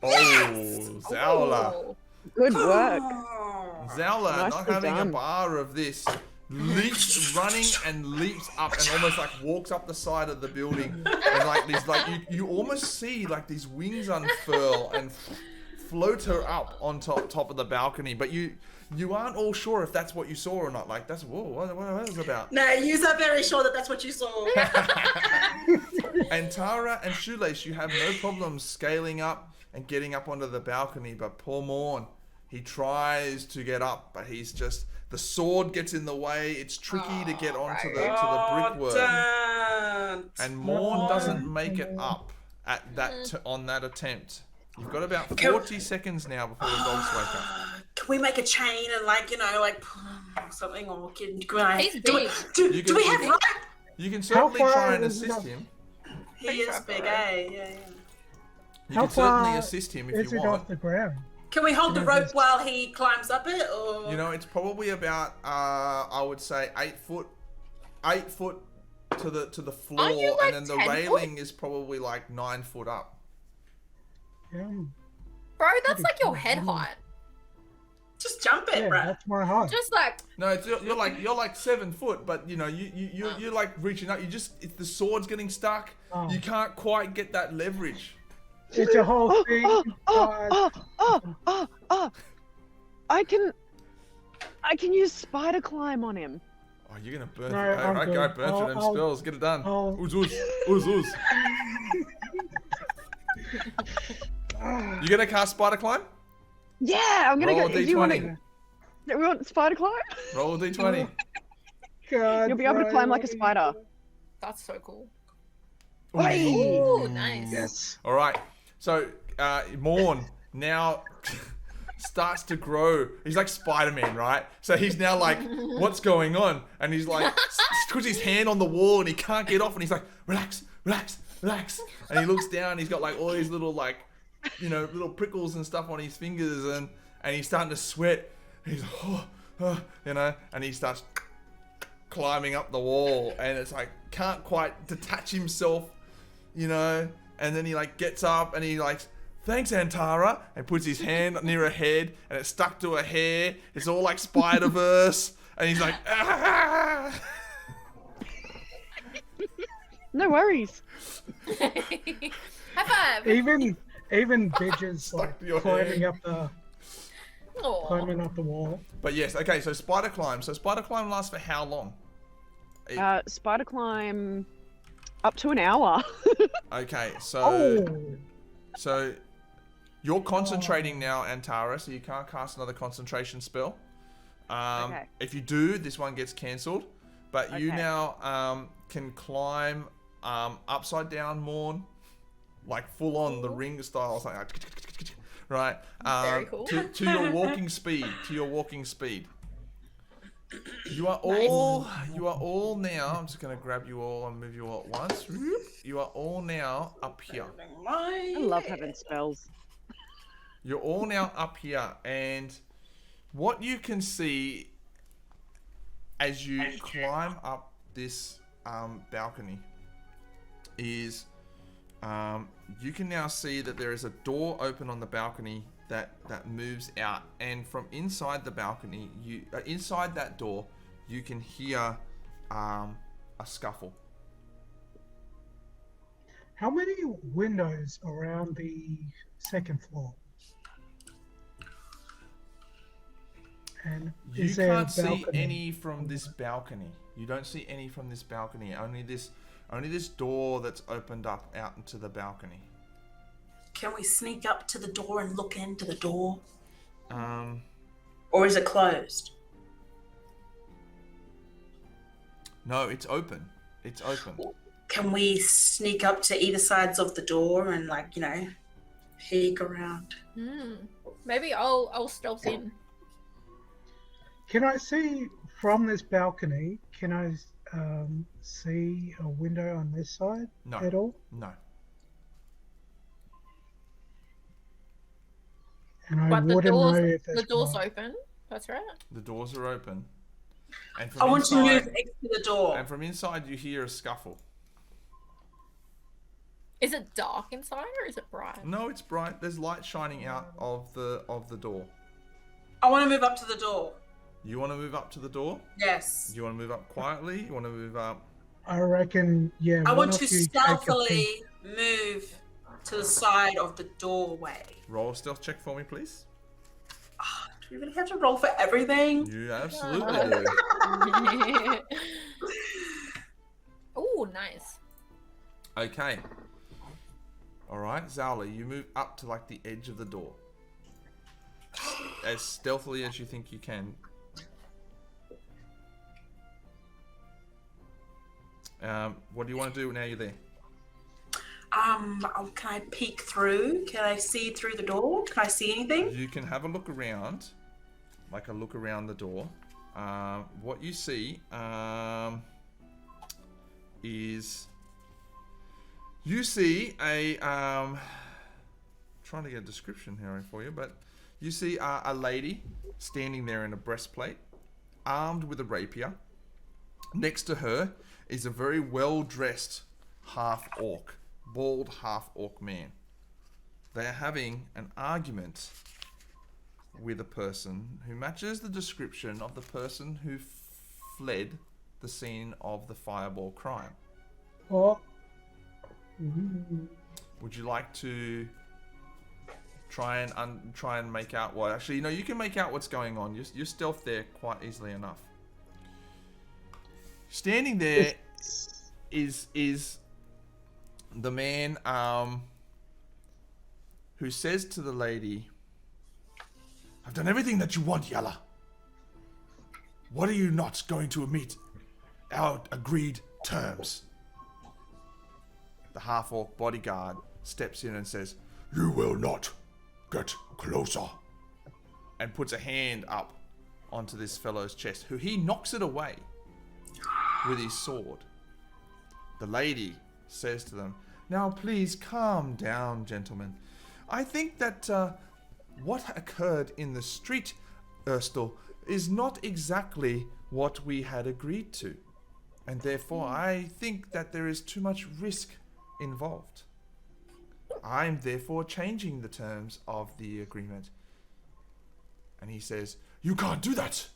Speaker 1: Oh, Zowla.
Speaker 4: Oh.
Speaker 5: Good work.
Speaker 3: Oh.
Speaker 1: Zowla, not
Speaker 5: Nicely
Speaker 1: having
Speaker 5: done.
Speaker 1: a bar of this, leaps, running and leaps up and almost like walks up the side of the building. And like these, like you almost see like these wings unfurl and float her up on top of the balcony. But you aren't all sure if that's what you saw or not. Like, what is it about?
Speaker 3: No, you are very sure that that's what you saw.
Speaker 1: And Tara and Shoelace, you have no problem scaling up and getting up onto the balcony, but poor Morn, he tries to get up, but he's just, the sword gets in the way. It's tricky to get onto the brickwork.
Speaker 3: Don't.
Speaker 1: And Morn doesn't make it up at that on that attempt. You've got about 40 seconds now before the dogs wake up.
Speaker 3: Can we make a chain and something, or can I?
Speaker 4: He's
Speaker 3: Do
Speaker 4: big.
Speaker 3: we have rope?
Speaker 1: You can certainly
Speaker 2: far
Speaker 1: try and
Speaker 2: is it
Speaker 1: assist
Speaker 2: up?
Speaker 1: him.
Speaker 3: He is big, eh? Yeah.
Speaker 1: You
Speaker 2: How
Speaker 1: can certainly
Speaker 2: far
Speaker 1: assist him
Speaker 2: Is
Speaker 1: if you
Speaker 2: it
Speaker 1: want.
Speaker 2: off the ground?
Speaker 3: Can we hold the
Speaker 2: Can I
Speaker 3: rope
Speaker 2: just-
Speaker 3: while he climbs up it, or?
Speaker 1: You know, it's probably about I would say 8 foot to the floor,
Speaker 4: Aren't you, like,
Speaker 1: and then the
Speaker 4: 10 foot?
Speaker 1: railing is probably like 9 foot up.
Speaker 2: Yeah,
Speaker 4: Bro, that's like your head height.
Speaker 3: Just jump it,
Speaker 2: yeah,
Speaker 3: bro.
Speaker 2: that's my height.
Speaker 4: Just like,
Speaker 1: No, you're like 7 foot, but you know you're like reaching up. It's the sword's getting stuck.
Speaker 2: Oh.
Speaker 1: You can't quite get that leverage.
Speaker 2: It's a whole thing.
Speaker 5: I can use spider climb on him.
Speaker 1: Oh, you're gonna burn.
Speaker 2: No,
Speaker 1: All
Speaker 2: I'm
Speaker 1: right, go
Speaker 2: good.
Speaker 1: burn through them
Speaker 2: I'll-
Speaker 1: spells. Get it done.
Speaker 2: I'll-
Speaker 1: Ooze, ooze, ooze, ooze. You gonna cast spider climb?
Speaker 5: Yeah, I'm gonna
Speaker 1: Roll
Speaker 5: go.
Speaker 1: a
Speaker 5: Do you want
Speaker 1: d20.
Speaker 5: to? We want spider climb?
Speaker 1: Roll a d20.
Speaker 2: God,
Speaker 5: You'll be able to climb like a spider.
Speaker 4: that's so cool.
Speaker 5: Hey!
Speaker 4: Ooh, nice.
Speaker 2: Yes.
Speaker 1: All right. So Morn now starts to grow. He's like Spider-Man, right? So he's now like, what's going on? And he's like, puts his hand on the wall and he can't get off. And he's like, relax, relax, relax. And he looks down. He's got like all these little like, little prickles and stuff on his fingers, and he's starting to sweat. He's like, and he starts climbing up the wall, and it's like can't quite detach himself, and then he like gets up and he like, thanks Antara, and puts his hand near her head, and it's stuck to her hair. It's all like Spider-Verse, and he's like, ah!
Speaker 5: No worries.
Speaker 4: High five.
Speaker 2: Even bitches like
Speaker 1: to your
Speaker 2: climbing
Speaker 1: hand.
Speaker 2: climbing up the wall.
Speaker 1: But yes, okay. So spider climb. So spider climb lasts for how long?
Speaker 5: Spider climb up to an hour.
Speaker 1: Okay, so
Speaker 2: Oh,
Speaker 1: so you're concentrating now, Antara, so you can't cast another concentration spell.
Speaker 5: Okay.
Speaker 1: If you do, this one gets cancelled. But you
Speaker 5: Okay.
Speaker 1: now can climb upside down, Morn, like full on the ring style, something like, right?
Speaker 4: Very cool.
Speaker 1: To your walking speed. To your walking speed. You are all now. I'm just gonna grab you all and move you all at once. You are all now up here.
Speaker 5: I love having spells.
Speaker 1: You're all now up here, and what you can see as you climb up this balcony is you can now see that there is a door open on the balcony that moves out, and from inside the balcony, inside that door, you can hear a scuffle.
Speaker 2: how many windows around the second floor? And
Speaker 1: You
Speaker 2: is there a
Speaker 1: can't see
Speaker 2: balcony?
Speaker 1: any from this balcony. You don't see any from this balcony. Only this Only this door that's opened up out into the balcony.
Speaker 3: Can we sneak up to the door and look into the door?
Speaker 1: Um,
Speaker 3: Or is it closed?
Speaker 1: no, it's open. It's open.
Speaker 3: Can we sneak up to either sides of the door and, like, you know, peek around?
Speaker 4: Maybe I'll stealth in.
Speaker 2: Can I see from this balcony? Can I see a window on this side
Speaker 1: No.
Speaker 2: at all?
Speaker 1: No.
Speaker 2: And I
Speaker 4: But the
Speaker 2: wouldn't know
Speaker 4: door's,
Speaker 2: if that's
Speaker 4: the door's
Speaker 2: right.
Speaker 4: open. That's right.
Speaker 1: The doors are open. And
Speaker 3: I
Speaker 1: from
Speaker 3: want to
Speaker 1: inside,
Speaker 3: move next to the door.
Speaker 1: and from inside you hear a scuffle.
Speaker 4: Is it dark inside or is it bright?
Speaker 1: No, it's bright. There's light shining out of the door.
Speaker 3: I want to move up to the door.
Speaker 1: You want to move up to the door?
Speaker 3: Yes.
Speaker 1: You want to move up quietly? You want to move up?
Speaker 2: I reckon, yeah.
Speaker 3: I
Speaker 2: one
Speaker 3: want
Speaker 2: of
Speaker 3: to
Speaker 2: you take a
Speaker 3: stealthily
Speaker 2: peek.
Speaker 3: move to the side of the doorway.
Speaker 1: Roll a stealth check for me, please.
Speaker 3: Do we really have to roll for everything?
Speaker 1: You absolutely do.
Speaker 4: Oh, nice.
Speaker 1: Okay. All right, Zala, you move up to like the edge of the door. As stealthily as you think you can. What do you want to do now you're there?
Speaker 3: Can I peek through? Can I see through the door? Can I see anything?
Speaker 1: You can have a look around, like a look around the door. What you see is you see a trying to get a description here for you, but you see a lady standing there in a breastplate, armed with a rapier. Next to her is a very well-dressed half-orc, bald half-orc man. They are having an argument with a person who matches the description of the person who fled the scene of the fireball crime.
Speaker 2: Oh.
Speaker 1: Would you like to try and make out what? Actually, you can make out what's going on. You're stealth there quite easily enough. Standing there is the man who says to the lady, "I've done everything that you want, Yalla. What are you not going to meet our agreed terms?" The half-orc bodyguard steps in and says, "You will not get closer," and puts a hand up onto this fellow's chest, who he knocks it away with his sword. The lady says to them, "Now please calm down, gentlemen. I think that what occurred in the street, Erstel, is not exactly what we had agreed to. And therefore, I think that there is too much risk involved. I'm therefore changing the terms of the agreement." And he says, "You can't do that."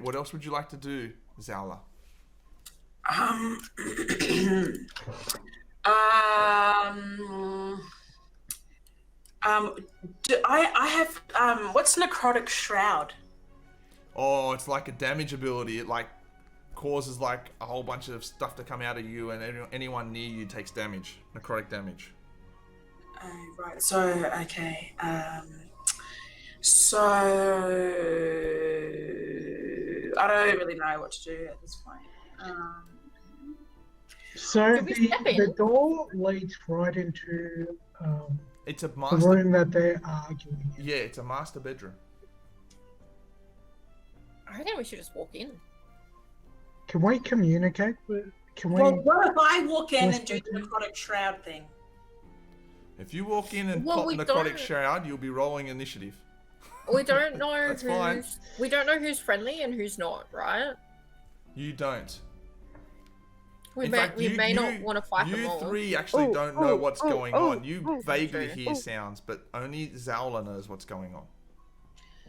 Speaker 1: What else would you like to do, Zala?
Speaker 3: I have what's necrotic shroud?
Speaker 1: Oh, it's like a damage ability. It like causes like a whole bunch of stuff to come out of you, and anyone near you takes damage, necrotic damage.
Speaker 3: Right. So okay. So I don't really know what to do at this point.
Speaker 2: So
Speaker 4: Did we step in?
Speaker 2: the door leads right into
Speaker 1: It's a
Speaker 2: the
Speaker 1: master.
Speaker 2: room that they're arguing in.
Speaker 1: Yeah, it's a master bedroom.
Speaker 4: I think we should just walk in.
Speaker 2: Can we communicate with? Can we?
Speaker 3: Well, what if I walk in and do
Speaker 2: Whisper
Speaker 3: the
Speaker 2: to-
Speaker 3: necrotic shroud thing?
Speaker 1: If you walk in and
Speaker 4: Well,
Speaker 1: pop
Speaker 4: we
Speaker 1: necrotic
Speaker 4: don't-
Speaker 1: shroud, you'll be rolling initiative.
Speaker 4: We don't know
Speaker 1: That's fine.
Speaker 4: we don't know who's friendly and who's not, right?
Speaker 1: You don't.
Speaker 4: We
Speaker 1: In
Speaker 4: may
Speaker 1: fact,
Speaker 4: we
Speaker 1: you-
Speaker 4: may
Speaker 1: you-
Speaker 4: not want to fight them
Speaker 1: You
Speaker 4: all.
Speaker 1: three actually
Speaker 5: Oh,
Speaker 1: don't know
Speaker 5: oh,
Speaker 1: what's
Speaker 5: oh,
Speaker 1: going
Speaker 5: oh,
Speaker 1: on. You
Speaker 5: oh.
Speaker 1: vaguely
Speaker 4: True.
Speaker 1: hear sounds, but only Zowla knows what's going on.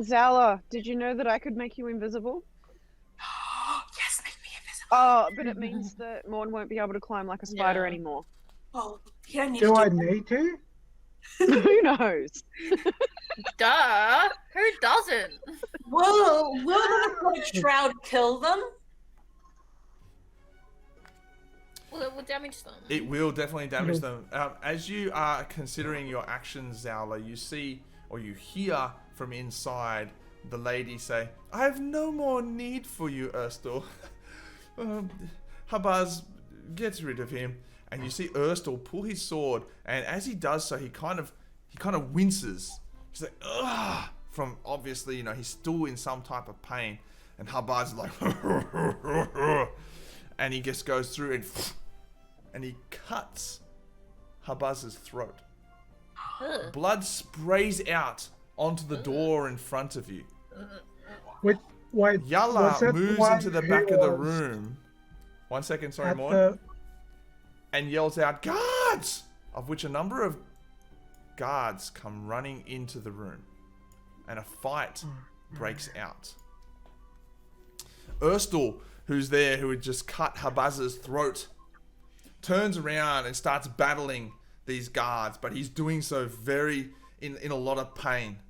Speaker 5: Zala, did you know that I could make you invisible?
Speaker 3: Yes, make me invisible.
Speaker 5: Oh, but it means that Morn won't be able to climb like a spider
Speaker 4: Yeah.
Speaker 5: anymore.
Speaker 3: Well, you don't need
Speaker 2: Do
Speaker 3: to
Speaker 2: I
Speaker 3: do
Speaker 2: need to?
Speaker 5: Who knows?
Speaker 4: Duh! Who doesn't?
Speaker 3: Will the necrotic shroud kill them?
Speaker 4: damage them?
Speaker 1: It will definitely damage them. As you are considering your actions, Zowla, you see or you hear from inside the lady say, "I have no more need for you, Erstal. Habaz, get rid of him." And you see Erstal pull his sword, and as he does so, he kind of winces. He's like, "Ugh!" From obviously, he's still in some type of pain. And Habaz is like, and he just goes through and he cuts Habaz's throat. Blood sprays out onto the door in front of you.
Speaker 2: Wait,
Speaker 1: Yala moves into the back of the room. 1 second, sorry, Morn. And yells out, "Guards!" Of which a number of guards come running into the room. And a fight breaks out. Erstal, who's there, who had just cut Habaz's throat, turns around and starts battling these guards, but he's doing so very in a lot of pain.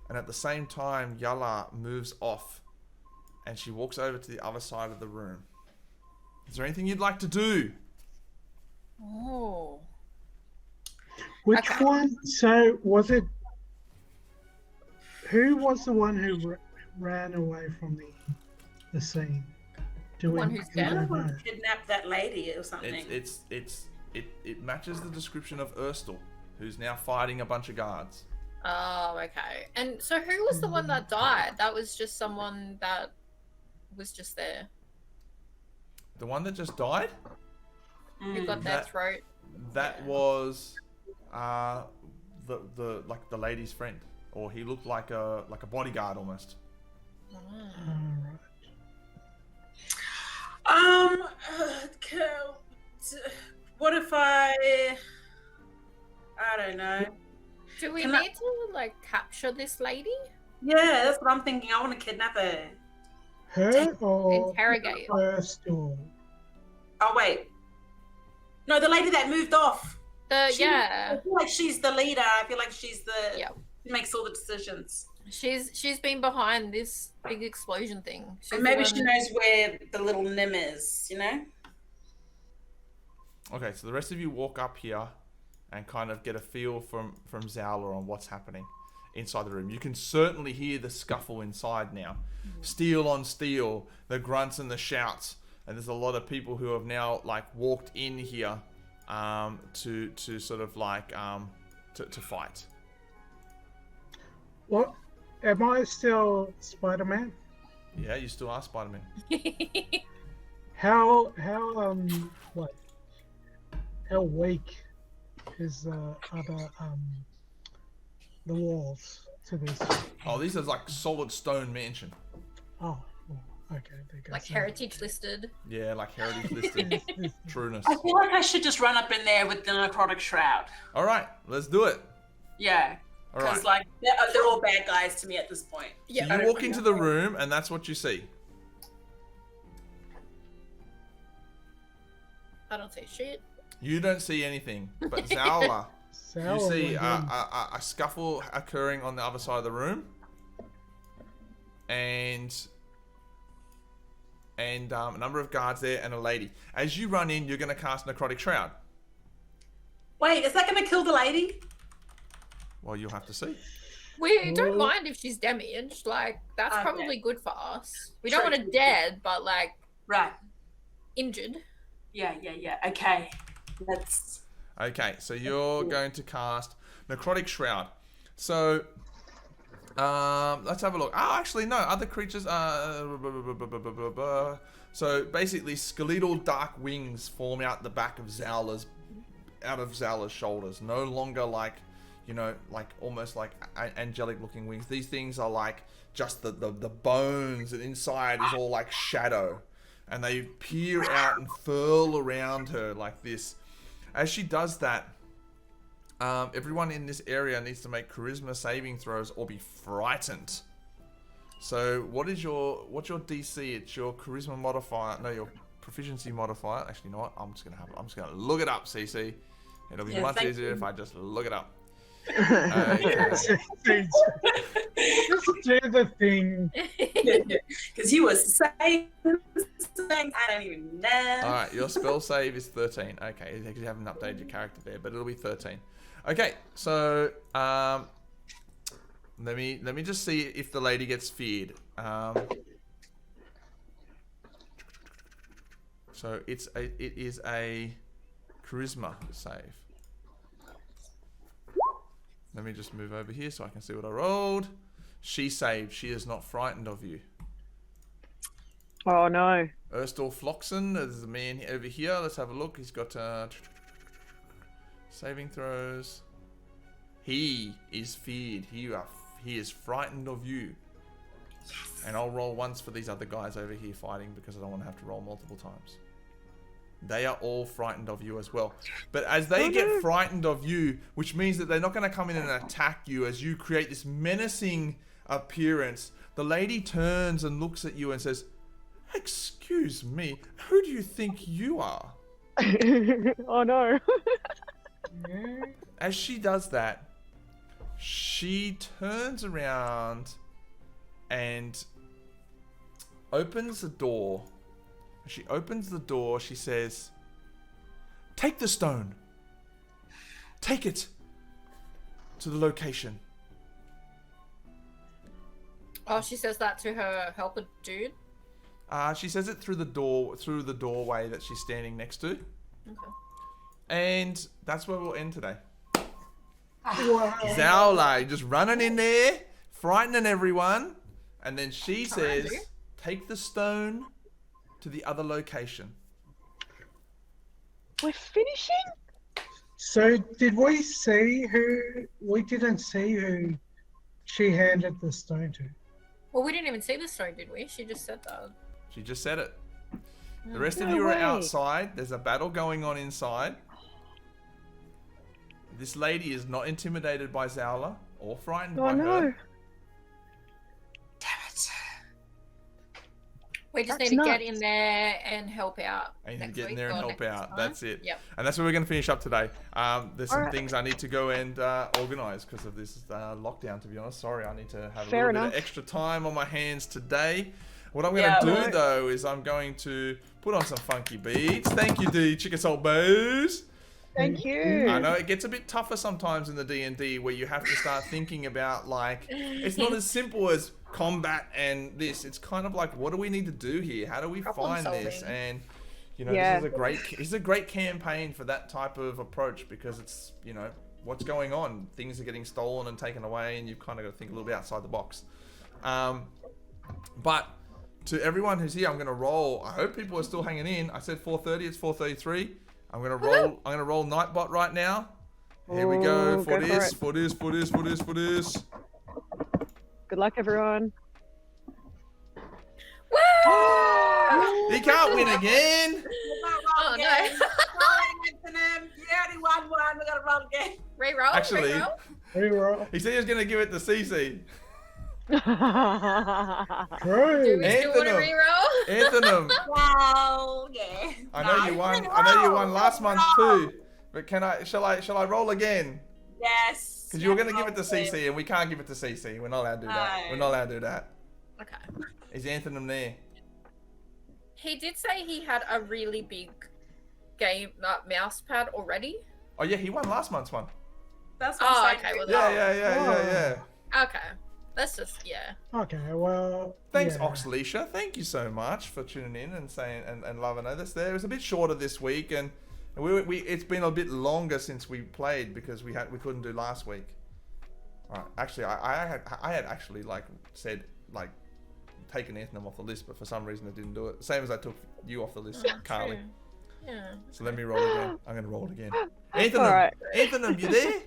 Speaker 1: And at the same time, Yala moves off and she walks over to the other side of the room. Is there anything you'd like to do?
Speaker 4: Oh.
Speaker 2: Which one? So was it? Who was the one who ran away from the scene?
Speaker 4: One who's down?
Speaker 3: Kidnapped that lady or something.
Speaker 1: It matches the description of Erstal, who's now fighting a bunch of guards.
Speaker 4: Oh, okay. And so who was the one that died? That was just someone that was just there.
Speaker 1: The one that just died?
Speaker 4: Who got their throat?
Speaker 1: That was the lady's friend, or he looked like a bodyguard almost.
Speaker 3: What if I don't know.
Speaker 4: Do we need to capture this lady?
Speaker 3: Yeah, that's what I'm thinking. I want to kidnap her.
Speaker 2: Her or
Speaker 4: interrogate
Speaker 2: Erstal?
Speaker 3: Oh wait. No, the lady that moved off. I feel like she's the leader. I feel like she's the she makes all the decisions.
Speaker 4: She's been behind this big explosion thing.
Speaker 3: Maybe she knows where the little Nim is,
Speaker 1: Okay, so the rest of you walk up here and kind of get a feel from Zowla on what's happening inside the room. You can certainly hear the scuffle inside now. Steel on steel, the grunts and the shouts. And there's a lot of people who have now walked in here to sort of to fight.
Speaker 2: What? Am I still Spider-Man?
Speaker 1: Yeah, you still are Spider-Man.
Speaker 2: How weak is the walls to this?
Speaker 1: Oh, these are solid stone mansion.
Speaker 2: Oh, okay.
Speaker 4: Like heritage listed.
Speaker 1: Yeah, like heritage listed. Trueness.
Speaker 3: I feel like I should just run up in there with the necrotic shroud.
Speaker 1: All right, let's do it.
Speaker 3: Yeah. Because they're all bad guys to me at this point.
Speaker 1: Yeah. So you walk into the room and that's what you see.
Speaker 4: I don't see shit.
Speaker 1: You don't see anything, but Zowla, you see a scuffle occurring on the other side of the room, and a number of guards there and a lady. As you run in, you're going to cast Necrotic Shroud.
Speaker 3: Wait, is that going to kill the lady?
Speaker 1: Well, you'll have to see.
Speaker 4: We don't mind if she's damaged. That's probably good for us. We don't want her dead, but
Speaker 3: right,
Speaker 4: injured.
Speaker 3: Yeah. Okay.
Speaker 1: Okay, so you're going to cast Necrotic Shroud. So, let's have a look. Oh, actually, no. Other creatures. So basically, skeletal dark wings form out the back of Zowla's shoulders. No longer almost like angelic-looking wings. These things are just the bones, and inside is all shadow. And they peer out and furl around her like this. As she does that, everyone in this area needs to make charisma saving throws or be frightened. So what's your DC? It's your charisma modifier. No, your proficiency modifier. Actually, you know what? I'm just gonna look it up, CC. It'll be much easier if I just look it up.
Speaker 2: Just do the thing.
Speaker 3: Because you were saying things I don't even know.
Speaker 1: All right, your spell save is 13. Okay, because you haven't updated your character there, but it'll be 13. Okay, so let me just see if the lady gets feared. So it is a charisma save. Let me just move over here so I can see what I rolled. She saved. She is not frightened of you.
Speaker 5: Oh no.
Speaker 1: Erstal Floxen, there's a man over here. Let's have a look. He's got saving throws. He is feared. He is frightened of you. Yes. And I'll roll once for these other guys over here fighting because I don't want to have to roll multiple times. They are all frightened of you as well. But as they get frightened of you, which means that they're not going to come in and attack you as you create this menacing appearance, the lady turns and looks at you and says, "Excuse me, who do you think you are?"
Speaker 5: Oh no.
Speaker 1: As she does that, she turns around and opens the door. As she opens the door, she says, "Take the stone. Take it to the location."
Speaker 4: Oh, she says that to her helper dude?
Speaker 1: She says it through the doorway that she's standing next to.
Speaker 4: Okay.
Speaker 1: And that's where we'll end today.
Speaker 2: Wow.
Speaker 1: Zowla just running in there, frightening everyone, and then she says, "Take the stone to the other location."
Speaker 5: We're finishing?
Speaker 2: So did we see who? We didn't see who she handed the stone to.
Speaker 4: Well, we didn't even see the story, did we? She just said that.
Speaker 1: She just said it. The rest of
Speaker 5: No
Speaker 1: you are
Speaker 5: way.
Speaker 1: outside. There's a battle going on inside. This lady is not intimidated by Zowla or frightened by
Speaker 5: Oh no.
Speaker 1: her.
Speaker 4: We just
Speaker 5: That's
Speaker 4: need to get
Speaker 5: nuts.
Speaker 4: in there and help out.
Speaker 1: I need to
Speaker 4: next
Speaker 1: get in
Speaker 4: week
Speaker 1: there and
Speaker 4: or
Speaker 1: help
Speaker 4: next
Speaker 1: out.
Speaker 4: time.
Speaker 1: That's it.
Speaker 4: Yep.
Speaker 1: And that's where we're going to finish up today. There's some
Speaker 5: Alright.
Speaker 1: things I need to go and organise because of this lockdown, to be honest. Sorry, I need to have a
Speaker 5: Fair
Speaker 1: little bit
Speaker 5: enough.
Speaker 1: of extra time on my hands today. What I'm going to do,
Speaker 5: right.
Speaker 1: though, is I'm going to put on some funky beats. Thank you, D. Chicken Salt Baes.
Speaker 5: Thank you.
Speaker 1: I know it gets a bit tougher sometimes in the D&D where you have to start thinking about, like, it's not as simple as combat and this. It's kind of like, what do we need to do here? How do we
Speaker 4: Problem
Speaker 1: find this?
Speaker 4: solving.
Speaker 1: And, you know,
Speaker 5: Yeah.
Speaker 1: this is a great campaign for that type of approach because it's, you know, what's going on? Things are getting stolen and taken away and you've kind of got to think a little bit outside the box. But to everyone who's here, I'm going to roll. I hope people are still hanging in. I said 4:30, it's 4:33. I'm gonna roll Nightbot right now. Here we go.
Speaker 5: Oh,
Speaker 1: For
Speaker 5: go
Speaker 1: this.
Speaker 5: for Good luck, everyone.
Speaker 1: He can't win again.
Speaker 4: Oh, no.
Speaker 3: You already won one. We gotta roll again.
Speaker 4: Reroll?
Speaker 1: Actually,
Speaker 4: Reroll?
Speaker 2: We were
Speaker 1: he said he was gonna give it to Cece.
Speaker 4: Do
Speaker 2: true.
Speaker 4: we still want to
Speaker 1: Anthony.
Speaker 4: reroll?
Speaker 1: Anthem.
Speaker 3: Well, yeah.
Speaker 1: I know you won. I know you won last month too. But shall I roll again?
Speaker 3: Yes.
Speaker 1: Because you were gonna give it to CC and we can't give it to CC. We're not allowed to do that.
Speaker 3: No.
Speaker 1: We're not allowed to do that.
Speaker 4: Okay.
Speaker 1: Is Anthem there?
Speaker 4: He did say he had a really big mouse pad already.
Speaker 1: Oh yeah, he won last month's one.
Speaker 3: That's what
Speaker 4: Oh,
Speaker 3: I'm
Speaker 4: okay.
Speaker 3: saying.
Speaker 4: Well,
Speaker 1: Yeah.
Speaker 4: Okay. Let's just, yeah.
Speaker 2: Okay, well.
Speaker 1: Thanks,
Speaker 2: yeah.
Speaker 1: Oxleisha. Thank you so much for tuning in and saying and loving us there. It was a bit shorter this week, and it's been a bit longer since we played because we couldn't do last week. All right, actually, I had actually said taken Anthem off the list, but for some reason I didn't do it. Same as I took you off the list, Carly.
Speaker 4: True. Yeah.
Speaker 1: So let me roll again. I'm gonna roll it again. Anthem,
Speaker 5: Alright.
Speaker 1: Anthem, you there?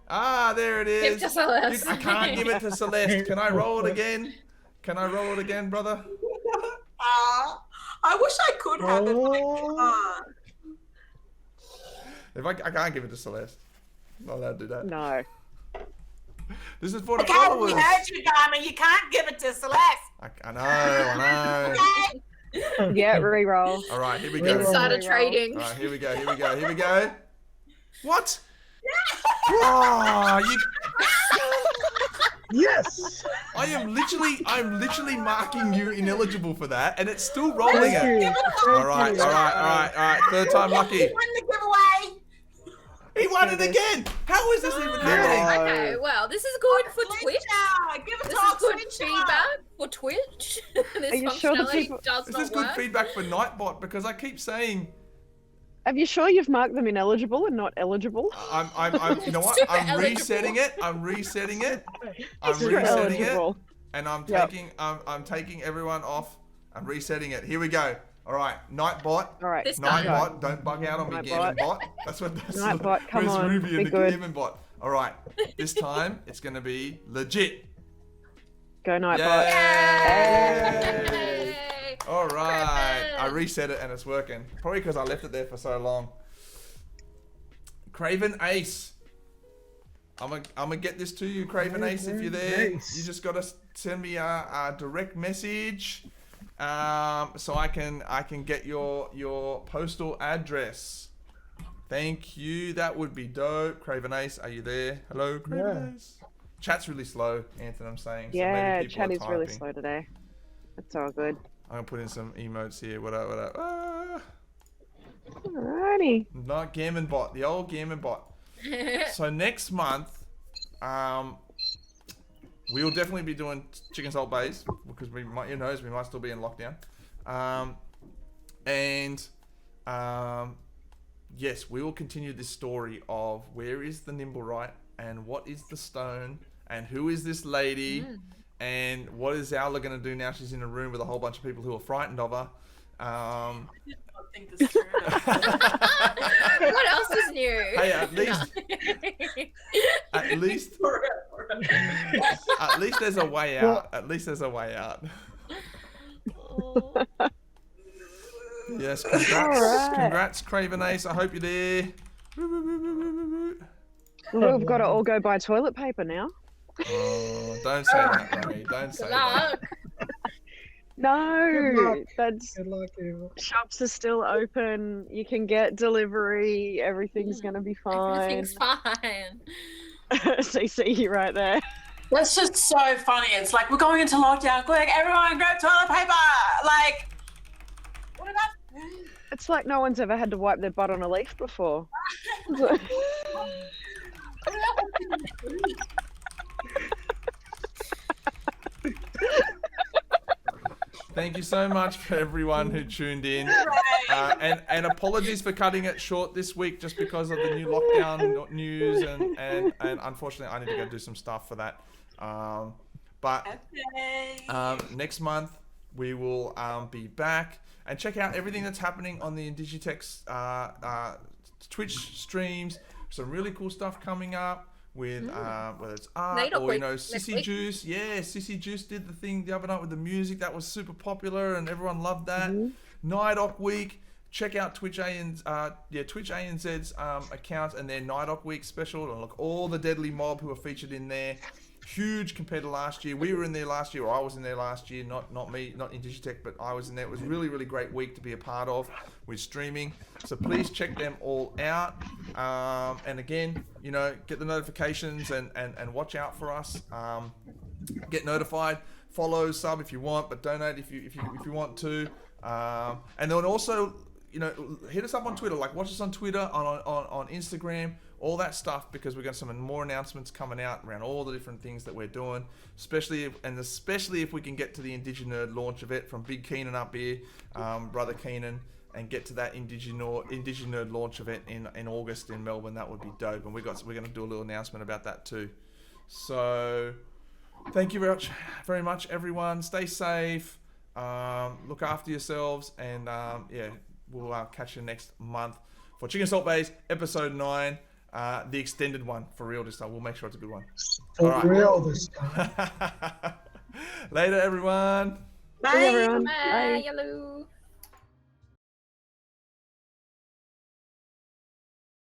Speaker 1: Ah, there it
Speaker 4: Give
Speaker 1: is.
Speaker 4: to Celeste.
Speaker 1: I can't give it to Celeste. Can I roll it again? Can I roll it again, brother?
Speaker 3: I wish I could have it, but I can't.
Speaker 1: If I can't give it to Celeste. I'm not allowed to do that.
Speaker 5: No.
Speaker 1: This is for the
Speaker 3: Okay,
Speaker 1: followers.
Speaker 3: we heard you, Diamond. You can't give it to Celeste.
Speaker 1: I know.
Speaker 3: Okay?
Speaker 5: Yeah, reroll.
Speaker 1: All right, here we go.
Speaker 4: Insider
Speaker 5: Reroll.
Speaker 4: trading.
Speaker 1: All right, here we go. What? Oh,
Speaker 2: Yes.
Speaker 1: I'm literally marking you ineligible for that, and it's still rolling
Speaker 2: Thank
Speaker 1: it.
Speaker 2: you.
Speaker 1: All right. Third time lucky.
Speaker 3: Won the giveaway.
Speaker 1: He won it again. How is this even happening?
Speaker 4: Okay, well, this is good for Twitch.
Speaker 3: Give us
Speaker 4: This
Speaker 3: all
Speaker 4: is good
Speaker 3: Twitcher.
Speaker 4: feedback for Twitch. This
Speaker 5: Are you sure the
Speaker 4: functionality
Speaker 5: people-
Speaker 4: does
Speaker 1: This
Speaker 4: not
Speaker 1: is good
Speaker 4: work.
Speaker 1: feedback for Nightbot because I keep saying
Speaker 5: Are you sure you've marked them ineligible and not eligible?
Speaker 1: I'm you know what?
Speaker 4: Super
Speaker 1: I'm
Speaker 4: eligible.
Speaker 1: resetting it. I'm resetting it,
Speaker 5: eligible.
Speaker 1: and I'm
Speaker 5: Yep.
Speaker 1: taking everyone off. I'm resetting it. Here we go. All right, Nightbot.
Speaker 5: All right.
Speaker 4: This time.
Speaker 1: Nightbot, don't bug out on me,
Speaker 5: Nightbot.
Speaker 1: Gammon Bot. That's
Speaker 5: Nightbot, come
Speaker 1: where's
Speaker 5: on,
Speaker 1: Ruby
Speaker 5: be
Speaker 1: and the
Speaker 5: good.
Speaker 1: Gammon Bot. All right, this time it's gonna be legit.
Speaker 5: Go Nightbot.
Speaker 1: Yay!
Speaker 4: Yay!
Speaker 1: All right, I
Speaker 4: Craven.
Speaker 1: reset it and it's working. Probably because I left it there for so long. Craven Ace. I'm gonna get this to you, Craven Ace, if you're there.
Speaker 2: Ace.
Speaker 1: You just gotta send me a direct message, so I can get your postal address. Thank you. That would be dope. Craven Ace, are you there? Hello, Craven Ace. Chat's really slow, Anthony. I'm saying. So
Speaker 5: Yeah,
Speaker 1: maybe people
Speaker 5: chat
Speaker 1: are
Speaker 5: is really
Speaker 1: typing.
Speaker 5: slow today. That's all good.
Speaker 1: I'm gonna put in some emotes here. What up?
Speaker 5: Alrighty.
Speaker 1: Not Gammon Bot, the old Gammon Bot. So next month, we will definitely be doing Chicken Salt Baes because we might, we might still be in lockdown. Yes, we will continue this story of where is the Nimblewright and what is the stone and who is this lady and what is Owla going to do now she's in a room with a whole bunch of people who are frightened of her.
Speaker 6: I think this is true.
Speaker 4: What else is new?
Speaker 1: Hey, at least there's a way out. At least there's a way out. Yes, congrats,
Speaker 5: Alright.
Speaker 1: congrats, Craven Ace. I hope you're there.
Speaker 5: Well, we've got to all go buy toilet paper now.
Speaker 1: Oh, don't say that, Ray. Don't say
Speaker 4: Good
Speaker 1: that.
Speaker 4: luck.
Speaker 5: No,
Speaker 2: luck.
Speaker 5: that's
Speaker 2: Good luck, Eva.
Speaker 5: shops are still open. You can get delivery. Everything's gonna be fine.
Speaker 4: Everything's fine.
Speaker 5: CC you right there.
Speaker 6: That's just so funny. It's like we're going into lockdown. Quick, everyone grab toilet paper. Like, what about?
Speaker 5: It's like no one's ever had to wipe their butt on a leaf before.
Speaker 1: Thank you so much for everyone who tuned in. And apologies for cutting it short this week just because of the new lockdown news and unfortunately I need to go do some stuff for that. But next month we will be back and check out everything that's happening on the Indigitex Twitch streams. Some really cool stuff coming up with whether it's art
Speaker 4: Night
Speaker 1: or
Speaker 4: week,
Speaker 1: Sissy
Speaker 4: next week.
Speaker 1: Juice. Yeah, Sissy Juice did the thing the other night with the music that was super popular and everyone loved that. Night Ock Week. Check out Twitch ANZ's account and their Night Ock Week special. And look, all the Deadly Mob who are featured in there. Huge compared to last year. We were in there last year, or I was in there last year. Not me, not in Digitech, but I was in there. It was a really, really great week to be a part of with streaming. So please check them all out. And again, get the notifications and watch out for us. Get notified. Follow, sub if you want, but donate if you want to. And then also, hit us up on Twitter. Like watch us on Twitter, on Instagram. All that stuff, because we've got some more announcements coming out around all the different things that we're doing, especially if we can get to the Indigenerd launch of it from Big Keenan up here, Brother Keenan, and get to that Indigenerd launch of it in August in Melbourne. That would be dope, and we're going to do a little announcement about that too. So thank you very much everyone. Stay safe, look after yourselves, and we'll catch you next month for Chicken Salt Baes episode 9. The extended one, for real this time. We'll make sure it's a good one.
Speaker 2: For
Speaker 1: All right.
Speaker 2: real this time.
Speaker 1: Later, everyone.
Speaker 6: Bye.
Speaker 5: Everyone.
Speaker 4: Bye, yellow.